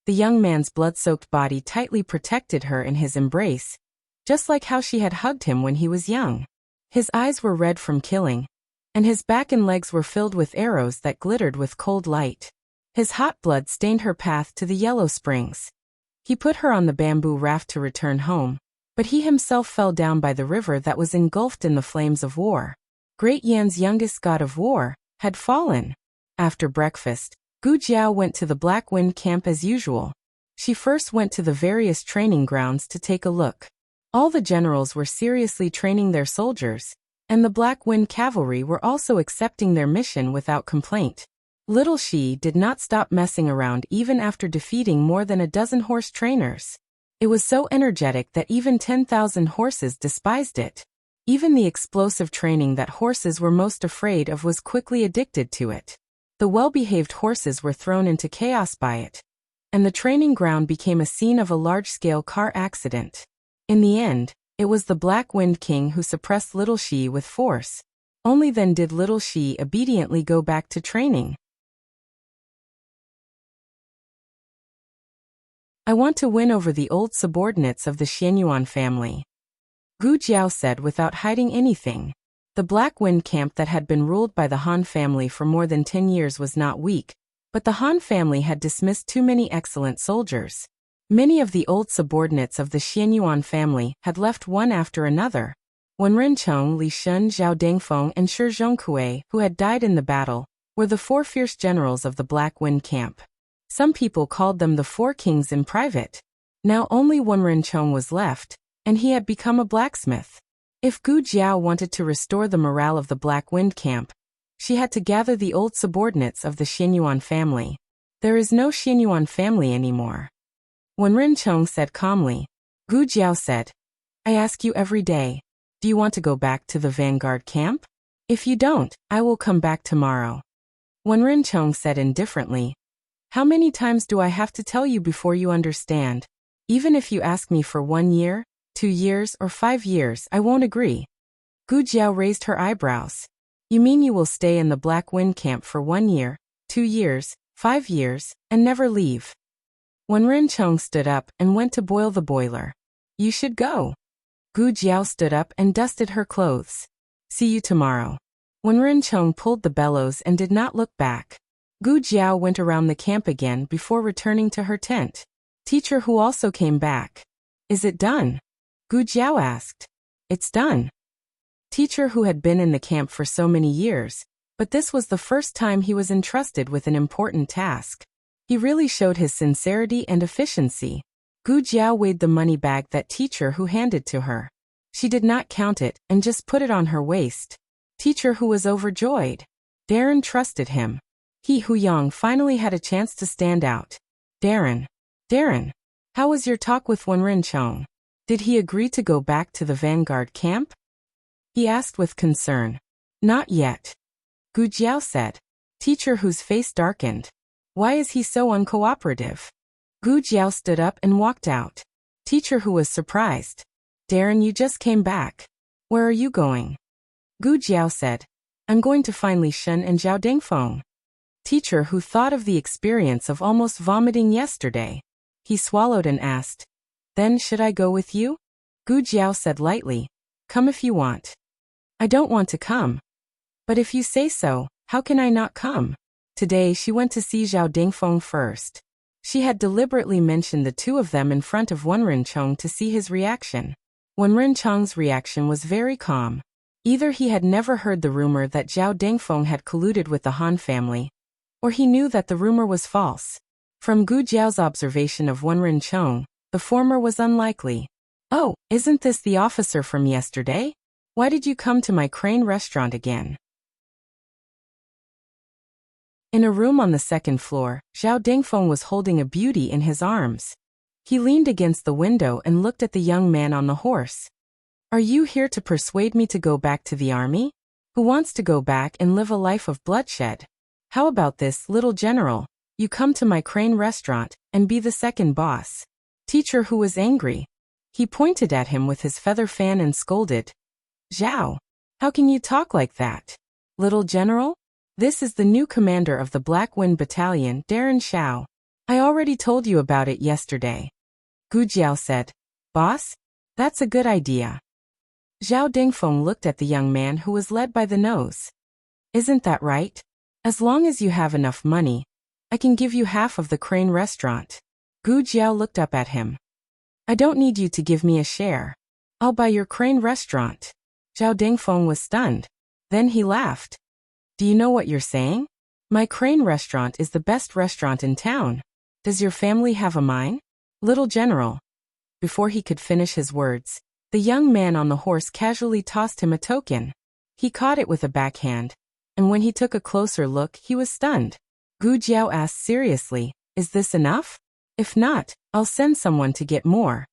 S1: The young man's blood-soaked body tightly protected her in his embrace, just like how she had hugged him when he was young. His eyes were red from killing, and his back and legs were filled with arrows that glittered with cold light. His hot blood stained her path to the yellow springs. He put her on the bamboo raft to return home, but he himself fell down by the river that was engulfed in the flames of war. Great Yan's youngest god of war had fallen. After breakfast, Gu Jiao went to the Black Wind camp as usual. She first went to the various training grounds to take a look. All the generals were seriously training their soldiers, and the Black Wind cavalry were also accepting their mission without complaint. Little Shi did not stop messing around even after defeating more than a dozen horse trainers. It was so energetic that even 10,000 horses despised it. Even the explosive training that horses were most afraid of was quickly addicted to it. The well-behaved horses were thrown into chaos by it, and the training ground became a scene of a large-scale car accident. In the end, it was the Black Wind King who suppressed Little Shi with force. Only then did Little Shi obediently go back to training. I want to win over the old subordinates of the Xianyuan family, Gu Jiao said without hiding anything. The Black Wind camp that had been ruled by the Han family for more than 10 years was not weak, but the Han family had dismissed too many excellent soldiers. Many of the old subordinates of the Xianyuan family had left one after another. Wen Rencheng, Li Shun, Zhao Dengfeng, and Shi Zhongkue, who had died in the battle, were the 4 fierce generals of the Black Wind camp. Some people called them the 4 kings in private. Now only Wen Rencheng was left, and he had become a blacksmith. If Gu Jiao wanted to restore the morale of the Black Wind camp, she had to gather the old subordinates of the Xianyuan family. There is no Xianyuan family anymore. When Rencheng said calmly, Gu Jiao said, I ask you every day, do you want to go back to the vanguard camp? If you don't, I will come back tomorrow. When Rencheng said indifferently, how many times do I have to tell you before you understand? Even if you ask me for 1 year, 2 years, or 5 years, I won't agree. Gu Jiao raised her eyebrows. You mean you will stay in the Black Wind camp for 1 year, 2 years, 5 years, and never leave? Wen Rincheng stood up and went to boil the boiler. You should go. Gu Jiao stood up and dusted her clothes. See you tomorrow. Wen Rincheng pulled the bellows and did not look back. Gu Jiao went around the camp again before returning to her tent. Teacher Hu also came back. Is it done? Gu Jiao asked. It's done. Teacher Hu had been in the camp for so many years, but this was the first time he was entrusted with an important task. He really showed his sincerity and efficiency. Gu Jiao weighed the money bag that Teacher Hu handed to her. She did not count it and just put it on her waist. Teacher Hu was overjoyed. Darren trusted him. He Huyang finally had a chance to stand out. Darren, how was your talk with Wen Rincheng? Did he agree to go back to the Vanguard camp? He asked with concern. Not yet. Gu Jiao said. Teacher Hu's face darkened. Why is he so uncooperative? Gu Jiao stood up and walked out. Teacher Hu was surprised. Darren, you just came back. Where are you going? Gu Jiao said. I'm going to find Li Shen and Zhao Dingfeng. Teacher Hu thought of the experience of almost vomiting yesterday. He swallowed and asked. Then should I go with you? Gu Jiao said lightly. Come if you want. I don't want to come. But if you say so, how can I not come? Today she went to see Zhao Dingfeng first. She had deliberately mentioned the two of them in front of Wen Rincheng to see his reaction. Wen Rincheng's reaction was very calm. Either he had never heard the rumor that Zhao Dingfeng had colluded with the Han family, or he knew that the rumor was false. From Gu Jiao's observation of Wen Rincheng, the former was unlikely. Oh, isn't this the officer from yesterday? Why did you come to my Crane restaurant again? In a room on the second floor, Zhao Dingfeng was holding a beauty in his arms. He leaned against the window and looked at the young man on the horse. Are you here to persuade me to go back to the army? Who wants to go back and live a life of bloodshed? How about this, little general? You come to my Crane restaurant and be the second boss. Teacher Hu was angry. He pointed at him with his feather fan and scolded. Zhao, how can you talk like that? Little general? This is the new commander of the Black Wind Battalion, Darren Xiao. I already told you about it yesterday. Gu Jiao said. Boss? That's a good idea. Zhao Dingfeng looked at the young man who was led by the nose. Isn't that right? As long as you have enough money, I can give you half of the Crane restaurant. Gu Jiao looked up at him. I don't need you to give me a share. I'll buy your Crane restaurant. Zhao Dingfeng was stunned. Then he laughed. Do you know what you're saying? My Crane restaurant is the best restaurant in town. Does your family have a mine? Little general. Before he could finish his words, the young man on the horse casually tossed him a token. He caught it with a backhand, and when he took a closer look, he was stunned. Gu Jiao asked seriously, is this enough? If not, I'll send someone to get more.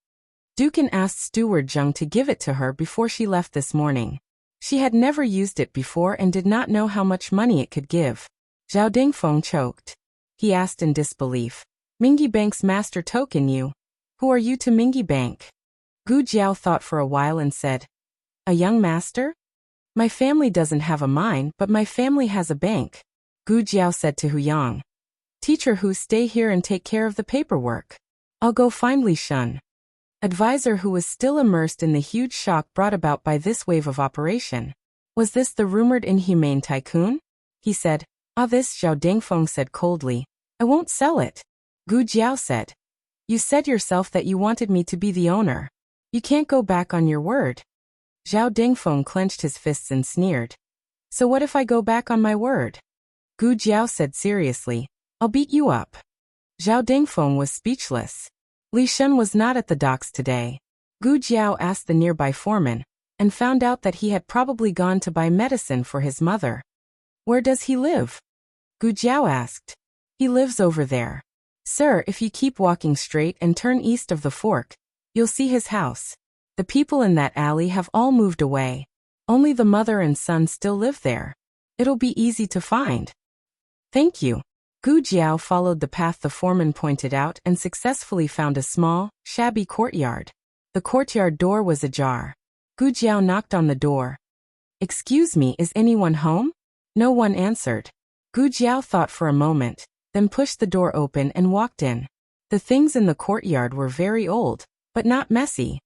S1: Dukan asked Steward Zheng to give it to her before she left this morning. She had never used it before and did not know how much money it could give. Zhao Dingfeng choked. He asked in disbelief. Mingyi Bank's master token you. Who are you to Mingyi Bank? Gu Jiao thought for a while and said, a young master? My family doesn't have a mine, but my family has a bank. Gu Jiao said to Huyang. Teacher Hu, stay here and take care of the paperwork. I'll go find Li Shen. Advisor Hu was still immersed in the huge shock brought about by this wave of operation. Was this the rumored inhumane tycoon? He said. This, Zhao Dingfeng said coldly. I won't sell it. Gu Jiao said. You said yourself that you wanted me to be the owner. You can't go back on your word. Zhao Dingfeng clenched his fists and sneered. So what if I go back on my word? Gu Jiao said seriously. I'll beat you up. Zhao Dingfeng was speechless. Li Shen was not at the docks today. Gu Jiao asked the nearby foreman, and found out that he had probably gone to buy medicine for his mother. Where does he live? Gu Jiao asked. He lives over there. Sir, if you keep walking straight and turn east of the fork, you'll see his house. The people in that alley have all moved away. Only the mother and son still live there. It'll be easy to find. Thank you. Gu Jiao followed the path the foreman pointed out and successfully found a small, shabby courtyard. The courtyard door was ajar. Gu Jiao knocked on the door. "Excuse me, is anyone home?" No one answered. Gu Jiao thought for a moment, then pushed the door open and walked in. The things in the courtyard were very old, but not messy.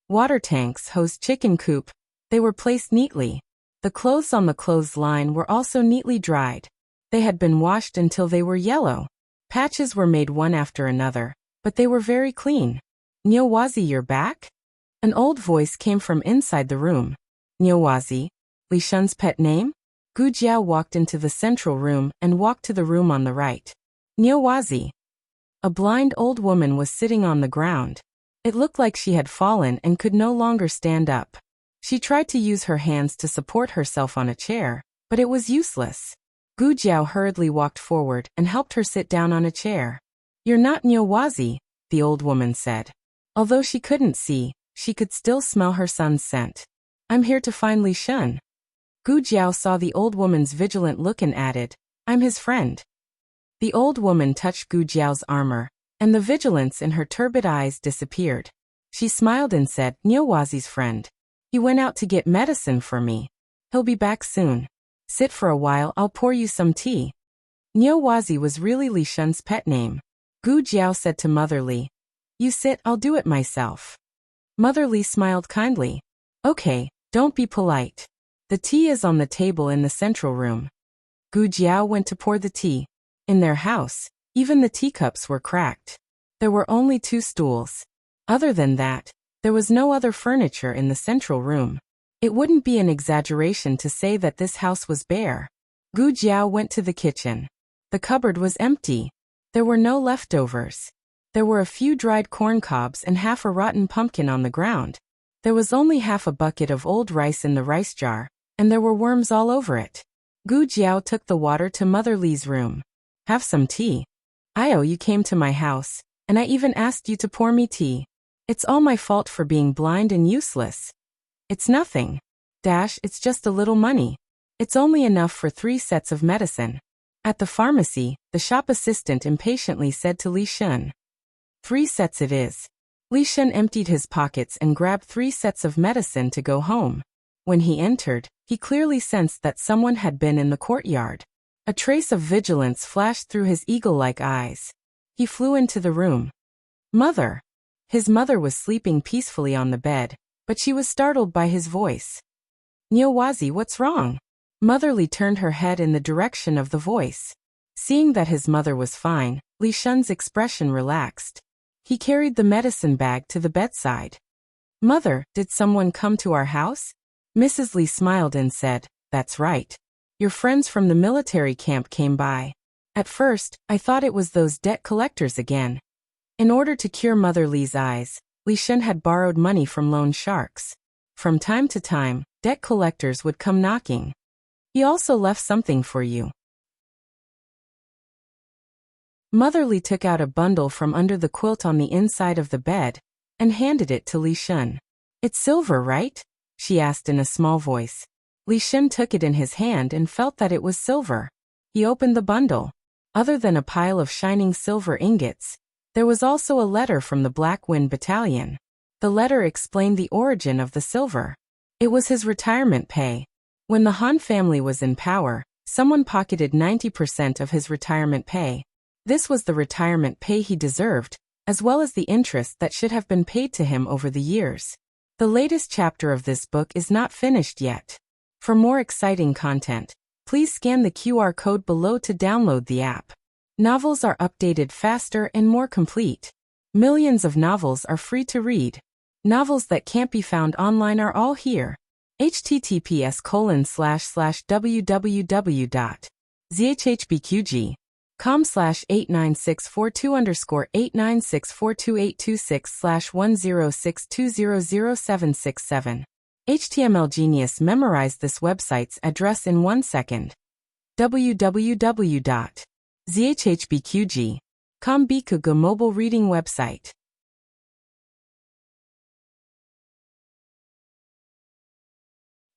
S1: Water tanks hosed chicken coop. They were placed neatly. The clothes on the clothesline were also neatly dried. They had been washed until they were yellow. Patches were made one after another, but they were very clean. "Niuwazi, you're back?" An old voice came from inside the room. "Niuwazi, Li Shun's pet name?" Gu Jiao walked into the central room and walked to the room on the right. "Niuwazi." A blind old woman was sitting on the ground. It looked like she had fallen and could no longer stand up. She tried to use her hands to support herself on a chair, but it was useless. Gu Jiao hurriedly walked forward and helped her sit down on a chair. "You're not Niuwazi," the old woman said. Although she couldn't see, she could still smell her son's scent. "I'm here to find Li Shun." Gu Jiao saw the old woman's vigilant look and added, "I'm his friend." The old woman touched Gu Jiao's armor, and the vigilance in her turbid eyes disappeared. She smiled and said, "Niuwazi's friend. He went out to get medicine for me. He'll be back soon. Sit for a while, I'll pour you some tea." Niuwazi was really Li Shun's pet name. Gu Jiao said to Mother Li, "You sit, I'll do it myself." Mother Li smiled kindly. "Okay, don't be polite. The tea is on the table in the central room." Gu Jiao went to pour the tea. In their house, even the teacups were cracked. There were only 2 stools. Other than that, there was no other furniture in the central room. It wouldn't be an exaggeration to say that this house was bare. Gu Jiao went to the kitchen. The cupboard was empty. There were no leftovers. There were a few dried corn cobs and half a rotten pumpkin on the ground. There was only half a bucket of old rice in the rice jar, and there were worms all over it. Gu Jiao took the water to Mother Li's room. "Have some tea. You came to my house, and I even asked you to pour me tea. It's all my fault for being blind and useless." "It's nothing. It's just a little money. It's only enough for 3 sets of medicine." At the pharmacy, the shop assistant impatiently said to Li Shun. "3 sets it is." Li Shun emptied his pockets and grabbed 3 sets of medicine to go home. When he entered, he clearly sensed that someone had been in the courtyard. A trace of vigilance flashed through his eagle-like eyes. He flew into the room. "Mother!" His mother was sleeping peacefully on the bed, but she was startled by his voice. "Niuwazi, what's wrong?" Mother Li turned her head in the direction of the voice. Seeing that his mother was fine, Li Shun's expression relaxed. He carried the medicine bag to the bedside. "Mother, did someone come to our house?" Mrs. Li smiled and said, "That's right. Your friends from the military camp came by. At first, I thought it was those debt collectors again." In order to cure Mother Li's eyes, Li Shun had borrowed money from loan sharks. From time to time, debt collectors would come knocking. "He also left something for you." Mother Li took out a bundle from under the quilt on the inside of the bed and handed it to Li Shun. "It's silver, right?" she asked in a small voice. Li Shun took it in his hand and felt that it was silver. He opened the bundle. Other than a pile of shining silver ingots, there was also a letter from the Black Wind Battalion. The letter explained the origin of the silver. It was his retirement pay. When the Han family was in power, someone pocketed 90% of his retirement pay. This was the retirement pay he deserved, as well as the interest that should have been paid to him over the years. The latest chapter of this book is not finished yet. For more exciting content, please scan the QR code below to download the app. Novels are updated faster and more complete. Millions of novels are free to read. Novels that can't be found online are all here. https://www.zhbqg.com/8964-2_8964286/1062000767. HTML Genius memorized this website's address in 1 second. www.zhbqg.com Bikuga mobile reading website.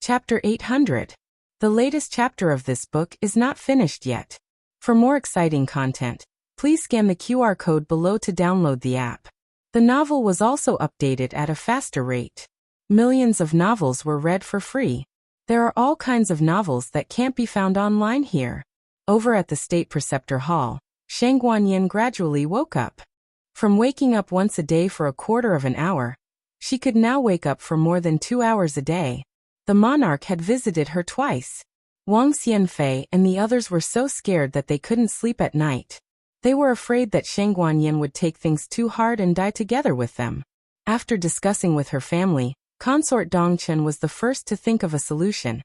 S1: Chapter 800. The latest chapter of this book is not finished yet. For more exciting content, please scan the QR code below to download the app. The novel was also updated at a faster rate. Millions of novels were read for free. There are all kinds of novels that can't be found online here. Over at the State Preceptor Hall, Shang Guanyin gradually woke up. From waking up once a day for a quarter of an hour, she could now wake up for more than 2 hours a day. The monarch had visited her twice. Wang Xianfei and the others were so scared that they couldn't sleep at night. They were afraid that Shang Guanyin would take things too hard and die together with them. After discussing with her family, Consort Dongchen was the first to think of a solution.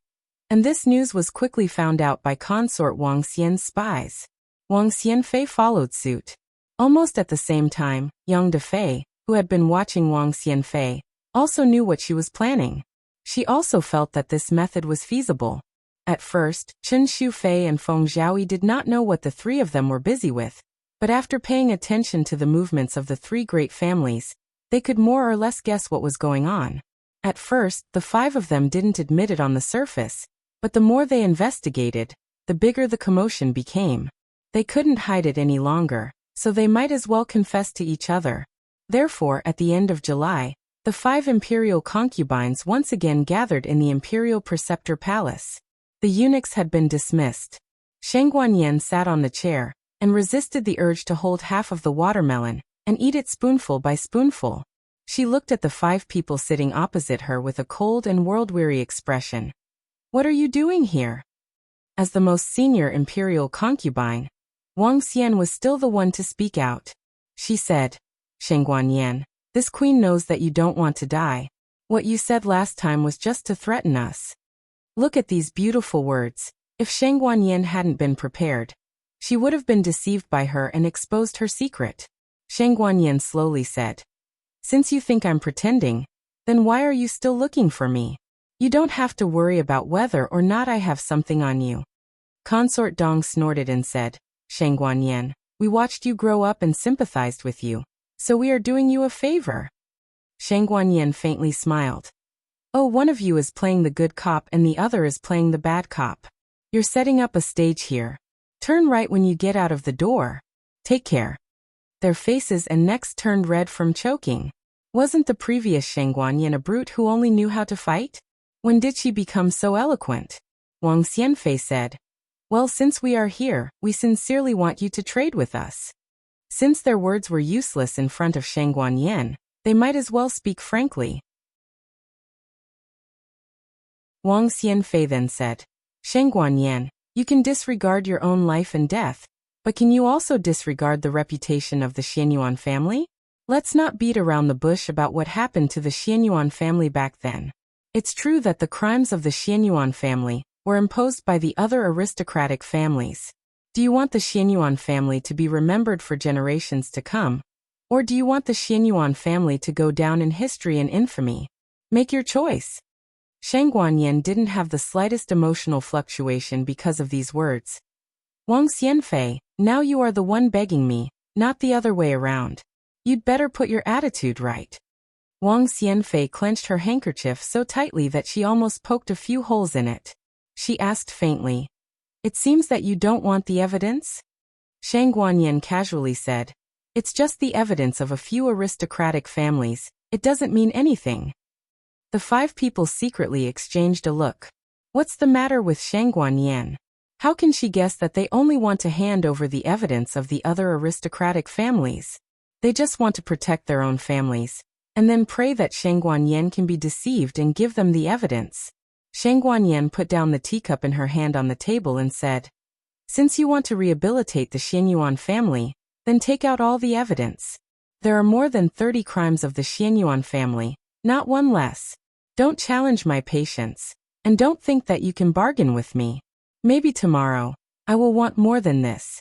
S1: And this news was quickly found out by Consort Wang Xian's spies. Wang Xianfei followed suit. Almost at the same time, Yang Defei, who had been watching Wang Xianfei, also knew what she was planning. She also felt that this method was feasible. At first, Chen Shufei and Feng Zhaoyi did not know what the three of them were busy with, but after paying attention to the movements of the three great families, they could more or less guess what was going on. At first, the five of them didn't admit it on the surface, but the more they investigated, the bigger the commotion became. They couldn't hide it any longer, so they might as well confess to each other. Therefore, at the end of July, the 5 imperial concubines once again gathered in the Imperial Preceptor Palace. The eunuchs had been dismissed. Shang Guanyin sat on the chair and resisted the urge to hold half of the watermelon and eat it spoonful by spoonful. She looked at the 5 people sitting opposite her with a cold and world-weary expression. "What are you doing here?" As the most senior imperial concubine, Wang Xian was still the one to speak out. She said, "Shang Guanyin, this queen knows that you don't want to die. What you said last time was just to threaten us." Look at these beautiful words. If Shang Guanyin hadn't been prepared, she would have been deceived by her and exposed her secret. Shang Guanyin slowly said, "Since you think I'm pretending, then why are you still looking for me? You don't have to worry about whether or not I have something on you." Consort Dong snorted and said, "Shang Guanyin, we watched you grow up and sympathized with you, so we are doing you a favor." Shang Guanyin faintly smiled. "Oh, one of you is playing the good cop and the other is playing the bad cop. You're setting up a stage here. Turn right when you get out of the door. Take care." Their faces and necks turned red from choking. Wasn't the previous Shang Guanyin a brute who only knew how to fight? When did she become so eloquent? Wang Xianfei said, "Well, since we are here, we sincerely want you to trade with us." Since their words were useless in front of Shang Guanyin, they might as well speak frankly. Wang Xianfei then said, "Shang Guanyin, you can disregard your own life and death, but can you also disregard the reputation of the Xianyuan family? Let's not beat around the bush about what happened to the Xianyuan family back then. It's true that the crimes of the Xianyuan family were imposed by the other aristocratic families. Do you want the Xianyuan family to be remembered for generations to come? Or do you want the Xianyuan family to go down in history and infamy? Make your choice." Shang Guanyin didn't have the slightest emotional fluctuation because of these words. "Wang Xianfei, now you are the one begging me, not the other way around. You'd better put your attitude right." Wang Xianfei clenched her handkerchief so tightly that she almost poked a few holes in it. She asked faintly, "It seems that you don't want the evidence?" Shang Guanyin casually said, "It's just the evidence of a few aristocratic families. It doesn't mean anything." The 5 people secretly exchanged a look. What's the matter with Shang Guanyin? How can she guess that they only want to hand over the evidence of the other aristocratic families? They just want to protect their own families, and then pray that Shang Guanyin can be deceived and give them the evidence. Shang Guanyin put down the teacup in her hand on the table and said, "Since you want to rehabilitate the Xianyuan family, then take out all the evidence. There are more than 30 crimes of the Xianyuan family, not one less. Don't challenge my patience, and don't think that you can bargain with me. Maybe tomorrow, I will want more than this."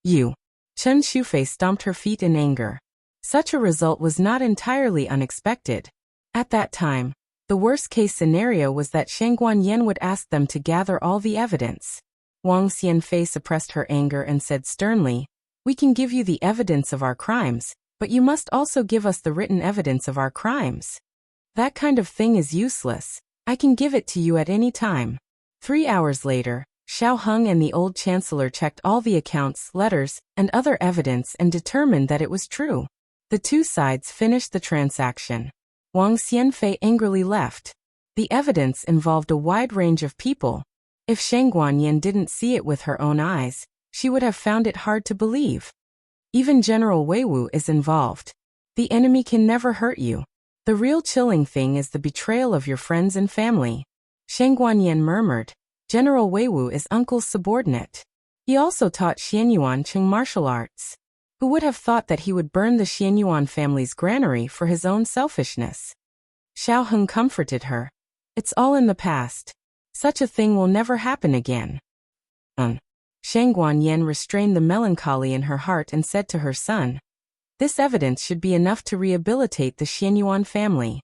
S1: "You." Chen Shufei stomped her feet in anger. Such a result was not entirely unexpected. At that time, the worst-case scenario was that Shang Guanyin would ask them to gather all the evidence. Wang Xianfei suppressed her anger and said sternly, "We can give you the evidence of our crimes, but you must also give us the written evidence of our crimes. That kind of thing is useless. I can give it to you at any time." 3 hours later, Xiao Heng and the old chancellor checked all the accounts, letters, and other evidence and determined that it was true. The two sides finished the transaction. Wang Xianfei angrily left. The evidence involved a wide range of people. If Shang Guanyin didn't see it with her own eyes, she would have found it hard to believe. Even General Wei Wu is involved. The enemy can never hurt you. The real chilling thing is the betrayal of your friends and family. Shang Guanyin murmured. General Wei Wu is uncle's subordinate. He also taught Xianyuan Qing martial arts. Who would have thought that he would burn the Xianyuan family's granary for his own selfishness? Xiao Heng comforted her. It's all in the past. Such a thing will never happen again. Shang Guanyin restrained the melancholy in her heart and said to her son, this evidence should be enough to rehabilitate the Xianyuan family.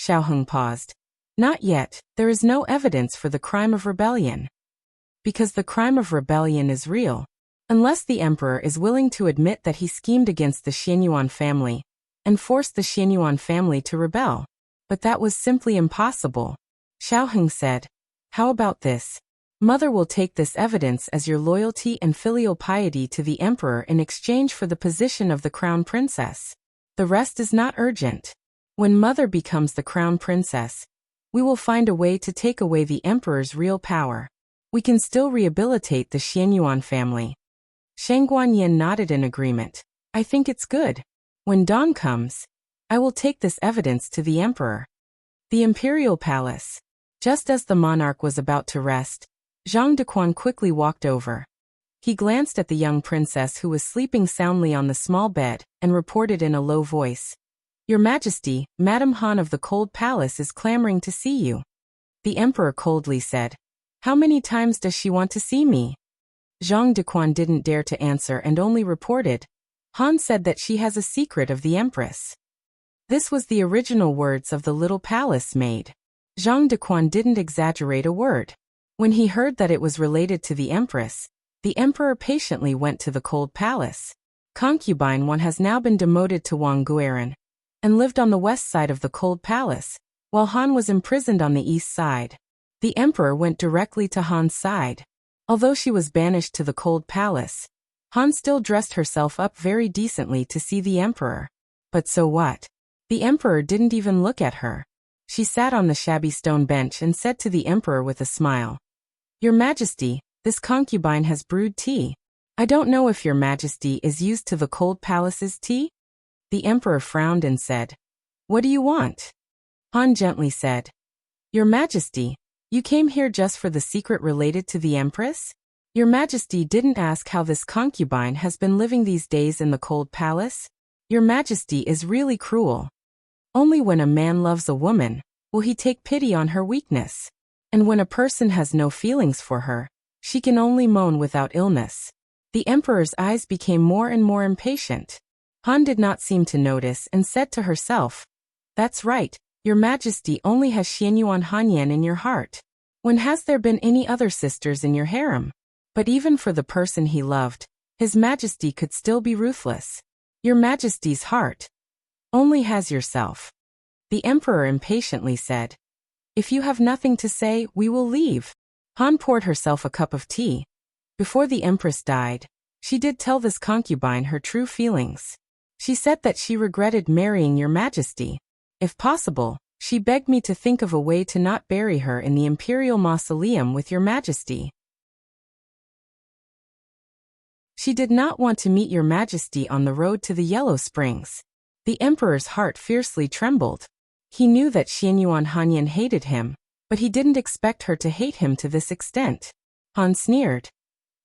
S1: Xiao Heng paused. Not yet, there is no evidence for the crime of rebellion. Because the crime of rebellion is real. Unless the emperor is willing to admit that he schemed against the Xianyuan family and forced the Xianyuan family to rebel. But that was simply impossible. Xiao Heng said, how about this? Mother will take this evidence as your loyalty and filial piety to the emperor in exchange for the position of the crown princess. The rest is not urgent. When mother becomes the crown princess, we will find a way to take away the emperor's real power. We can still rehabilitate the Xianyuan family. Shang Guanyin nodded in agreement. I think it's good. When dawn comes, I will take this evidence to the emperor. The imperial palace. Just as the monarch was about to rest, Zhang Dequan quickly walked over. He glanced at the young princess who was sleeping soundly on the small bed and reported in a low voice. Your Majesty, Madame Han of the Cold Palace is clamoring to see you. The emperor coldly said, how many times does she want to see me? Zhang Dequan didn't dare to answer and only reported, Han said that she has a secret of the empress. This was the original words of the little palace maid. Zhang Dequan didn't exaggerate a word. When he heard that it was related to the empress, the emperor patiently went to the Cold Palace. Concubine 1 has now been demoted to Wang Guiran and lived on the west side of the Cold Palace, while Han was imprisoned on the east side. The emperor went directly to Han's side. Although she was banished to the Cold Palace, Han still dressed herself up very decently to see the emperor. But so what? The emperor didn't even look at her. She sat on the shabby stone bench and said to the emperor with a smile, Your Majesty, this concubine has brewed tea. I don't know if Your Majesty is used to the Cold Palace's tea? The emperor frowned and said, What do you want? Han gently said, Your Majesty, you came here just for the secret related to the empress? Your Majesty didn't ask how this concubine has been living these days in the Cold Palace? Your Majesty is really cruel. Only when a man loves a woman will he take pity on her weakness. And when a person has no feelings for her, she can only moan without illness. The emperor's eyes became more and more impatient. Han did not seem to notice and said to herself, That's right, Your Majesty only has Xianyuan Hanyan in your heart. When has there been any other sisters in your harem? But even for the person he loved, His Majesty could still be ruthless. Your Majesty's heart only has yourself. The emperor impatiently said, If you have nothing to say, we will leave. Han poured herself a cup of tea. Before the empress died, she did tell this concubine her true feelings. She said that she regretted marrying Your Majesty. If possible, she begged me to think of a way to not bury her in the imperial mausoleum with Your Majesty. She did not want to meet Your Majesty on the road to the Yellow Springs. The emperor's heart fiercely trembled. He knew that Xianyuan Hanyan hated him, but he didn't expect her to hate him to this extent. Han sneered.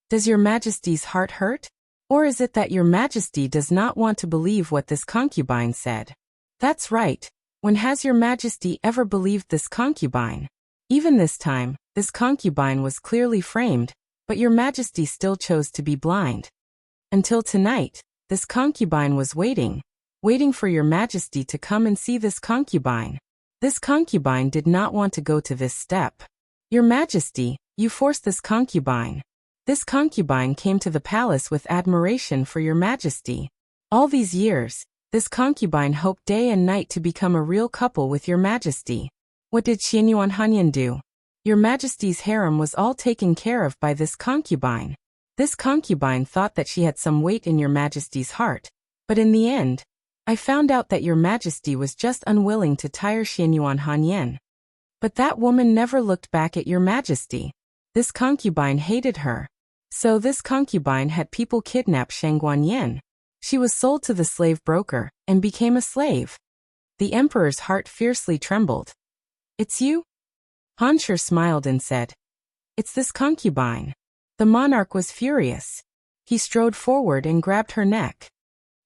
S1: Does Your Majesty's heart hurt? Or is it that Your Majesty does not want to believe what this concubine said? That's right. When has Your Majesty ever believed this concubine? Even this time, this concubine was clearly framed, but Your Majesty still chose to be blind. Until tonight, this concubine was waiting for Your Majesty to come and see this concubine. This concubine did not want to go to this step. Your Majesty, you forced this concubine. This concubine came to the palace with admiration for Your Majesty. All these years, this concubine hoped day and night to become a real couple with Your Majesty. What did Xianyuan Hanyan do? Your Majesty's harem was all taken care of by this concubine. This concubine thought that she had some weight in your Majesty's heart, but in the end, I found out that your Majesty was just unwilling to tire Xianyuan Hanyan. But that woman never looked back at your Majesty. This concubine hated her. So this concubine had people kidnap Shangguan Yin. She was sold to the slave broker and became a slave. The emperor's heart fiercely trembled. It's you? Han Shi smiled and said, It's this concubine. The monarch was furious. He strode forward and grabbed her neck.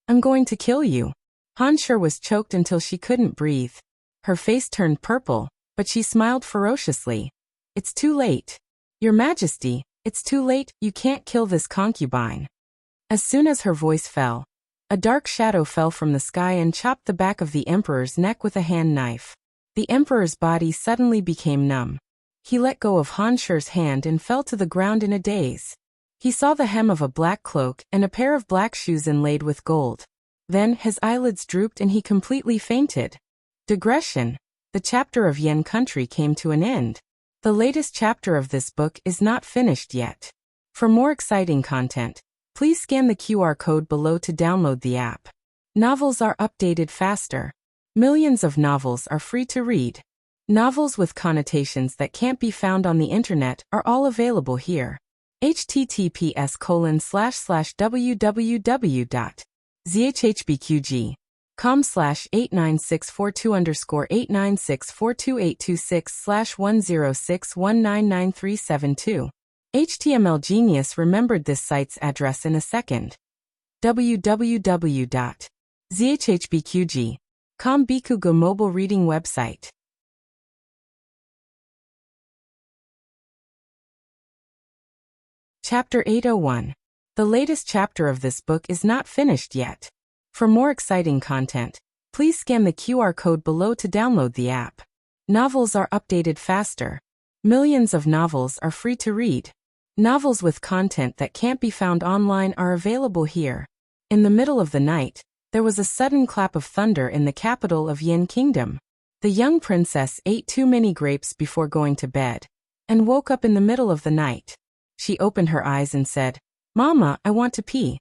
S1: I'm going to kill you. Han Shi was choked until she couldn't breathe. Her face turned purple, but she smiled ferociously. It's too late. Your Majesty, it's too late, you can't kill this concubine. As soon as her voice fell, a dark shadow fell from the sky and chopped the back of the emperor's neck with a hand knife. The emperor's body suddenly became numb. He let go of Han Shi's hand and fell to the ground in a daze. He saw the hem of a black cloak and a pair of black shoes inlaid with gold. Then his eyelids drooped and he completely fainted. Digression. The chapter of Yen Country came to an end. The latest chapter of this book is not finished yet. For more exciting content, please scan the QR code below to download the app. Novels are updated faster. Millions of novels are free to read. Novels with connotations that can't be found on the internet are all available here. https://www.zhhbqg.com/89642_8964286/106199372. HTML Genius remembered this site's address in a second. www.zhhbqg.com Bikugo mobile reading website. Chapter 801. The latest chapter of this book is not finished yet. For more exciting content, please scan the QR code below to download the app. Novels are updated faster. Millions of novels are free to read. Novels with content that can't be found online are available here. In the middle of the night, there was a sudden clap of thunder in the capital of Yin Kingdom. The young princess ate too many grapes before going to bed, and woke up in the middle of the night. She opened her eyes and said, "Mama, I want to pee."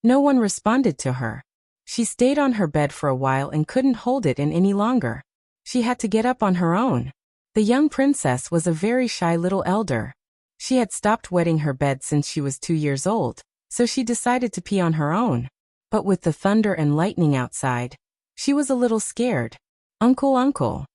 S1: No one responded to her. She stayed on her bed for a while and couldn't hold it in any longer. She had to get up on her own. The young princess was a very shy little elder. She had stopped wetting her bed since she was 2 years old, so she decided to pee on her own. But with the thunder and lightning outside, she was a little scared. "Uncle, uncle."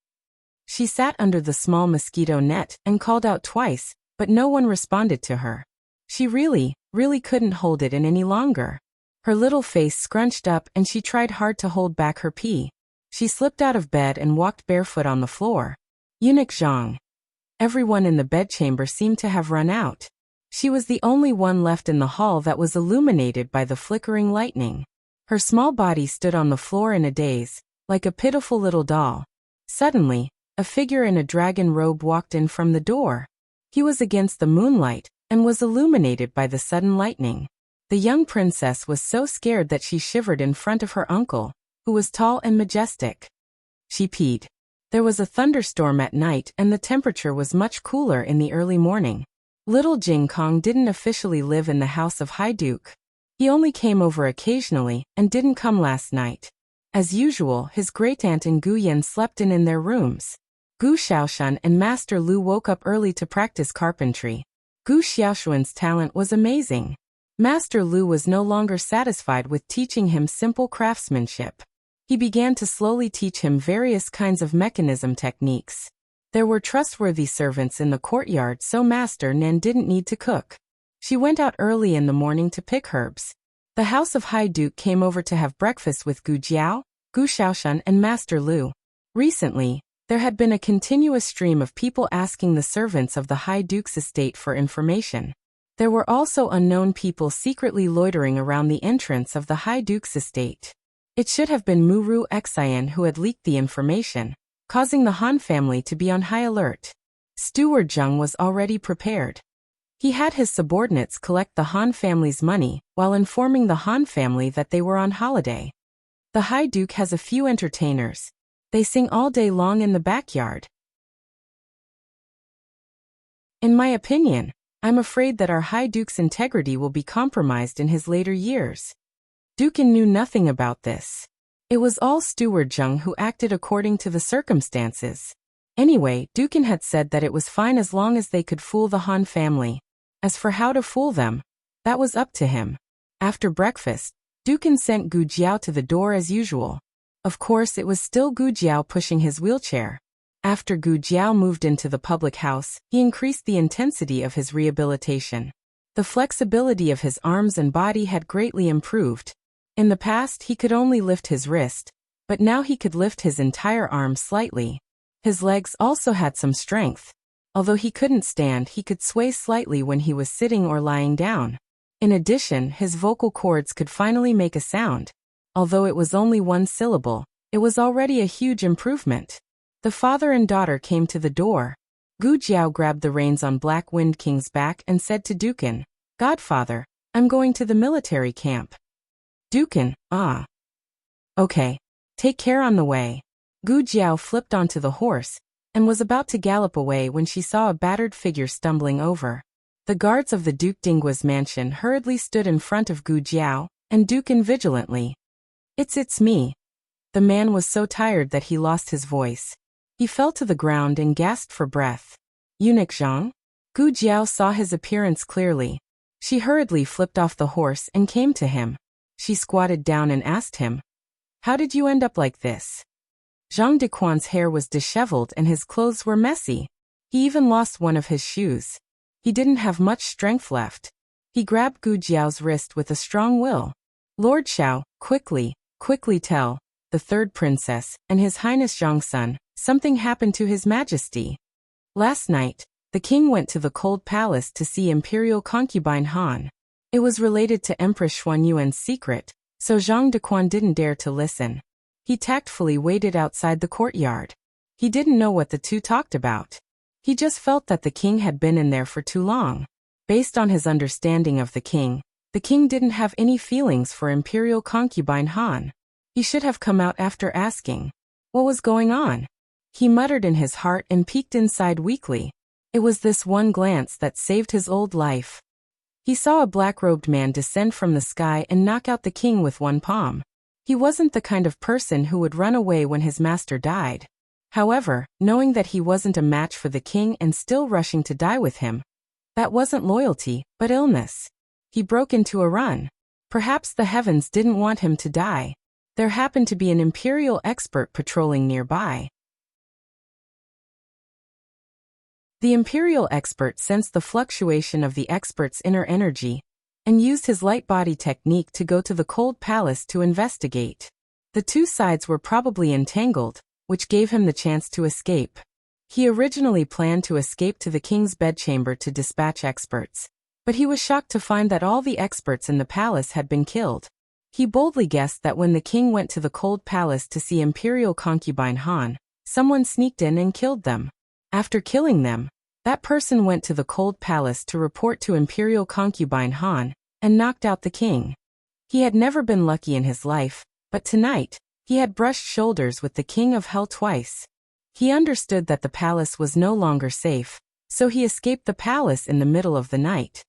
S1: She sat under the small mosquito net and called out twice, but no one responded to her. She really couldn't hold it in any longer. Her little face scrunched up and she tried hard to hold back her pee. She slipped out of bed and walked barefoot on the floor. Eunuch Zhang. Everyone in the bedchamber seemed to have run out. She was the only one left in the hall that was illuminated by the flickering lightning. Her small body stood on the floor in a daze, like a pitiful little doll. Suddenly, a figure in a dragon robe walked in from the door. He was against the moonlight and was illuminated by the sudden lightning. The young princess was so scared that she shivered in front of her uncle, who was tall and majestic. She peed. There was a thunderstorm at night and the temperature was much cooler in the early morning. Little Jing Kong didn't officially live in the house of High Duke. He only came over occasionally and didn't come last night. As usual, his great-aunt and Gu Yan slept in their rooms. Gu Xiaoshan and Master Lu woke up early to practice carpentry. Gu Xiaoshuan's talent was amazing. Master Lu was no longer satisfied with teaching him simple craftsmanship. He began to slowly teach him various kinds of mechanism techniques. There were trustworthy servants in the courtyard, so Master Nan didn't need to cook. She went out early in the morning to pick herbs. The house of High Duke came over to have breakfast with Gu Jiao, Gu Xiaoshan and Master Lu. Recently, there had been a continuous stream of people asking the servants of the High Duke's estate for information. There were also unknown people secretly loitering around the entrance of the High Duke's estate. It should have been Muru Xian who had leaked the information, causing the Han family to be on high alert. Steward Zheng was already prepared. He had his subordinates collect the Han family's money while informing the Han family that they were on holiday. The High Duke has a few entertainers. They sing all day long in the backyard. In my opinion, I'm afraid that our High Duke's integrity will be compromised in his later years. Dukin knew nothing about this. It was all Steward Jung who acted according to the circumstances. Anyway, Dukin had said that it was fine as long as they could fool the Han family. As for how to fool them, that was up to him. After breakfast, Dukin sent Gu Jiao to the door as usual. Of course, it was still Gu Jiao pushing his wheelchair. After Gu Jiao moved into the public house, he increased the intensity of his rehabilitation. The flexibility of his arms and body had greatly improved. In the past, he could only lift his wrist, but now he could lift his entire arm slightly. His legs also had some strength. Although he couldn't stand, he could sway slightly when he was sitting or lying down. In addition, his vocal cords could finally make a sound. Although it was only one syllable, it was already a huge improvement. The father and daughter came to the door. Gu Jiao grabbed the reins on Black Wind King's back and said to Dukin, "Godfather, I'm going to the military camp." Dukin, Okay. Take care on the way. Gu Jiao flipped onto the horse and was about to gallop away when she saw a battered figure stumbling over. The guards of the Duke Dinggua's mansion hurriedly stood in front of Gu Jiao, and Dukin vigilantly. It's me." The man was so tired that he lost his voice. He fell to the ground and gasped for breath. "Eunuch Zhang?" Gu Jiao saw his appearance clearly. She hurriedly flipped off the horse and came to him. She squatted down and asked him, "How did you end up like this?" Zhang Dequan's hair was disheveled and his clothes were messy. He even lost one of his shoes. He didn't have much strength left. He grabbed Gu Jiao's wrist with a strong will. "Lord Xiao, quickly tell the third princess and His Highness Zhangsun, something happened to His Majesty. Last night, the king went to the Cold Palace to see Imperial concubine Han. It was related to Empress Xuanyuan's secret, so Zhang Dequan didn't dare to listen. He tactfully waited outside the courtyard. He didn't know what the two talked about. He just felt that the king had been in there for too long. Based on his understanding of the king didn't have any feelings for Imperial concubine Han. He should have come out after asking what was going on. He muttered in his heart and peeked inside weakly. It was this one glance that saved his old life. He saw a black-robed man descend from the sky and knock out the king with one palm. He wasn't the kind of person who would run away when his master died. However, knowing that he wasn't a match for the king and still rushing to die with him, that wasn't loyalty, but illness. He broke into a run. Perhaps the heavens didn't want him to die. There happened to be an imperial expert patrolling nearby. The imperial expert sensed the fluctuation of the expert's inner energy and used his light body technique to go to the Cold Palace to investigate. The two sides were probably entangled, which gave him the chance to escape. He originally planned to escape to the king's bedchamber to dispatch experts, but he was shocked to find that all the experts in the palace had been killed. He boldly guessed that when the king went to the Cold Palace to see Imperial concubine Han, someone sneaked in and killed them. After killing them, that person went to the Cold Palace to report to Imperial concubine Han and knocked out the king. He had never been lucky in his life, but tonight, he had brushed shoulders with the king of hell twice. He understood that the palace was no longer safe, so he escaped the palace in the middle of the night.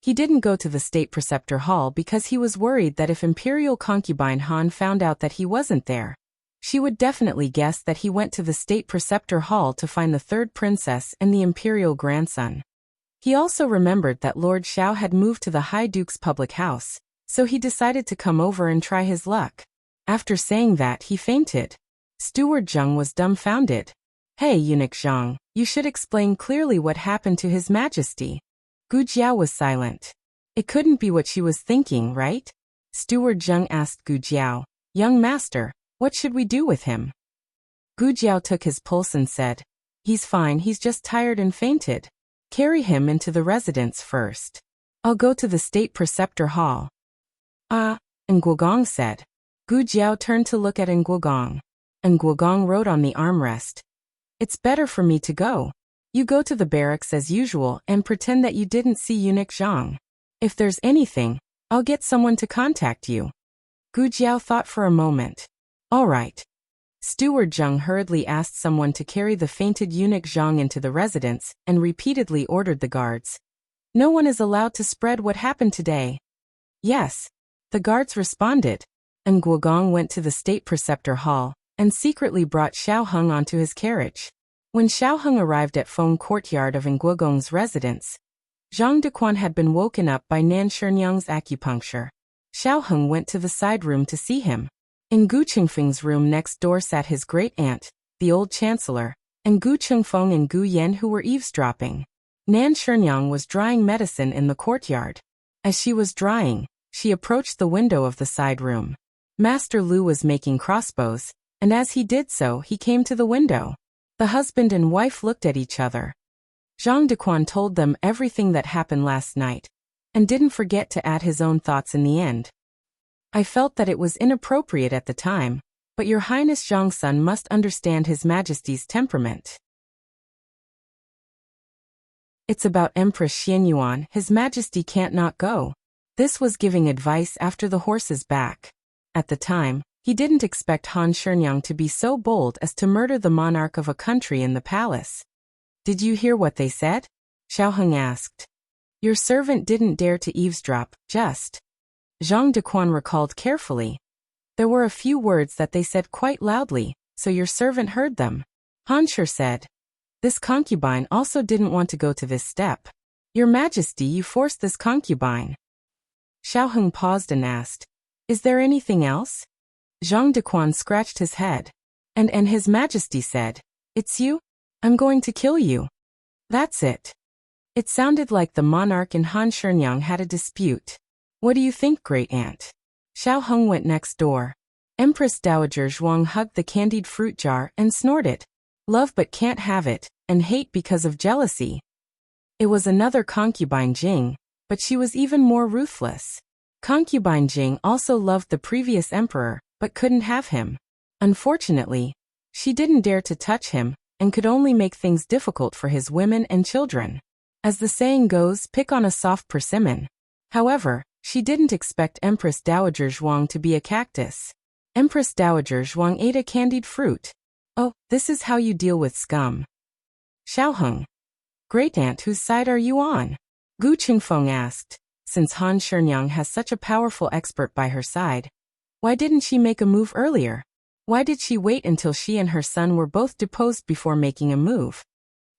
S1: He didn't go to the State Preceptor Hall because he was worried that if Imperial concubine Han found out that he wasn't there, she would definitely guess that he went to the State Preceptor Hall to find the third princess and the imperial grandson. He also remembered that Lord Xiao had moved to the High Duke's public house, so he decided to come over and try his luck. After saying that, he fainted. Steward Zhang was dumbfounded. "Hey, Eunuch Zhang, you should explain clearly what happened to His Majesty." Gu Jiao was silent. It couldn't be what she was thinking, right? Steward Zhang asked Gu Jiao, "Young master, what should we do with him?" Gu Jiao took his pulse and said, "He's fine, he's just tired and fainted. Carry him into the residence first. I'll go to the State Preceptor Hall." Nguogong said. Gu Jiao turned to look at Nguogong. Nguogong wrote on the armrest, "It's better for me to go. You go to the barracks as usual and pretend that you didn't see Eunuch Zhang. If there's anything, I'll get someone to contact you." Gu Jiao thought for a moment. "All right." Steward Zheng hurriedly asked someone to carry the fainted eunuch Zhang into the residence and repeatedly ordered the guards. No one is allowed to spread what happened today. Yes, the guards responded, and Guogong went to the state preceptor hall and secretly brought Xiao Heng onto his carriage. When Xiao Heng arrived at Feng courtyard of Nguogong's residence, Zhang Dequan had been woken up by Nan Shernyoung's acupuncture. Xiao Heng went to the side room to see him. In Gu Qingfeng's room next door sat his great-aunt, the old chancellor, and Gu Qingfeng and Gu Yan, who were eavesdropping. Nan Shernyoung was drying medicine in the courtyard. As she was drying, she approached the window of the side room. Master Lu was making crossbows, and as he did so, he came to the window. The husband and wife looked at each other. Zhang Dequan told them everything that happened last night, and didn't forget to add his own thoughts in the end. I felt that it was inappropriate at the time, but Your Highness Zhang Sun must understand His Majesty's temperament. It's about Empress Xianyuan. His Majesty can't not go. This was giving advice after the horse's back. At the time, he didn't expect Han Shernyoung to be so bold as to murder the monarch of a country in the palace. Did you hear what they said? Xiao Heng asked. Your servant didn't dare to eavesdrop, just. Zhang Dequan recalled carefully. There were a few words that they said quite loudly, so your servant heard them. Han Shi said. This concubine also didn't want to go to this step. Your Majesty, you forced this concubine. Xiao Heng paused and asked, Is there anything else? Zhang Dequan scratched his head. And His Majesty said, It's you? I'm going to kill you. That's it. It sounded like the monarch and Han Shernyoung had a dispute. What do you think, great-aunt? Xiao Heng went next door. Empress Dowager Zhuang hugged the candied fruit jar and snorted. Love but can't have it, and hate because of jealousy. It was another concubine Jing, but she was even more ruthless. Concubine Jing also loved the previous emperor, but couldn't have him. Unfortunately, she didn't dare to touch him, and could only make things difficult for his women and children. As the saying goes, pick on a soft persimmon. However, she didn't expect Empress Dowager Zhuang to be a cactus. Empress Dowager Zhuang ate a candied fruit. Oh, this is how you deal with scum. Xiao Heng. Great-aunt, whose side are you on? Gu Qingfeng asked. Since Han Shernyoung has such a powerful expert by her side, why didn't she make a move earlier? Why did she wait until she and her son were both deposed before making a move?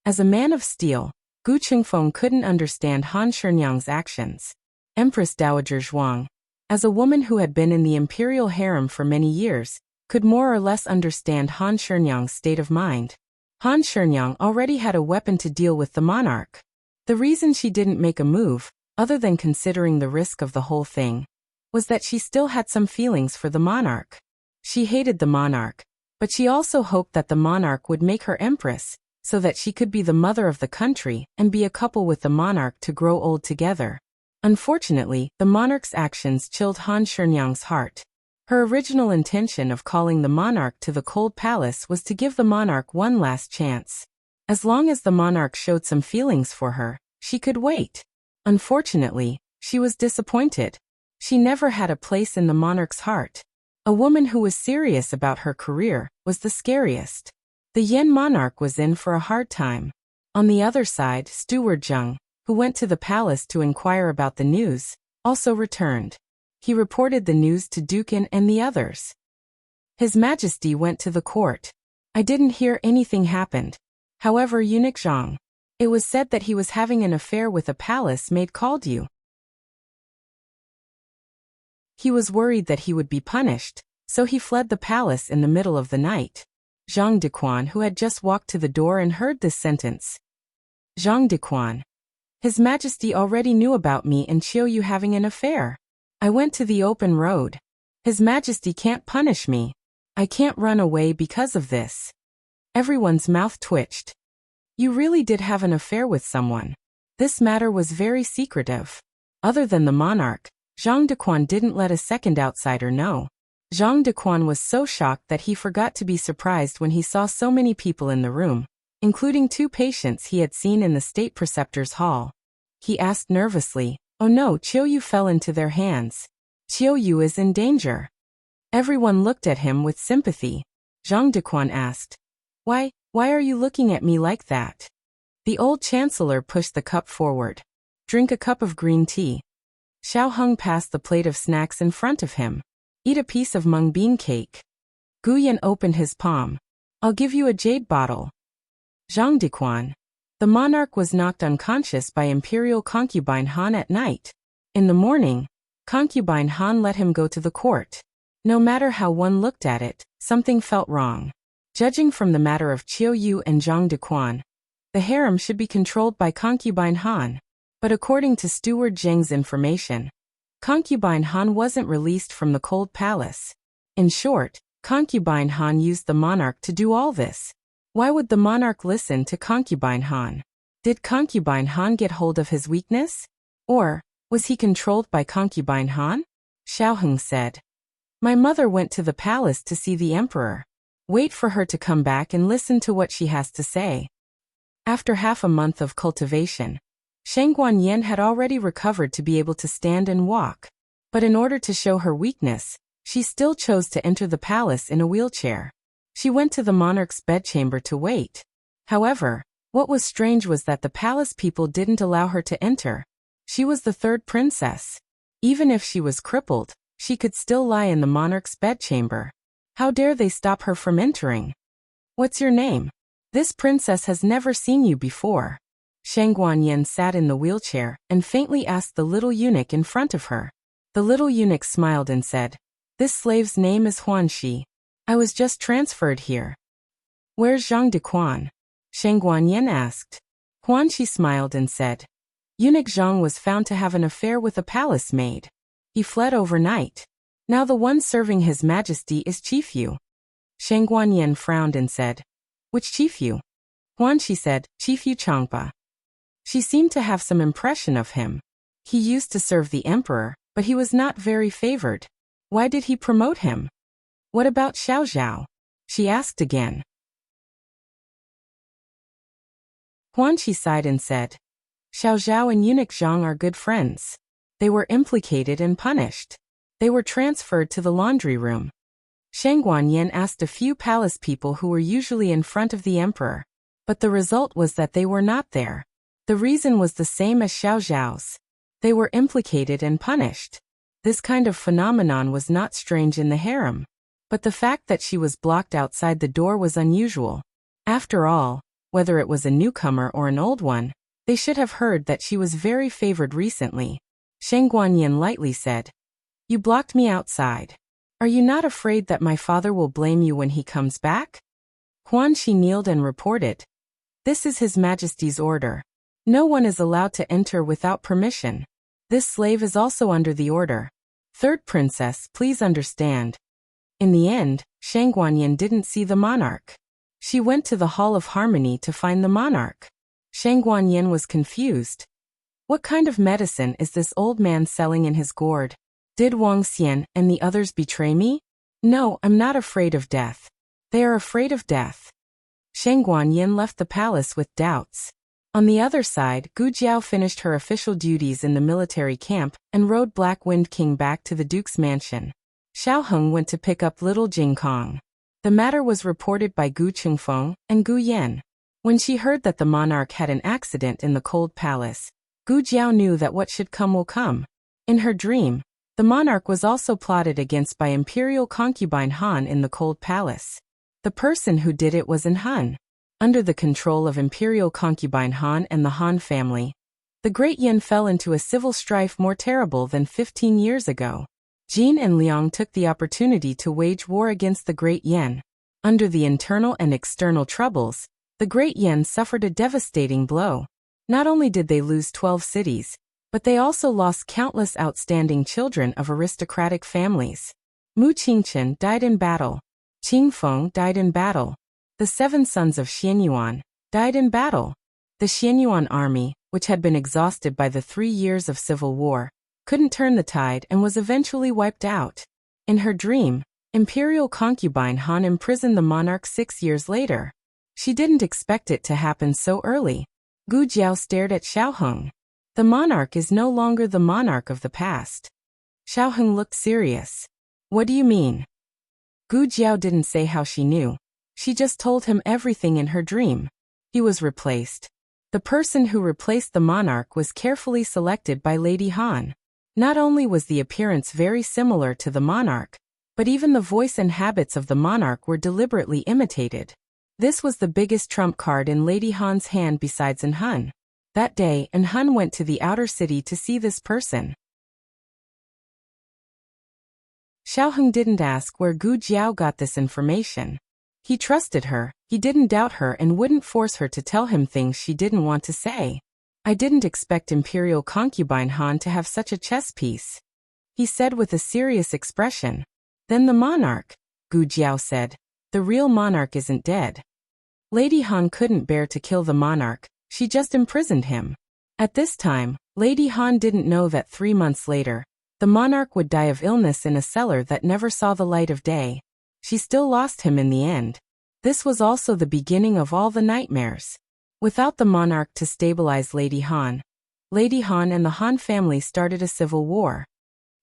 S1: As a man of steel, Gu Qingfeng couldn't understand Han Shernyoung's actions. Empress Dowager Zhuang, as a woman who had been in the imperial harem for many years, could more or less understand Han Shernyoung's state of mind. Han Shernyoung already had a weapon to deal with the monarch. The reason she didn't make a move, other than considering the risk of the whole thing, was that she still had some feelings for the monarch. She hated the monarch, but she also hoped that the monarch would make her empress, so that she could be the mother of the country and be a couple with the monarch to grow old together. Unfortunately, the monarch's actions chilled Han Shernyoung's heart. Her original intention of calling the monarch to the cold palace was to give the monarch one last chance. As long as the monarch showed some feelings for her, she could wait. Unfortunately, she was disappointed. She never had a place in the monarch's heart. A woman who was serious about her career was the scariest. The Yen monarch was in for a hard time. On the other side, Steward Zheng, who went to the palace to inquire about the news, also returned. He reported the news to Dukin and the others. His Majesty went to the court. I didn't hear anything happened. However, eunuch Zhang, it was said that he was having an affair with a palace maid called you. He was worried that he would be punished, so he fled the palace in the middle of the night. Zhang Dequan, who had just walked to the door and heard this sentence. Zhang Dequan. His Majesty already knew about me and Qiu having an affair. I went to the open road. His Majesty can't punish me. I can't run away because of this. Everyone's mouth twitched. You really did have an affair with someone. This matter was very secretive. Other than the monarch, Zhang Dequan didn't let a second outsider know. Zhang Dequan was so shocked that he forgot to be surprised when he saw so many people in the room, including 2 patients he had seen in the state preceptor's hall. He asked nervously, Oh no, Qiu fell into their hands. Qiu is in danger. Everyone looked at him with sympathy. Zhang Dequan asked. Why are you looking at me like that? The old chancellor pushed the cup forward. Drink a cup of green tea. Xiao Heng passed the plate of snacks in front of him. Eat a piece of mung bean cake. Gu Yan opened his palm. I'll give you a jade bottle. Zhang Dequan. The monarch was knocked unconscious by Imperial concubine Han at night. In the morning, concubine Han let him go to the court. No matter how one looked at it, something felt wrong. Judging from the matter of Qiu Yu and Zhang Dequan, the harem should be controlled by concubine Han. But according to Steward Zheng's information, concubine Han wasn't released from the cold palace. In short, concubine Han used the monarch to do all this. Why would the monarch listen to concubine Han? Did concubine Han get hold of his weakness? Or was he controlled by concubine Han? Xiao Heng said. My mother went to the palace to see the emperor. Wait for her to come back and listen to what she has to say. After half a month of cultivation, Sheng Guanyin had already recovered to be able to stand and walk. But in order to show her weakness, she still chose to enter the palace in a wheelchair. She went to the monarch's bedchamber to wait. However, what was strange was that the palace people didn't allow her to enter. She was the third princess. Even if she was crippled, she could still lie in the monarch's bedchamber. How dare they stop her from entering? What's your name? This princess has never seen you before. Sheng Guanyin sat in the wheelchair and faintly asked the little eunuch in front of her. The little eunuch smiled and said, This slave's name is Huan Shi. I was just transferred here. Where's Zhang Dequan? Sheng Guanyin asked. Huan Shi smiled and said, Eunuch Zhang was found to have an affair with a palace maid. He fled overnight. Now the one serving His Majesty is Chief Yu. Sheng Guanyin frowned and said, Which Chief Yu? Huan Shi said, Chief Yu Changpa. She seemed to have some impression of him. He used to serve the emperor, but he was not very favored. Why did he promote him? What about Xiao Zhao? She asked again. Huan Shi sighed and said, Xiao Zhao and Eunuch Zhang are good friends. They were implicated and punished. They were transferred to the laundry room. Sheng Guanyin asked a few palace people who were usually in front of the emperor, but the result was that they were not there. The reason was the same as Xiao Zhao's. They were implicated and punished. This kind of phenomenon was not strange in the harem. But the fact that she was blocked outside the door was unusual. After all, whether it was a newcomer or an old one, they should have heard that she was very favored recently. Sheng Guanyin lightly said, You blocked me outside. Are you not afraid that my father will blame you when he comes back? Huan Shi kneeled and reported, This is His Majesty's order. No one is allowed to enter without permission. This slave is also under the order. Third princess, please understand. In the end, Sheng Guanyin didn't see the monarch. She went to the Hall of Harmony to find the monarch. Sheng Guanyin was confused. What kind of medicine is this old man selling in his gourd? Did Wang Xian and the others betray me? No, I'm not afraid of death. They are afraid of death. Sheng Guanyin left the palace with doubts. On the other side, Gu Jiao finished her official duties in the military camp and rode Black Wind King back to the Duke's mansion. Xiao Heng went to pick up little Jing Kong. The matter was reported by Gu Chengfeng and Gu Yan. When she heard that the monarch had an accident in the cold palace, Gu Jiao knew that what should come will come. In her dream, the monarch was also plotted against by imperial concubine Han in the cold palace. The person who did it was in Han. Under the control of imperial concubine Han and the Han family, the Great Yin fell into a civil strife more terrible than 15 years ago. Jin and Liang took the opportunity to wage war against the Great Yin. Under the internal and external troubles, the Great Yin suffered a devastating blow. Not only did they lose 12 cities, but they also lost countless outstanding children of aristocratic families. Mu Qingchen died in battle. Qing Feng died in battle. The 7 sons of Xianyuan died in battle. The Xianyuan army, which had been exhausted by the 3 years of civil war, couldn't turn the tide and was eventually wiped out. In her dream, imperial concubine Han imprisoned the monarch 6 years later. She didn't expect it to happen so early. Gu Jiao stared at Xiao Heng. The monarch is no longer the monarch of the past. Xiao Heng looked serious. What do you mean? Gu Jiao didn't say how she knew. She just told him everything in her dream. He was replaced. The person who replaced the monarch was carefully selected by Lady Han. Not only was the appearance very similar to the monarch, but even the voice and habits of the monarch were deliberately imitated. This was the biggest trump card in Lady Han's hand besides En Hun. That day, En Hun went to the outer city to see this person. Xiaoheng didn't ask where Gu Jiao got this information. He trusted her, he didn't doubt her and wouldn't force her to tell him things she didn't want to say. I didn't expect Imperial Concubine Han to have such a chess piece, he said with a serious expression. Then the monarch, Gu Jiao said. The real monarch isn't dead. Lady Han couldn't bear to kill the monarch, she just imprisoned him. At this time, Lady Han didn't know that 3 months later, the monarch would die of illness in a cellar that never saw the light of day. She still lost him in the end. This was also the beginning of all the nightmares. Without the monarch to stabilize Lady Han and the Han family started a civil war.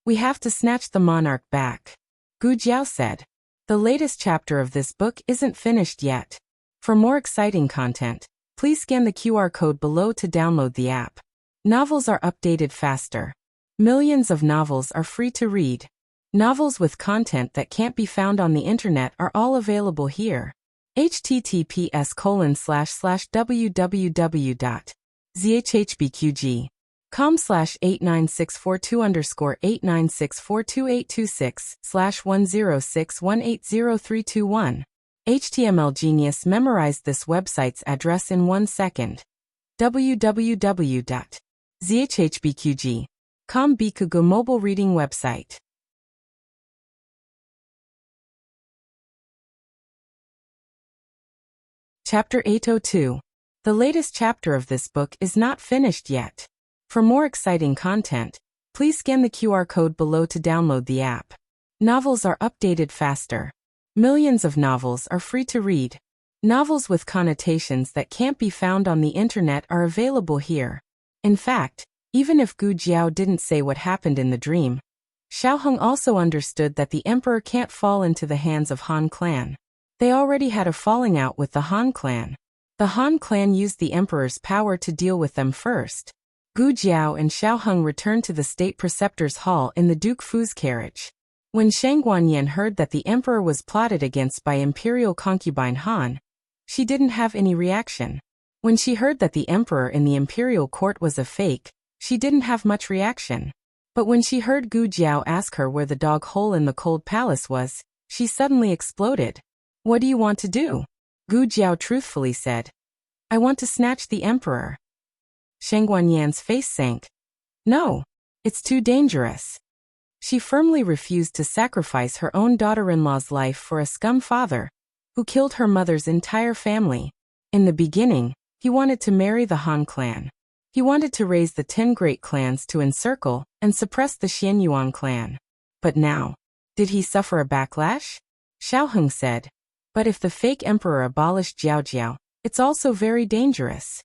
S1: We have to snatch the monarch back, Gu Jiao said. The latest chapter of this book isn't finished yet. For more exciting content, please scan the QR code below to download the app. Novels are updated faster. Millions of novels are free to read. Novels with content that can't be found on the internet are all available here. https://www.zhbqg.com/89642_8964286/106180321. HTML Genius memorized this website's address in 1 second. www.zhbqg.com Bikugo mobile reading website. Chapter 802. The latest chapter of this book is not finished yet. For more exciting content, please scan the QR code below to download the app. Novels are updated faster. Millions of novels are free to read. Novels with connotations that can't be found on the internet are available here. In fact, even if Gu Jiao didn't say what happened in the dream, Xiaoheng also understood that the emperor can't fall into the hands of Han clan. They already had a falling out with the Han clan. The Han clan used the emperor's power to deal with them first. Gu Jiao and Xiaoheng returned to the state preceptor's hall in the Duke Fu's carriage. When Shang Guanyan heard that the emperor was plotted against by imperial concubine Han, she didn't have any reaction. When she heard that the emperor in the imperial court was a fake, she didn't have much reaction. But when she heard Gu Jiao ask her where the dog hole in the cold palace was, she suddenly exploded. What do you want to do? Gu Jiao truthfully said. I want to snatch the emperor. Shang Guanyan's face sank. No, it's too dangerous. She firmly refused to sacrifice her own daughter-in-law's life for a scum father, who killed her mother's entire family. In the beginning, he wanted to marry the Han clan. He wanted to raise the 10 great clans to encircle and suppress the Xianyuan clan. But now, did he suffer a backlash? Xiaoheng said. But if the fake emperor abolished Jiao, it's also very dangerous.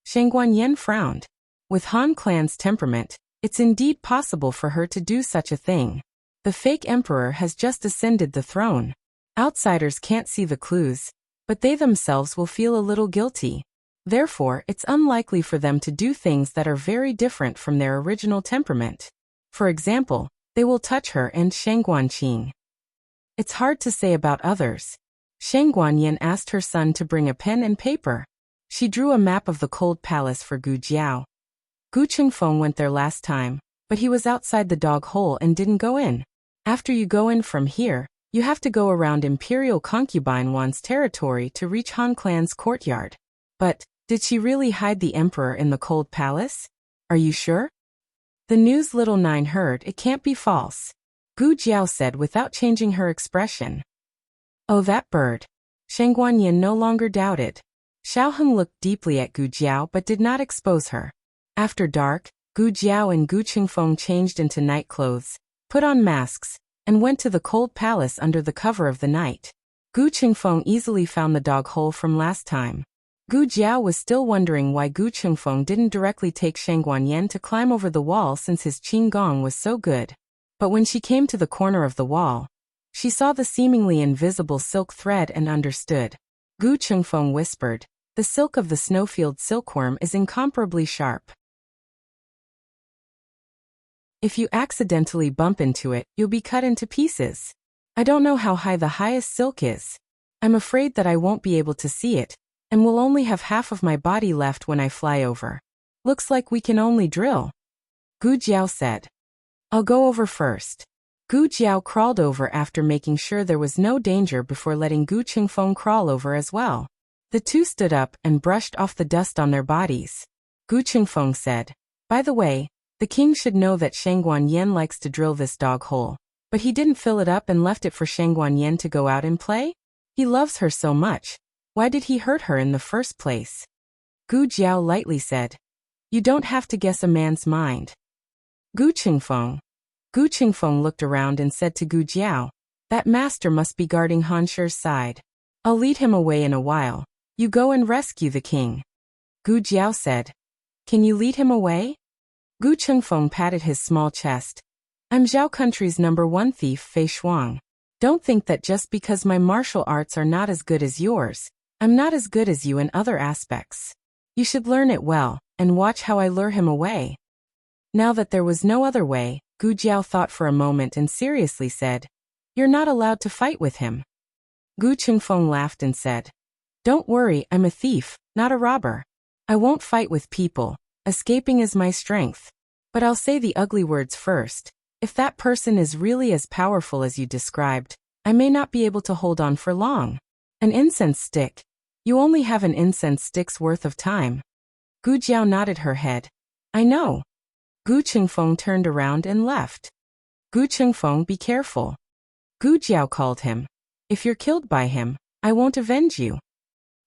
S1: Shang Guanyan frowned. With Han clan's temperament, it's indeed possible for her to do such a thing. The fake emperor has just ascended the throne. Outsiders can't see the clues, but they themselves will feel a little guilty. Therefore, it's unlikely for them to do things that are very different from their original temperament. For example, they will touch her and Shang Guanqing. It's hard to say about others. Shang Guanyan asked her son to bring a pen and paper. She drew a map of the cold palace for Gu Jiao. Gu Qingfeng went there last time, but he was outside the dog hole and didn't go in. After you go in from here, you have to go around Imperial Concubine Wan's territory to reach Han clan's courtyard. But, did she really hide the emperor in the cold palace? Are you sure? The news little Nine heard, it can't be false. Gu Jiao said without changing her expression. Oh, that bird. Shang Guanyan no longer doubted. Xiaoheng looked deeply at Gu Jiao but did not expose her. After dark, Gu Jiao and Gu Qingfeng changed into night clothes, put on masks, and went to the cold palace under the cover of the night. Gu Qingfeng easily found the dog hole from last time. Gu Jiao was still wondering why Gu Qingfeng didn't directly take Shang Guanyan to climb over the wall since his Qing Gong was so good. But when she came to the corner of the wall, She saw the seemingly invisible silk thread and understood. Gu Chengfeng whispered, "The silk of the snowfield silkworm is incomparably sharp. If you accidentally bump into it, you'll be cut into pieces. I don't know how high the highest silk is. I'm afraid that I won't be able to see it, and will only have half of my body left when I fly over. Looks like we can only drill." Gu Jiao said. "I'll go over first." Gu Jiao crawled over after making sure there was no danger before letting Gu Chengfeng crawl over as well. The two stood up and brushed off the dust on their bodies. Gu Chengfeng said, "By the way, the king should know that Shangguan Yan likes to drill this dog hole, but he didn't fill it up and left it for Shangguan Yan to go out and play? He loves her so much. Why did he hurt her in the first place?" Gu Jiao lightly said, "You don't have to guess a man's mind." Gu Chengfeng looked around and said to Gu Jiao, "That master must be guarding Han Shi's side. I'll lead him away in a while. You go and rescue the king." Gu Jiao said, "Can you lead him away?" Gu Chengfeng patted his small chest. "I'm Zhao country's #1 thief, Fei Shuang. Don't think that just because my martial arts are not as good as yours, I'm not as good as you in other aspects. You should learn it well, and watch how I lure him away." Now that there was no other way, Gu Jiao thought for a moment and seriously said, "You're not allowed to fight with him." Gu Chengfeng laughed and said, "Don't worry, I'm a thief, not a robber. I won't fight with people. Escaping is my strength. But I'll say the ugly words first. If that person is really as powerful as you described, I may not be able to hold on for long. An incense stick. You only have an incense stick's worth of time." Gu Jiao nodded her head. "I know." Gu Chengfeng turned around and left. "Gu Chengfeng, be careful." Gu Jiao called him. "If you're killed by him, I won't avenge you."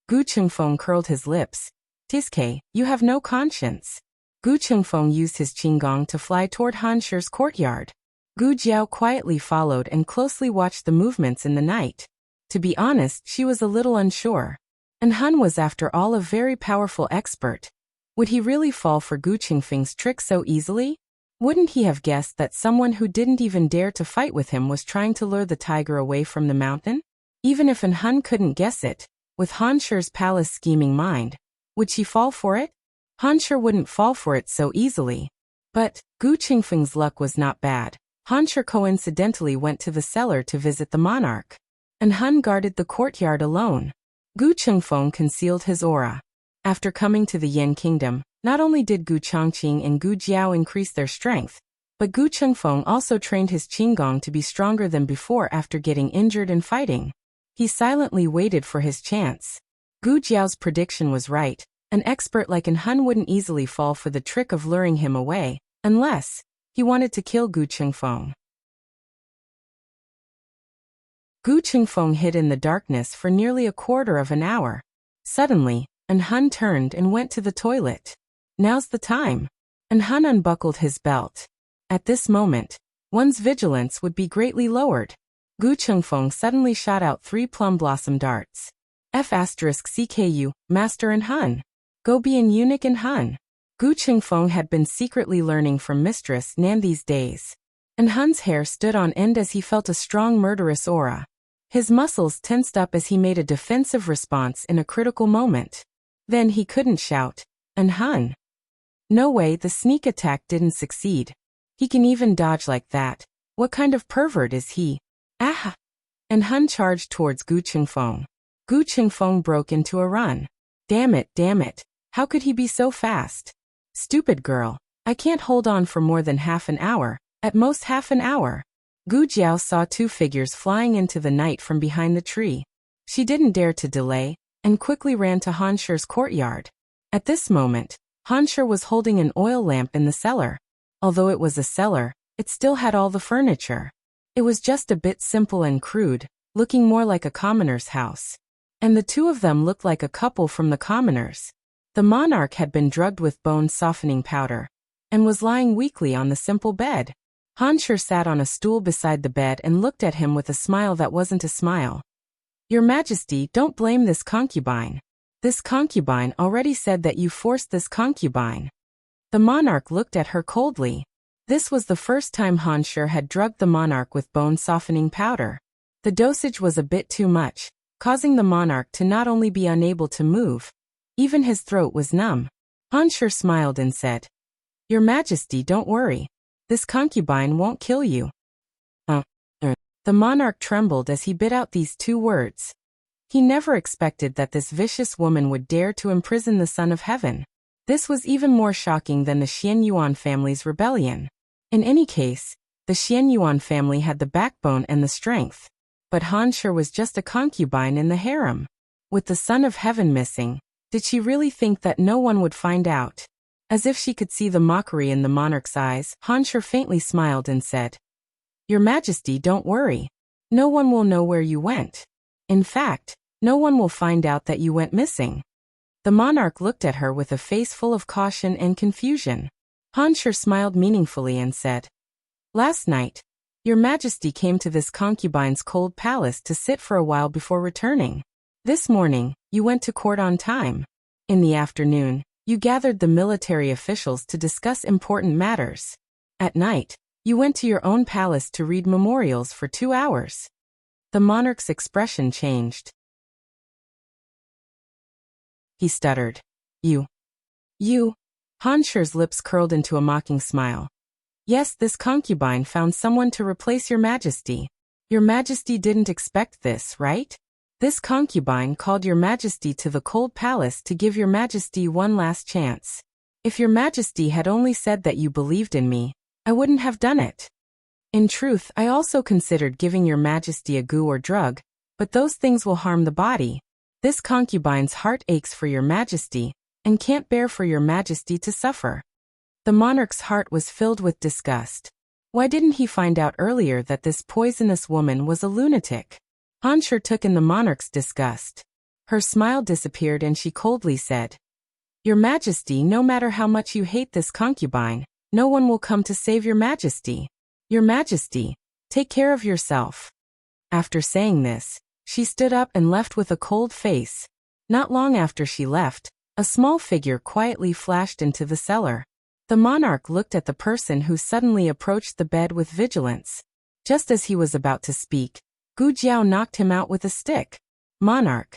S1: Gu Chengfeng curled his lips. "Tiske, you have no conscience." Gu Chengfeng used his qinggong to fly toward Han Shi's courtyard. Gu Jiao quietly followed and closely watched the movements in the night. To be honest, she was a little unsure. And Han was after all a very powerful expert. Would he really fall for Gu Chengfeng's trick so easily? Wouldn't he have guessed that someone who didn't even dare to fight with him was trying to lure the tiger away from the mountain? Even if Han couldn't guess it, with Han Shi's palace scheming mind, would she fall for it? Han Shi wouldn't fall for it so easily. But Gu Chengfeng's luck was not bad. Han Shi coincidentally went to the cellar to visit the monarch. And Han guarded the courtyard alone. Gu Chengfeng concealed his aura. After coming to the Yan kingdom, not only did Gu Changqing and Gu Jiao increase their strength, but Gu Chengfeng also trained his qinggong to be stronger than before after getting injured and fighting. He silently waited for his chance. Gu Jiao's prediction was right. An expert like Han wouldn't easily fall for the trick of luring him away, unless he wanted to kill Gu Chengfeng. Gu Chengfeng hid in the darkness for nearly a quarter of an hour. Suddenly, Han turned and went to the toilet. Now's the time. Han unbuckled his belt. At this moment, one's vigilance would be greatly lowered. Gu Chengfeng suddenly shot out 3 plum blossom darts. F***CKU, Master and Han. Go be an eunuch in Han. Gu Chengfeng had been secretly learning from Mistress Nan these days. And Han's hair stood on end as he felt a strong murderous aura. His muscles tensed up as he made a defensive response in a critical moment. Then he couldn't shout, "And Han." No way, the sneak attack didn't succeed. He can even dodge like that. What kind of pervert is he? Ah! And Han charged towards Gu Chengfeng. Gu Chengfeng broke into a run. Damn it. How could he be so fast? Stupid girl. I can't hold on for more than half an hour, at most half an hour. Gu Jiao saw 2 figures flying into the night from behind the tree. She didn't dare to delay, and quickly ran to Han Shi's courtyard. At this moment, Han Shi was holding an oil lamp in the cellar. Although it was a cellar, it still had all the furniture. It was just a bit simple and crude, looking more like a commoner's house. And the two of them looked like a couple from the commoners. The monarch had been drugged with bone-softening powder, and was lying weakly on the simple bed. Han Shi sat on a stool beside the bed and looked at him with a smile that wasn't a smile. "Your Majesty, don't blame this concubine. This concubine already said that you forced this concubine." The monarch looked at her coldly. This was the first time Han Shi had drugged the monarch with bone-softening powder. The dosage was a bit too much, causing the monarch to not only be unable to move, even his throat was numb. Han Shi smiled and said, "Your Majesty, don't worry. This concubine won't kill you." The monarch trembled as he bit out these two words. He never expected that this vicious woman would dare to imprison the Son of Heaven. This was even more shocking than the Xianyuan family's rebellion. In any case, the Xianyuan family had the backbone and the strength. But Han Shi was just a concubine in the harem. With the Son of Heaven missing, did she really think that no one would find out? As if she could see the mockery in the monarch's eyes, Han Shi faintly smiled and said, "Your Majesty, don't worry. No one will know where you went. In fact, no one will find out that you went missing." The monarch looked at her with a face full of caution and confusion. Han Shi smiled meaningfully and said, "Last night, Your Majesty came to this concubine's cold palace to sit for a while before returning. This morning, you went to court on time. In the afternoon, you gathered the military officials to discuss important matters. At night, you went to your own palace to read memorials for 2 hours." The monarch's expression changed. He stuttered. You. Han Shi's lips curled into a mocking smile. "Yes, this concubine found someone to replace Your Majesty. Your Majesty didn't expect this, right? This concubine called Your Majesty to the cold palace to give Your Majesty one last chance. If Your Majesty had only said that you believed in me, I wouldn't have done it. In truth, I also considered giving Your Majesty a goo or drug, but those things will harm the body. This concubine's heart aches for Your Majesty, and can't bear for Your Majesty to suffer." The monarch's heart was filled with disgust. Why didn't he find out earlier that this poisonous woman was a lunatic? Han Shi took in the monarch's disgust. Her smile disappeared and she coldly said, "Your Majesty, no matter how much you hate this concubine, no one will come to save Your Majesty. Your Majesty, take care of yourself." After saying this, she stood up and left with a cold face. Not long after she left, a small figure quietly flashed into the cellar. The monarch looked at the person who suddenly approached the bed with vigilance. Just as he was about to speak, Gu Jiao knocked him out with a stick. "Monarch."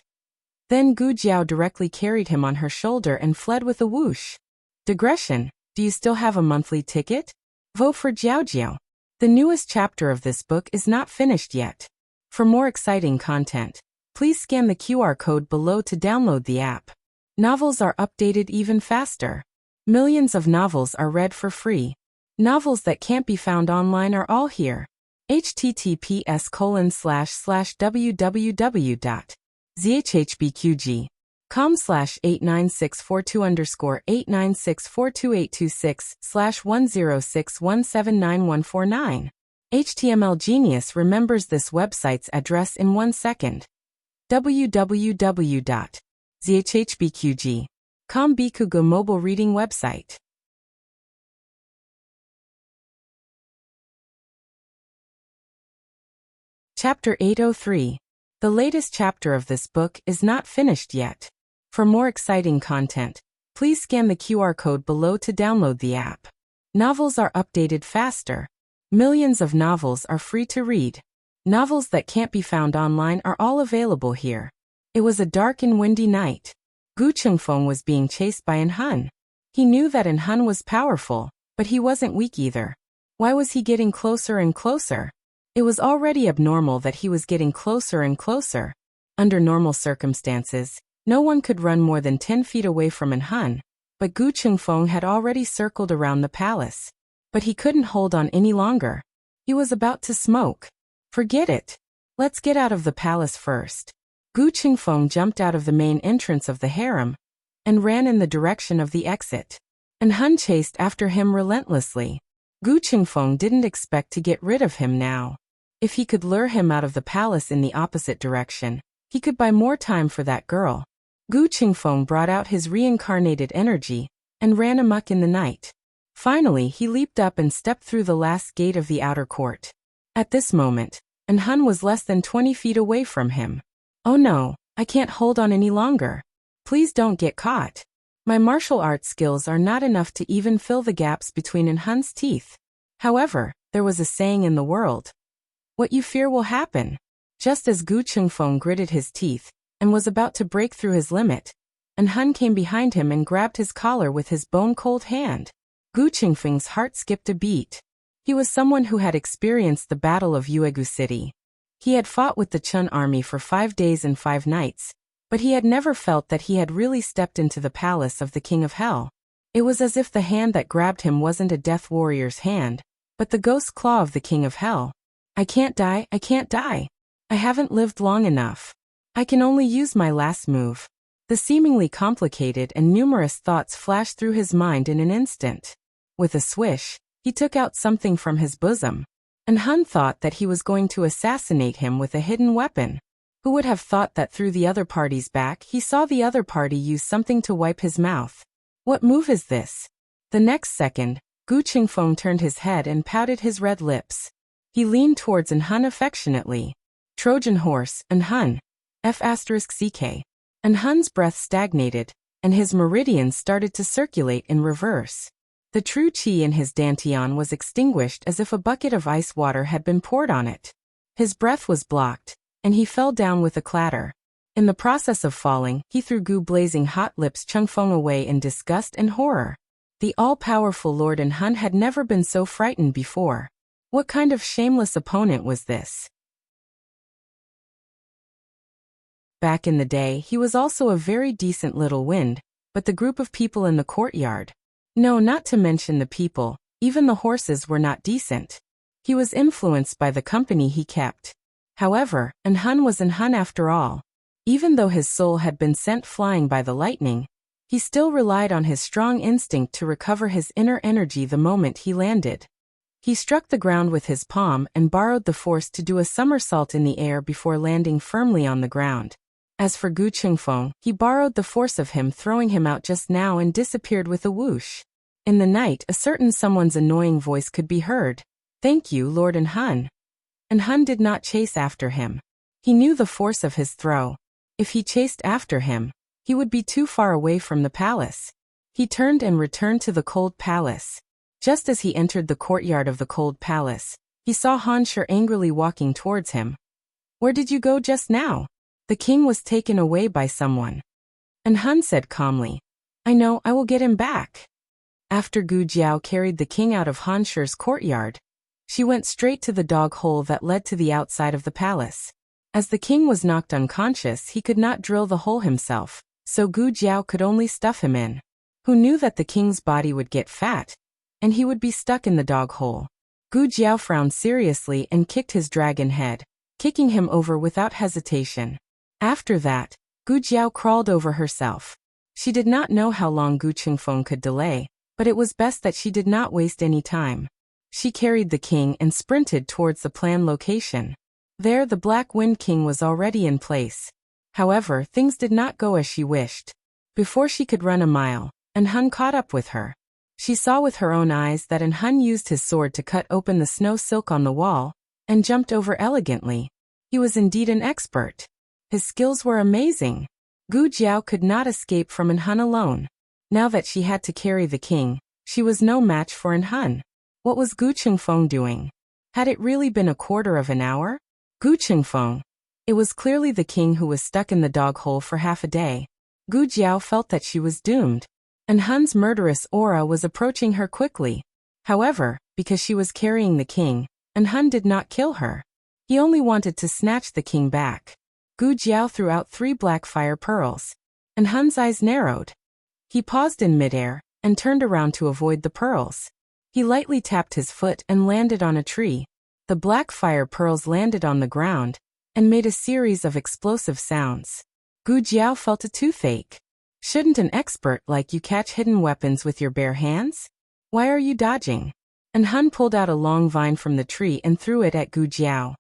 S1: Then Gu Jiao directly carried him on her shoulder and fled with a whoosh. Digression, do you still have a monthly ticket? Vote for Jiao Jiao. The newest chapter of this book is not finished yet. For more exciting content, please scan the QR code below to download the app. Novels are updated even faster. Millions of novels are read for free. Novels that can't be found online are all here. https://www.zhbqg.com/89642_8964286/1061791149. HTML Genius remembers this website's address in 1 second. www.zhbqg.com Bikugo mobile reading website. Chapter 803. The latest chapter of this book is not finished yet. For more exciting content, please scan the QR code below to download the app. Novels are updated faster. Millions of novels are free to read. Novels that can't be found online are all available here. It was a dark and windy night. Gu Chengfeng was being chased by An Hun. He knew that An Hun was powerful, but he wasn't weak either. Why was he getting closer and closer? It was already abnormal that he was getting closer and closer. Under normal circumstances, no one could run more than 10 feet away from An Hun, but Gu Chengfeng had already circled around the palace. But he couldn't hold on any longer. He was about to smoke. Forget it. Let's get out of the palace first. Gu Chengfeng jumped out of the main entrance of the harem and ran in the direction of the exit. An Hun chased after him relentlessly. Gu Chengfeng didn't expect to get rid of him now. If he could lure him out of the palace in the opposite direction, he could buy more time for that girl. Gu Chengfeng brought out his reincarnated energy and ran amok in the night. Finally, he leaped up and stepped through the last gate of the outer court. At this moment, An Hun was less than 20 feet away from him. "Oh no, I can't hold on any longer. Please don't get caught. My martial arts skills are not enough to even fill the gaps between An Hun's teeth." However, there was a saying in the world. What you fear will happen. Just as Gu Chengfeng gritted his teeth and was about to break through his limit, and Hun came behind him and grabbed his collar with his bone-cold hand. Gu Chengfeng's heart skipped a beat. He was someone who had experienced the Battle of Yuegu City. He had fought with the Chun army for 5 days and 5 nights, but he had never felt that he had really stepped into the palace of the King of Hell. It was as if the hand that grabbed him wasn't a death warrior's hand, but the ghost claw of the King of Hell. I can't die, I can't die. I haven't lived long enough. I can only use my last move. The seemingly complicated and numerous thoughts flashed through his mind in an instant. With a swish, he took out something from his bosom, and Hun thought that he was going to assassinate him with a hidden weapon. Who would have thought that through the other party's back he saw the other party use something to wipe his mouth? What move is this? The next second, Gu Chengfeng turned his head and pouted his red lips. He leaned towards Hun affectionately. Trojan horse, Hun. F***ck. And Hun's breath stagnated, and his meridians started to circulate in reverse. The true qi in his dantian was extinguished as if a bucket of ice water had been poured on it. His breath was blocked, and he fell down with a clatter. In the process of falling, he threw Gu blazing hot lips Chengfeng away in disgust and horror. The all-powerful Lord Hun had never been so frightened before. What kind of shameless opponent was this? Back in the day, he was also a very decent little wind, but the group of people in the courtyard. No, not to mention the people, even the horses were not decent. He was influenced by the company he kept. However, Hun was Hun after all. Even though his soul had been sent flying by the lightning, he still relied on his strong instinct to recover his inner energy the moment he landed. He struck the ground with his palm and borrowed the force to do a somersault in the air before landing firmly on the ground. As for Gu Chengfeng, he borrowed the force of him throwing him out just now and disappeared with a whoosh. In the night, a certain someone's annoying voice could be heard. Thank you, Lord Hun. And Hun did not chase after him. He knew the force of his throw. If he chased after him, he would be too far away from the palace. He turned and returned to the cold palace. Just as he entered the courtyard of the cold palace, he saw Han Shi angrily walking towards him. Where did you go just now? The king was taken away by someone. And Hun said calmly, I know, I will get him back. After Gu Jiao carried the king out of Han Shi's courtyard, she went straight to the dog hole that led to the outside of the palace. As the king was knocked unconscious, he could not drill the hole himself, so Gu Jiao could only stuff him in. Who knew that the king's body would get fat, and he would be stuck in the dog hole? Gu Jiao frowned seriously and kicked his dragon head, kicking him over without hesitation. After that, Gu Jiao crawled over herself. She did not know how long Gu Chengfeng could delay, but it was best that she did not waste any time. She carried the king and sprinted towards the planned location. There the Black Wind King was already in place. However, things did not go as she wished. Before she could run a mile, Hun caught up with her. She saw with her own eyes that Hun used his sword to cut open the snow silk on the wall, and jumped over elegantly. He was indeed an expert. His skills were amazing. Gu Jiao could not escape from Hun alone. Now that she had to carry the king, she was no match for Hun. What was Gu Chengfeng doing? Had it really been a quarter of an hour? Gu Chengfeng. It was clearly the king who was stuck in the dog hole for half a day. Gu Jiao felt that she was doomed. Hun's murderous aura was approaching her quickly. However, because she was carrying the king, Hun did not kill her. He only wanted to snatch the king back. Gu Jiao threw out 3 black fire pearls. Hun's eyes narrowed. He paused in midair, and turned around to avoid the pearls. He lightly tapped his foot and landed on a tree. The black fire pearls landed on the ground, and made a series of explosive sounds. Gu Jiao felt a toothache. Shouldn't an expert like you catch hidden weapons with your bare hands? Why are you dodging? Hun pulled out a long vine from the tree and threw it at Gu Jiao.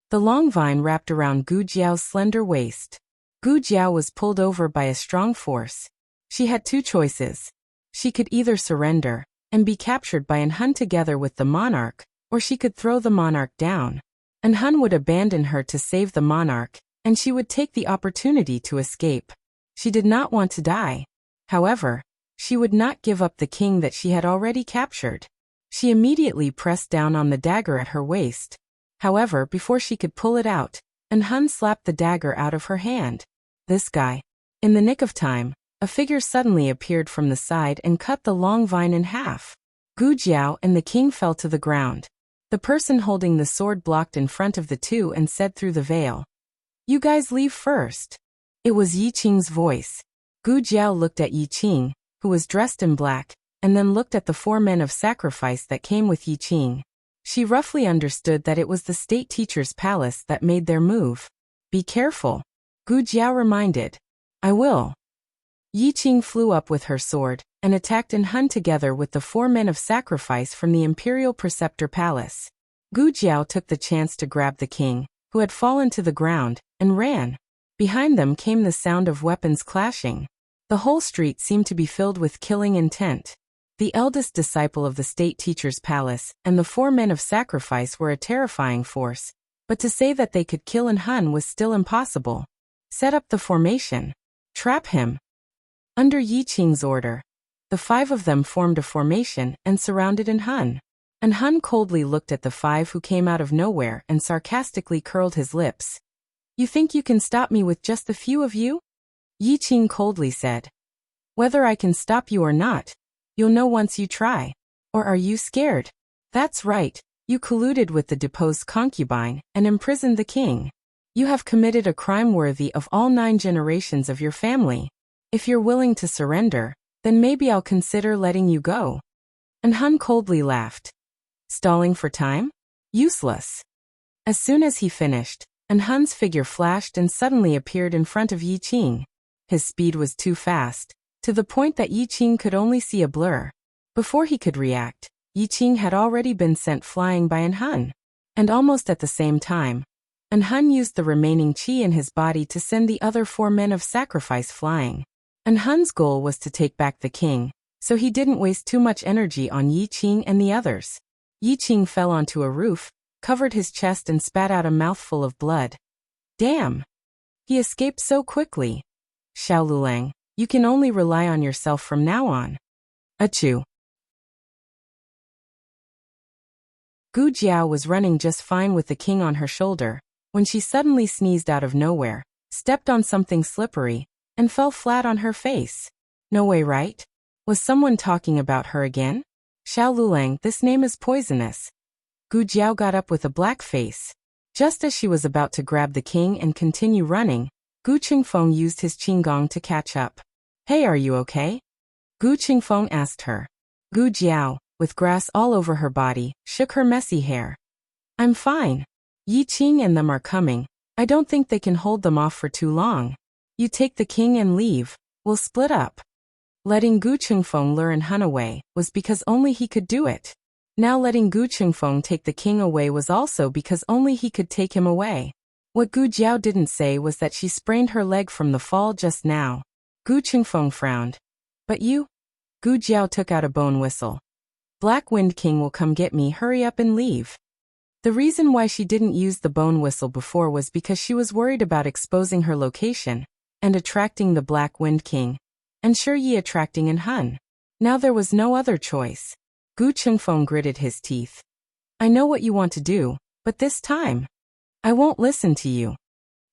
S1: The long vine wrapped around Gu Jiao's slender waist. Gu Jiao was pulled over by a strong force. She had 2 choices. She could either surrender and be captured by Hun together with the monarch, or she could throw the monarch down. Hun would abandon her to save the monarch, and she would take the opportunity to escape. She did not want to die. However, she would not give up the king that she had already captured. She immediately pressed down on the dagger at her waist. However, before she could pull it out, Hun slapped the dagger out of her hand. This guy. In the nick of time, a figure suddenly appeared from the side and cut the long vine in half. Gu Jiao and the king fell to the ground. The person holding the sword blocked in front of the two and said through the veil, "You guys leave first." It was Yi Qing's voice. Gu Jiao looked at Yi Qing, who was dressed in black, and then looked at the 4 men of sacrifice that came with Yi Qing. She roughly understood that it was the state teacher's palace that made their move. "Be careful," Gu Jiao reminded. "I will." Yi Qing flew up with her sword and attacked Hun together with the 4 men of sacrifice from the Imperial Preceptor Palace. Gu Jiao took the chance to grab the king, who had fallen to the ground, and ran. Behind them came the sound of weapons clashing. The whole street seemed to be filled with killing intent. The eldest disciple of the state teacher's palace and the 4 men of sacrifice were a terrifying force, but to say that they could kill Hun was still impossible. Set up the formation. Trap him. Under Yi Qing's order, the 5 of them formed a formation and surrounded Hun. Hun coldly looked at the 5 who came out of nowhere and sarcastically curled his lips. "You think you can stop me with just the few of you?" Yi Qing coldly said. "Whether I can stop you or not, you'll know once you try. Or are you scared? That's right, you colluded with the deposed concubine and imprisoned the king. You have committed a crime worthy of all 9 generations of your family. If you're willing to surrender, then maybe I'll consider letting you go." Hun coldly laughed. Stalling for time? Useless. As soon as he finished, Hun's figure flashed and suddenly appeared in front of Yi Qing. His speed was too fast, to the point that Yi Qing could only see a blur. Before he could react, Yi Qing had already been sent flying by Hun. And almost at the same time, Hun used the remaining qi in his body to send the other 4 men of sacrifice flying. Hun's goal was to take back the king, so he didn't waste too much energy on Yi Qing and the others. Yi Qing fell onto a roof, covered his chest and spat out a mouthful of blood. Damn! He escaped so quickly. Xiao Lulang, you can only rely on yourself from now on. Achoo! Gu Jiao was running just fine with the king on her shoulder, when she suddenly sneezed out of nowhere, stepped on something slippery, and fell flat on her face. No way, right? Was someone talking about her again? Xiao Lulang, this name is poisonous. Gu Jiao got up with a black face. Just as she was about to grab the king and continue running, Gu Qingfeng used his qinggong to catch up. Hey, are you okay? Gu Qingfeng asked her. Gu Jiao, with grass all over her body, shook her messy hair. I'm fine. Yi Qing and them are coming. I don't think they can hold them off for too long. You take the king and leave. We'll split up. Letting Gu Qingfeng lure Hun away was because only he could do it. Now letting Gu Qingfeng take the king away was also because only he could take him away. What Gu Jiao didn't say was that she sprained her leg from the fall just now. Gu Qingfeng frowned. But you? Gu Jiao took out a bone whistle. Black Wind King will come get me, hurry up and leave. The reason why she didn't use the bone whistle before was because she was worried about exposing her location and attracting the Black Wind King, and sure Yi attracting Hun. Now there was no other choice. Gu Qingfeng gritted his teeth. I know what you want to do, but this time, I won't listen to you.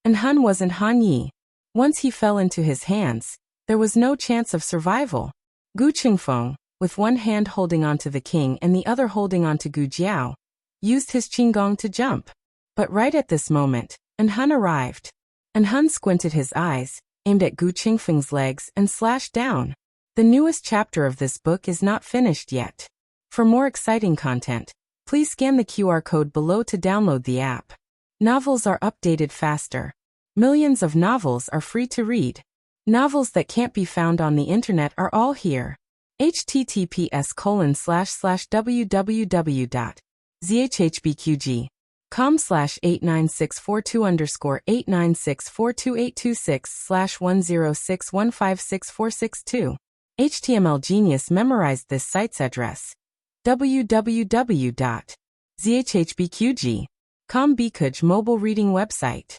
S1: Hun wasn't Han Yi. Once he fell into his hands, there was no chance of survival. Gu Qingfeng, with one hand holding onto the king and the other holding onto Gu Jiao, used his qinggong to jump. But right at this moment, Hun arrived. Hun squinted his eyes, aimed at Gu Qingfeng's legs and slashed down. The newest chapter of this book is not finished yet. For more exciting content, please scan the QR code below to download the app. Novels are updated faster. Millions of novels are free to read. Novels that can't be found on the internet are all here. https://www.zhhbqg.com/89642_8964226/1061564662. HTML Genius memorized this site's address. www.zhhbqg.com Bikuj mobile reading website.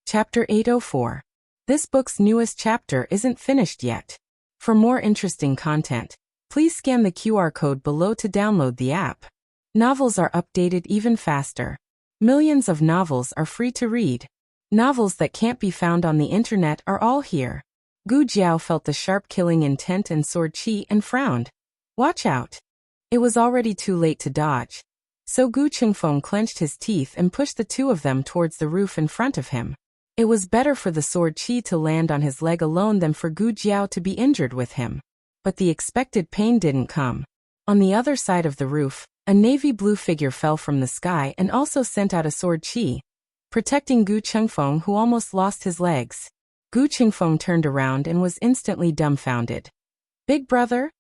S1: Chapter 804. This book's newest chapter isn't finished yet. For more interesting content, please scan the QR code below to download the app. Novels are updated even faster. Millions of novels are free to read. Novels that can't be found on the internet are all here. Gu Jiao felt the sharp killing intent and sword chi and frowned. Watch out. It was already too late to dodge. So Gu Qingfeng clenched his teeth and pushed the two of them towards the roof in front of him. It was better for the sword chi to land on his leg alone than for Gu Jiao to be injured with him. But the expected pain didn't come. On the other side of the roof, a navy blue figure fell from the sky and also sent out a sword chi, protecting Gu Qingfeng, who almost lost his legs. Gu Qingfeng turned around and was instantly dumbfounded. Big brother?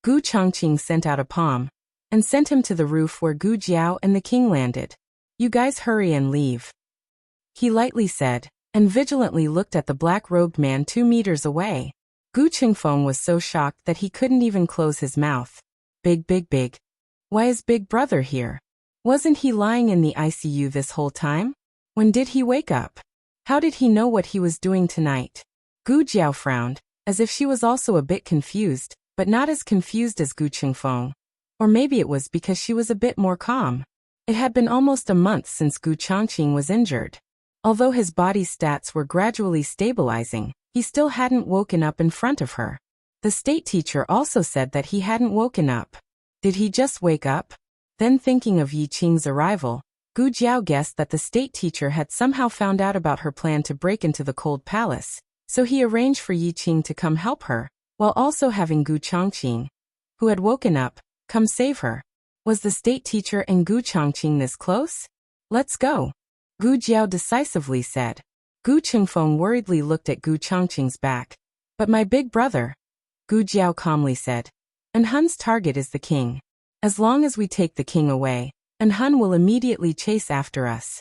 S1: Gu Chongqing sent out a palm and sent him to the roof where Gu Jiao and the king landed. You guys hurry and leave, he lightly said, and vigilantly looked at the black-robed man 2 meters away. Gu Qingfeng was so shocked that he couldn't even close his mouth. Big. Why is Big Brother here? Wasn't he lying in the ICU this whole time? When did he wake up? How did he know what he was doing tonight? Gu Jiao frowned, as if she was also a bit confused, but not as confused as Gu Qingfeng. Or maybe it was because she was a bit more calm. It had been almost a month since Gu Chongqing was injured. Although his body's stats were gradually stabilizing, he still hadn't woken up in front of her. The state teacher also said that he hadn't woken up. Did he just wake up? Then, thinking of Yi Qing's arrival, Gu Jiao guessed that the state teacher had somehow found out about her plan to break into the cold palace, so he arranged for Yi Qing to come help her, while also having Gu Chongqing, who had woken up, come save her. Was the state teacher and Gu Chongqing this close? Let's go, Gu Jiao decisively said. Gu Qingfeng worriedly looked at Gu Chongqing's back. But my big brother, Gu Jiao calmly said. And Hun's target is the king. As long as we take the king away, and Hun will immediately chase after us.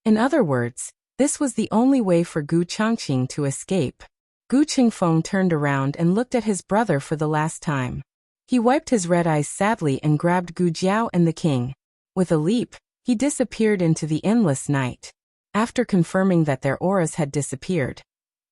S1: In other words, this was the only way for Gu Chongqing to escape. Gu Qingfeng turned around and looked at his brother for the last time. He wiped his red eyes sadly and grabbed Gu Jiao and the king. With a leap, he disappeared into the endless night. After confirming that their auras had disappeared,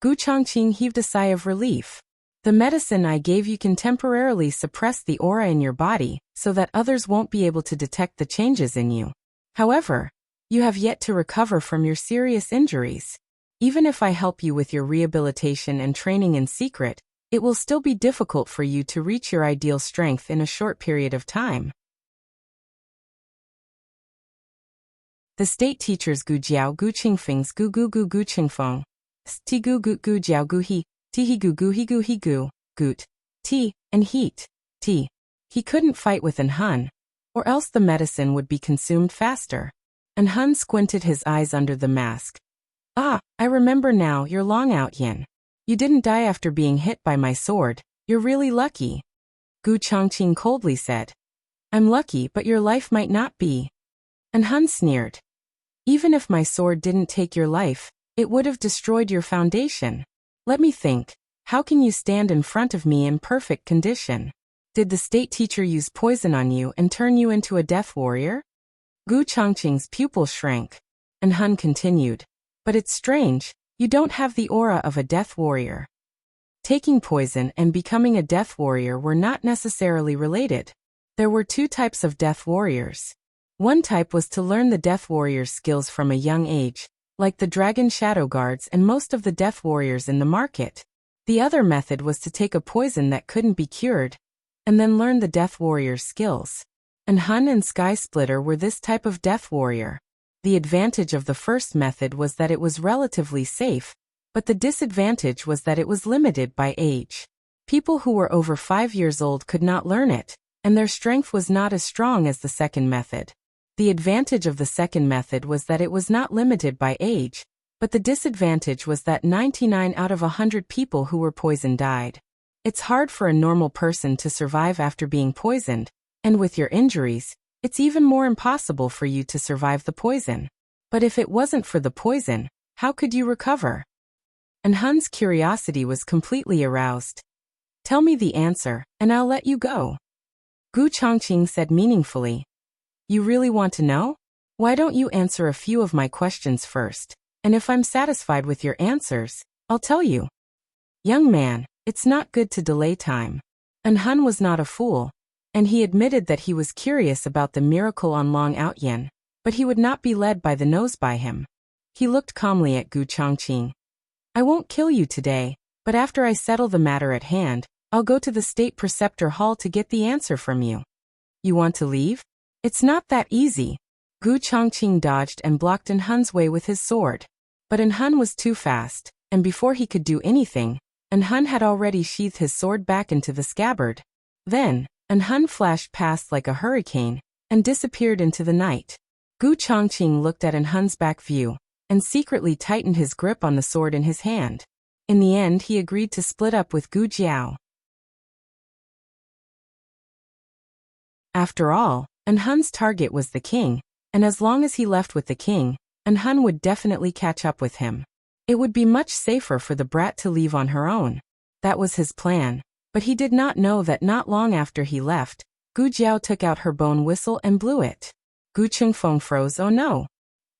S1: Gu Chongqing heaved a sigh of relief. The medicine I gave you can temporarily suppress the aura in your body, so that others won't be able to detect the changes in you. However, you have yet to recover from your serious injuries. Even if I help you with your rehabilitation and training in secret, it will still be difficult for you to reach your ideal strength in a short period of time. The state teachers Gu Jiao Gu Qingfeng's Gu Qingfeng, Ti Gu Jiao Gu He, Ti He Gu, Gut, Ti, and Heat, Ti. He couldn't fight with An Hun, or else the medicine would be consumed faster. An Hun squinted his eyes under the mask. Ah, I remember now, you're Long Out Yin. You didn't die after being hit by my sword, you're really lucky. Gu Chongqing coldly said. I'm lucky, but your life might not be. An Hun sneered. Even if my sword didn't take your life, it would have destroyed your foundation. Let me think, how can you stand in front of me in perfect condition? Did the state teacher use poison on you and turn you into a death warrior? Gu Chongqing's pupil shrank. An Hun continued. But it's strange, you don't have the aura of a death warrior. Taking poison and becoming a death warrior were not necessarily related. There were 2 types of death warriors. One type was to learn the death warrior's skills from a young age, like the dragon shadow guards and most of the death warriors in the market. The other method was to take a poison that couldn't be cured, and then learn the death warrior's skills. And Hun and Sky Splitter were this type of death warrior. The advantage of the first method was that it was relatively safe, but the disadvantage was that it was limited by age. People who were over 5 years old could not learn it, and their strength was not as strong as the second method. The advantage of the second method was that it was not limited by age, but the disadvantage was that 99 out of 100 people who were poisoned died. It's hard for a normal person to survive after being poisoned, and with your injuries, it's even more impossible for you to survive the poison. But if it wasn't for the poison, how could you recover? And Hun's curiosity was completely aroused. Tell me the answer, and I'll let you go. Gu Chongqing said meaningfully. You really want to know? Why don't you answer a few of my questions first, and if I'm satisfied with your answers, I'll tell you. Young man, it's not good to delay time. And Han was not a fool, and he admitted that he was curious about the miracle on Long Outyen, but he would not be led by the nose by him. He looked calmly at Gu Chongqing. I won't kill you today, but after I settle the matter at hand, I'll go to the State Preceptor Hall to get the answer from you. You want to leave? It's not that easy. Gu Chongqing dodged and blocked In Hun's way with his sword. But In Hun was too fast, and before he could do anything, In Hun had already sheathed his sword back into the scabbard. Then, In Hun flashed past like a hurricane, and disappeared into the night. Gu Chongqing looked at In Hun's back view, and secretly tightened his grip on the sword in his hand. In the end he agreed to split up with Gu Jiao. After all, In Hun's target was the king, and as long as he left with the king, In Hun would definitely catch up with him. It would be much safer for the brat to leave on her own. That was his plan, but he did not know that not long after he left, Gu Jiao took out her bone whistle and blew it. Gu Chengfeng froze. Oh no.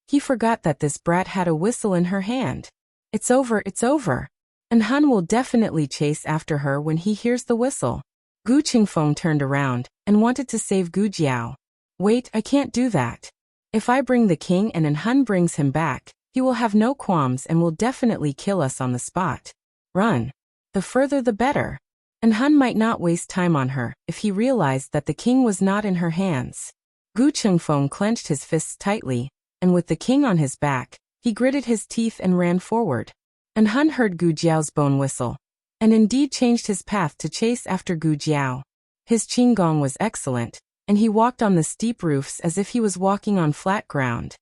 S1: He forgot that this brat had a whistle in her hand. It's over, it's over. And Han will definitely chase after her when he hears the whistle. Gu Chengfeng turned around and wanted to save Gu Jiao. Wait, I can't do that. If I bring the king and Han brings him back, he will have no qualms and will definitely kill us on the spot. Run. The further the better. And Han might not waste time on her if he realized that the king was not in her hands. Gu Chengfeng clenched his fists tightly, and with the king on his back, he gritted his teeth and ran forward. And Han heard Gu Jiao's bone whistle, and indeed changed his path to chase after Gu Jiao. His qinggong was excellent, and he walked on the steep roofs as if he was walking on flat ground.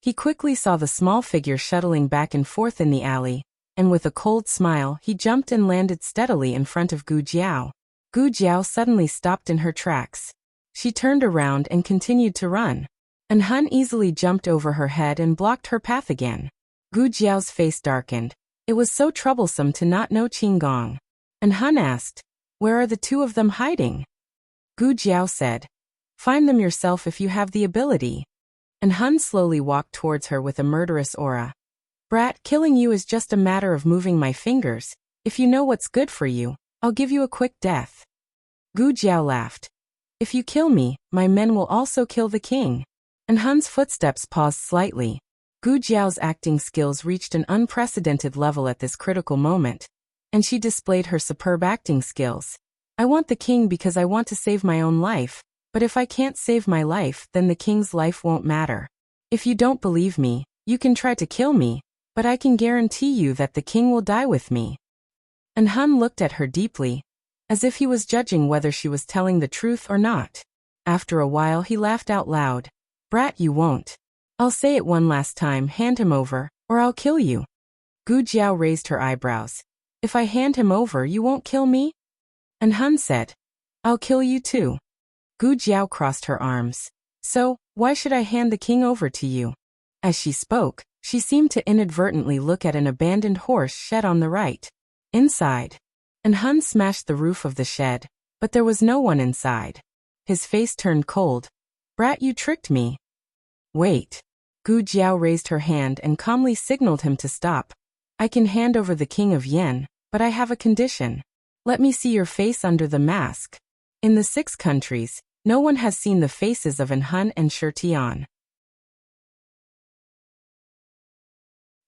S1: He quickly saw the small figure shuttling back and forth in the alley, and with a cold smile he jumped and landed steadily in front of Gu Jiao. Gu Jiao suddenly stopped in her tracks. She turned around and continued to run. And Han easily jumped over her head and blocked her path again. Gu Jiao's face darkened. It was so troublesome to not know qinggong. And Han asked, where are the two of them hiding? Gu Jiao said, find them yourself if you have the ability. And Han slowly walked towards her with a murderous aura. Brat, killing you is just a matter of moving my fingers. If you know what's good for you, I'll give you a quick death. Gu Jiao laughed. If you kill me, my men will also kill the king. And Han's footsteps paused slightly. Gu Jiao's acting skills reached an unprecedented level at this critical moment, and she displayed her superb acting skills. I want the king because I want to save my own life, but if I can't save my life, then the king's life won't matter. If you don't believe me, you can try to kill me, but I can guarantee you that the king will die with me. And Han looked at her deeply, as if he was judging whether she was telling the truth or not. After a while he laughed out loud. Brat, you won't. I'll say it one last time, hand him over, or I'll kill you. Gu Jiao raised her eyebrows. If I hand him over, you won't kill me? And Han said, I'll kill you too. Gu Jiao crossed her arms. So, why should I hand the king over to you? As she spoke, she seemed to inadvertently look at an abandoned horse shed on the right. Inside. And Han smashed the roof of the shed, but there was no one inside. His face turned cold. Brat, you tricked me. Wait. Gu Jiao raised her hand and calmly signaled him to stop. I can hand over the king of Yen, but I have a condition. Let me see your face under the mask. In the 6 countries, no one has seen the faces of In Hun and Shi Tian.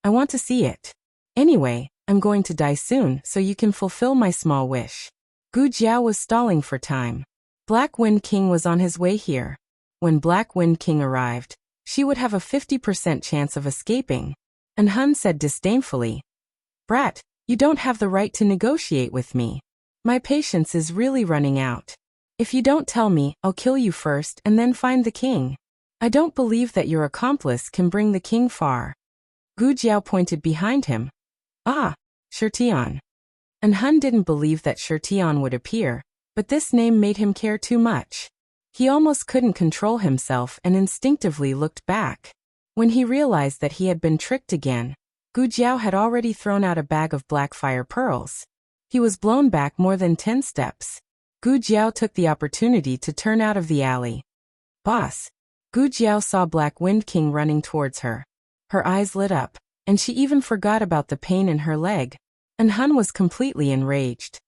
S1: I want to see it. Anyway, I'm going to die soon, so you can fulfill my small wish. Gu Jiao was stalling for time. Black Wind King was on his way here. When Black Wind King arrived, she would have a 50% chance of escaping. And Han said disdainfully, Brat, you don't have the right to negotiate with me. My patience is really running out. If you don't tell me, I'll kill you first and then find the king. I don't believe that your accomplice can bring the king far. Gu Jiao pointed behind him. Ah, Shi Tian. And Han didn't believe that Shi Tian would appear, but this name made him care too much. He almost couldn't control himself and instinctively looked back. When he realized that he had been tricked again, Gu Jiao had already thrown out a bag of black fire pearls. He was blown back more than 10 steps. Gu Jiao took the opportunity to turn out of the alley. Boss. Gu Jiao saw Black Wind King running towards her. Her eyes lit up. and she even forgot about the pain in her leg. And Han was completely enraged.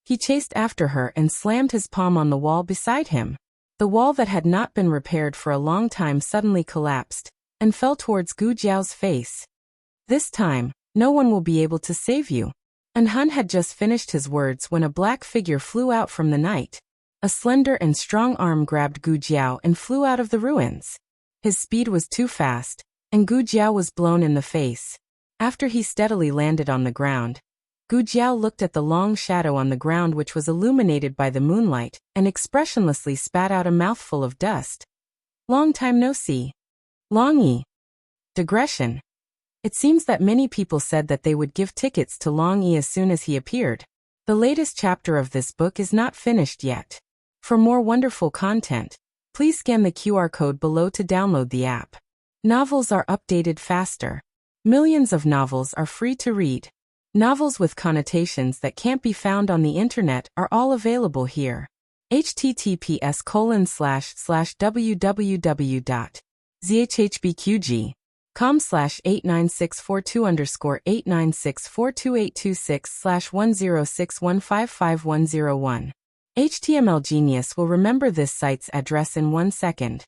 S1: He chased after her and slammed his palm on the wall beside him. The wall that had not been repaired for a long time suddenly collapsed and fell towards Gu Jiao's face. This time, no one will be able to save you. And Han had just finished his words when a black figure flew out from the night. A slender and strong arm grabbed Gu Jiao and flew out of the ruins. His speed was too fast, and Gu Jiao was blown in the face. After he steadily landed on the ground, Gu Jiao looked at the long shadow on the ground which was illuminated by the moonlight, and expressionlessly spat out a mouthful of dust. Long time no see. Long Yi. Digression. It seems that many people said that they would give tickets to Long Yi as soon as he appeared. The latest chapter of this book is not finished yet. For more wonderful content, please scan the QR code below to download the app. Novels are updated faster. Millions of novels are free to read. Novels with connotations that can't be found on the internet are all available here. https://www.zhbqg.com/89642_8964286/1061555101. HTML Genius will remember this site's address in 1 second.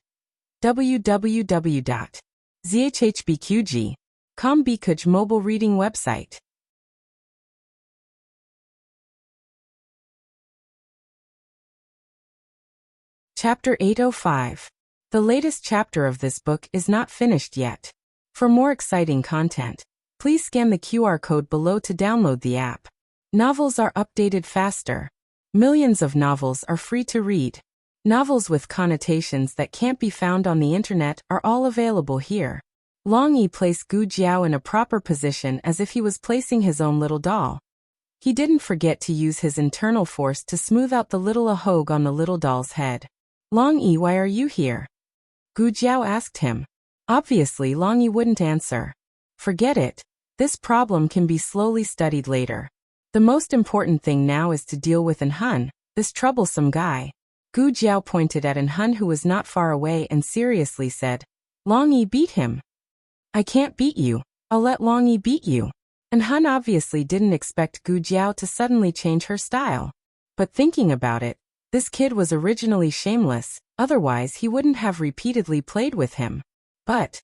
S1: www.zhbqg.com Bikuj mobile reading website. Chapter 805. The latest chapter of this book is not finished yet. For more exciting content, please scan the QR code below to download the app. Novels are updated faster. Millions of novels are free to read. Novels with connotations that can't be found on the internet are all available here. Long Yi placed Gu Jiao in a proper position as if he was placing his own little doll. He didn't forget to use his internal force to smooth out the little ahog on the little doll's head. Long Yi, why are you here? Gu Jiao asked him. Obviously Long Yi wouldn't answer. Forget it. This problem can be slowly studied later. The most important thing now is to deal with An Han, this troublesome guy. Gu Jiao pointed at An Han who was not far away and seriously said, Long Yi, beat him. I can't beat you. I'll let Long Yi beat you. An Han obviously didn't expect Gu Jiao to suddenly change her style. But thinking about it, this kid was originally shameless, otherwise he wouldn't have repeatedly played with him. But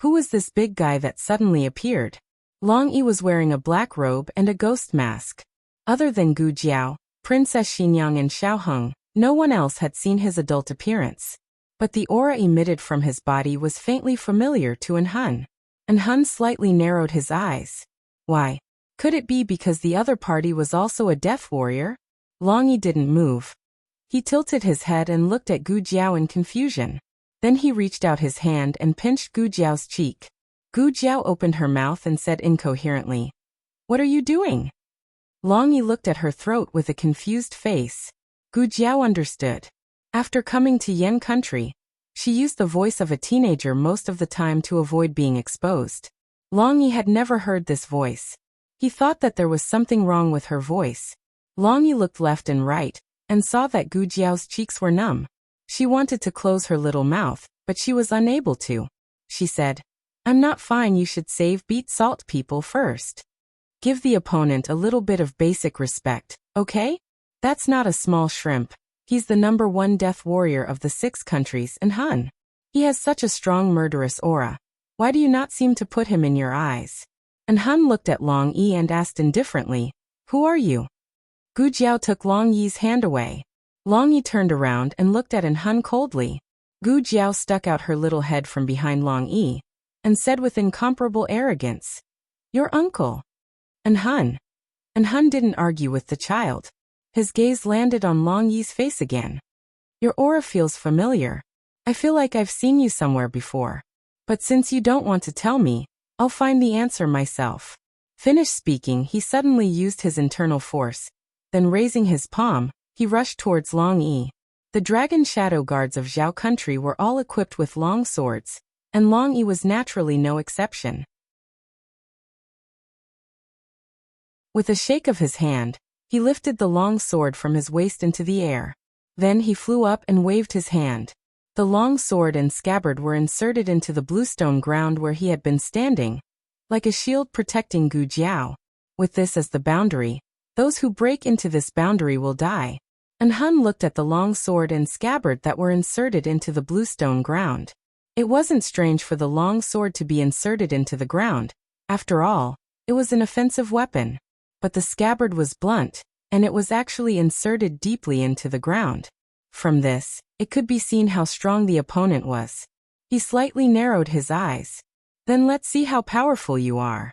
S1: who was this big guy that suddenly appeared? Long Yi was wearing a black robe and a ghost mask. Other than Gu Jiao, Princess Xinyang and Xiao Heng, no one else had seen his adult appearance. But the aura emitted from his body was faintly familiar to An Han. An Han slightly narrowed his eyes. Why? Could it be because the other party was also a death warrior? Long Yi didn't move. He tilted his head and looked at Gu Jiao in confusion. Then he reached out his hand and pinched Gu Jiao's cheek. Gu Jiao opened her mouth and said incoherently, What are you doing? Long Yi looked at her throat with a confused face. Gu Jiao understood. After coming to Yen country, she used the voice of a teenager most of the time to avoid being exposed. Long Yi had never heard this voice. He thought that there was something wrong with her voice. Long Yi looked left and right, and saw that Gu Jiao's cheeks were numb. She wanted to close her little mouth, but she was unable to. She said, I'm not fine, you should beat salt people first. Give the opponent a little bit of basic respect, okay? That's not a small shrimp. He's the #1 death warrior of the 6 countries in Han. He has such a strong murderous aura. Why do you not seem to put him in your eyes? And Han looked at Long Yi and asked indifferently, Who are you? Gu Jiao took Long Yi's hand away. Long Yi turned around and looked at An Han coldly. Gu Jiao stuck out her little head from behind Long Yi and said with incomparable arrogance, Your uncle. An Han. An Han didn't argue with the child. His gaze landed on Long Yi's face again. Your aura feels familiar. I feel like I've seen you somewhere before. But since you don't want to tell me, I'll find the answer myself. Finished speaking, he suddenly used his internal force. Then raising his palm, he rushed towards Long Yi. The dragon shadow guards of Zhao country were all equipped with long swords, and Long Yi was naturally no exception. With a shake of his hand, he lifted the long sword from his waist into the air. Then he flew up and waved his hand. The long sword and scabbard were inserted into the bluestone ground where he had been standing. like a shield protecting Gu Jiao. With this as the boundary, those who break into this boundary will die. And Han looked at the long sword and scabbard that were inserted into the bluestone ground. It wasn't strange for the long sword to be inserted into the ground. After all, it was an offensive weapon. But the scabbard was blunt, and it was actually inserted deeply into the ground. From this, it could be seen how strong the opponent was. He slightly narrowed his eyes. Then let's see how powerful you are.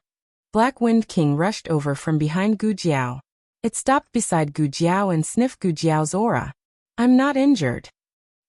S1: Black Wind King rushed over from behind Gu Jiao. It stopped beside Gu Jiao and sniffed Gu Jiao's aura. I'm not injured.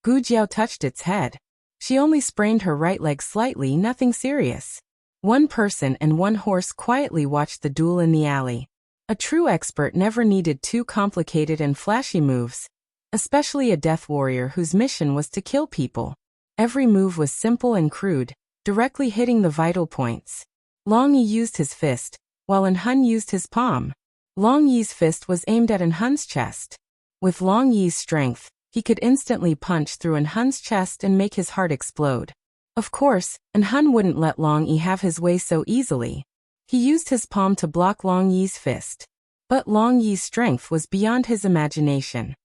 S1: Gu Jiao touched its head. She only sprained her right leg slightly, nothing serious. One person and one horse quietly watched the duel in the alley. A true expert never needed too complicated and flashy moves, especially a death warrior whose mission was to kill people. Every move was simple and crude, directly hitting the vital points. Long Yi used his fist, while En Hun used his palm. Long Yi's fist was aimed at En Hun's chest. With Long Yi's strength, he could instantly punch through En Hun's chest and make his heart explode. Of course, En Hun wouldn't let Long Yi have his way so easily. He used his palm to block Long Yi's fist. But Long Yi's strength was beyond his imagination.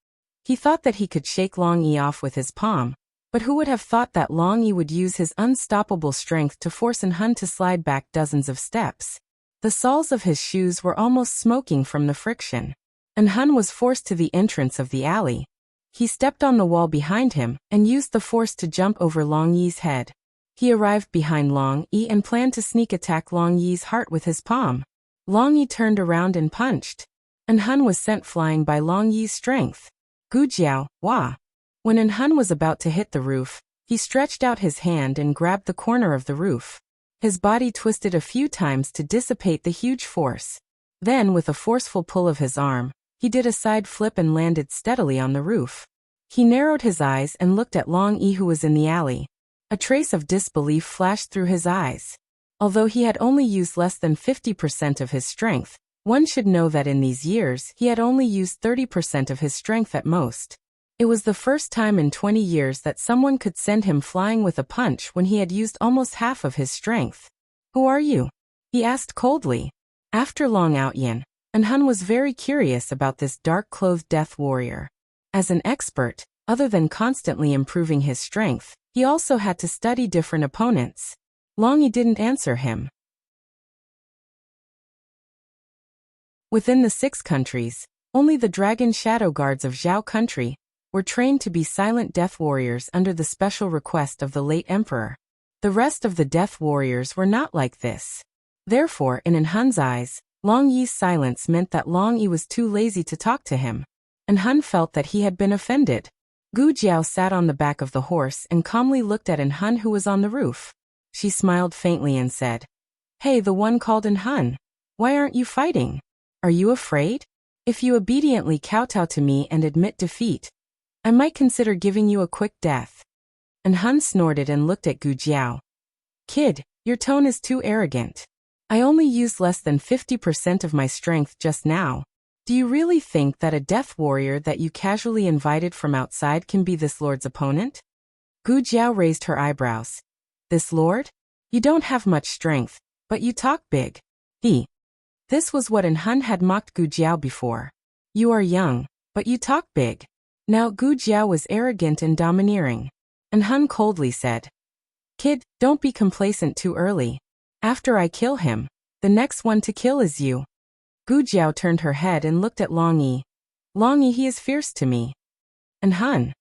S1: He thought that he could shake Long Yi off with his palm, but who would have thought that Long Yi would use his unstoppable strength to force En Hun to slide back dozens of steps? The soles of his shoes were almost smoking from the friction. En Hun was forced to the entrance of the alley. He stepped on the wall behind him and used the force to jump over Long Yi's head. He arrived behind Long Yi and planned to sneak attack Long Yi's heart with his palm. Long Yi turned around and punched. En Hun was sent flying by Long Yi's strength. Gu Jiao, wah! When En Hun was about to hit the roof, he stretched out his hand and grabbed the corner of the roof. His body twisted a few times to dissipate the huge force. Then, with a forceful pull of his arm, he did a side flip and landed steadily on the roof. He narrowed his eyes and looked at Long Yi, who was in the alley. A trace of disbelief flashed through his eyes. Although he had only used less than 50% of his strength, one should know that in these years he had only used 30% of his strength at most. It was the first time in 20 years that someone could send him flying with a punch when he had used almost half of his strength. Who are you? He asked coldly. After Long Outyin, En Hun was very curious about this dark-clothed death warrior. As an expert, other than constantly improving his strength, he also had to study different opponents. Long Yi didn't answer him. Within the 6 countries, only the Dragon Shadow Guards of Zhao Country were trained to be silent death warriors under the special request of the late emperor. The rest of the death warriors were not like this. Therefore, in En Hun's eyes, Long Yi's silence meant that Long Yi was too lazy to talk to him. En Hun felt that he had been offended. Gu Jiao sat on the back of the horse and calmly looked at En Hun, who was on the roof. She smiled faintly and said, "Hey, the one called En Hun. Why aren't you fighting? Are you afraid? If you obediently kowtow to me and admit defeat, I might consider giving you a quick death." En Hun snorted and looked at Gu Jiao. "Kid, your tone is too arrogant. I only used less than 50% of my strength just now. Do you really think that a death warrior that you casually invited from outside can be this lord's opponent?" Gu Jiao raised her eyebrows. "This lord? You don't have much strength, but you talk big." This was what En Hun had mocked Gu Jiao before. "You are young, but you talk big." Now Gu Jiao was arrogant and domineering. En Hun coldly said, "Kid, don't be complacent too early. After I kill him, the next one to kill is you." Gu Jiao turned her head and looked at Long Yi. "Long Yi, he is fierce to me." En Hun.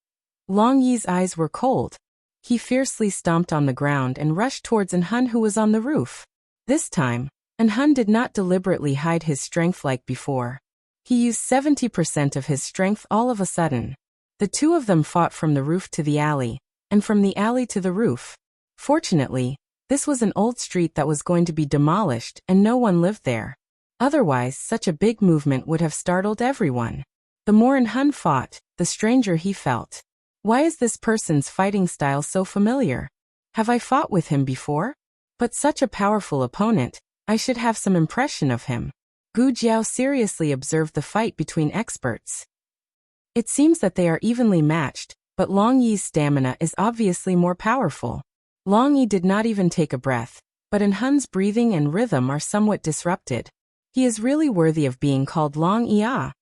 S1: Long Yi's eyes were cold. He fiercely stomped on the ground and rushed towards En Hun, who was on the roof. This time, En Hun did not deliberately hide his strength like before. He used 70% of his strength all of a sudden. The two of them fought from the roof to the alley, and from the alley to the roof. Fortunately, this was an old street that was going to be demolished and no one lived there. Otherwise, such a big movement would have startled everyone. The more En Hun fought, the stranger he felt. Why is this person's fighting style so familiar? Have I fought with him before? But such a powerful opponent, I should have some impression of him. Gu Jiao seriously observed the fight between experts. It seems that they are evenly matched, but Long Yi's stamina is obviously more powerful. Long Yi did not even take a breath, but in Hun's breathing and rhythm are somewhat disrupted. He is really worthy of being called Long Ia.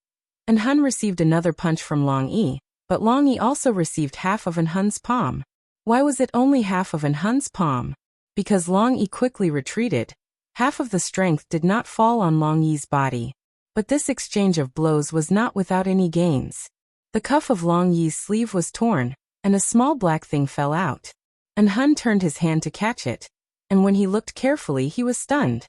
S1: And Hun received another punch from Long I, but Long I also received half of an Hun's palm. Why was it only half of an Hun's palm? Because Long I quickly retreated. Half of the strength did not fall on Long Yi's body. But this exchange of blows was not without any gains. The cuff of Long Yi's sleeve was torn, and a small black thing fell out. And Hun turned his hand to catch it, and when he looked carefully he was stunned.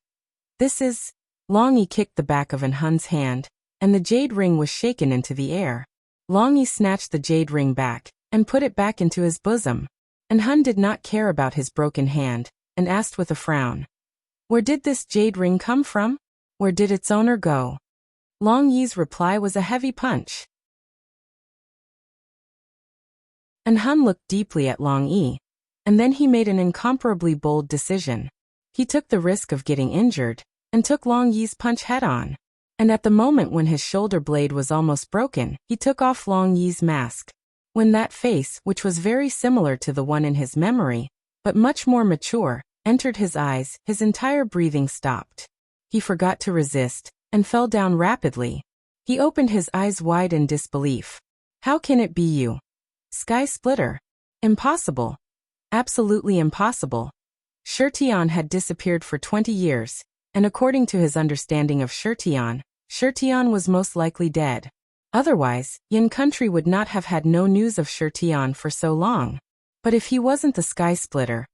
S1: This is... Long Yi kicked the back of an Hun's hand, and the jade ring was shaken into the air. Long Yi snatched the jade ring back, and put it back into his bosom. And Hun did not care about his broken hand, and asked with a frown, "Where did this jade ring come from? Where did its owner go?" Long Yi's reply was a heavy punch. And Hun looked deeply at Long Yi, and then he made an incomparably bold decision. He took the risk of getting injured, and took Long Yi's punch head-on. And at the moment when his shoulder blade was almost broken, he took off Long Yi's mask. When that face, which was very similar to the one in his memory, but much more mature, entered his eyes, his entire breathing stopped. He forgot to resist, and fell down rapidly. He opened his eyes wide in disbelief. How can it be you? Sky Splitter. Impossible. Absolutely impossible. Shirtian had disappeared for 20 years, and according to his understanding of Shirtian was most likely dead. Otherwise, Yin Country would not have had no news of Shirtian for so long. But if he wasn't the Sky Splitter,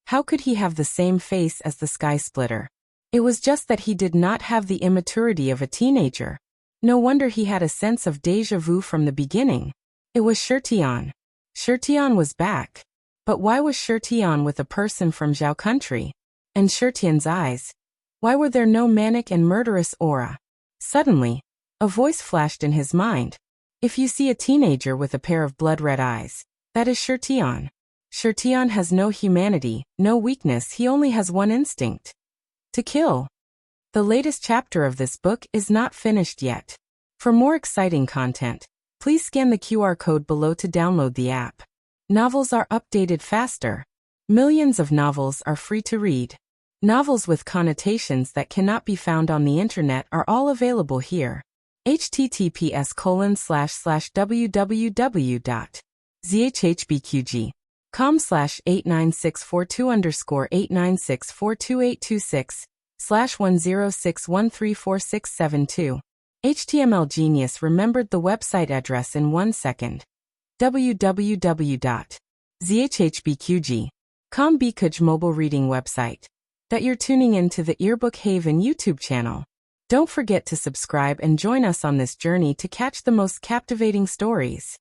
S1: how could he have the same face as the Sky Splitter? It was just that he did not have the immaturity of a teenager. No wonder he had a sense of déjà vu from the beginning. It was Shirtian. Shirtian was back. But why was Shirtian with a person from Zhao Country? And Shirtian's eyes? Why were there no manic and murderous aura? Suddenly, a voice flashed in his mind. If you see a teenager with a pair of blood-red eyes, that is Shirtian. Shirtian has no humanity, no weakness, he only has one instinct. To kill. The latest chapter of this book is not finished yet. For more exciting content, please scan the QR code below to download the app. Novels are updated faster. Millions of novels are free to read. Novels with connotations that cannot be found on the internet are all available here. https://www.zhhbqg.com/89642_8964286/106134672. HTML Genius remembered the website address in 1 second. www.zhhbqg.com Bkuj mobile reading website. That you're tuning in to the Earbook Haven YouTube channel. Don't forget to subscribe and join us on this journey to catch the most captivating stories.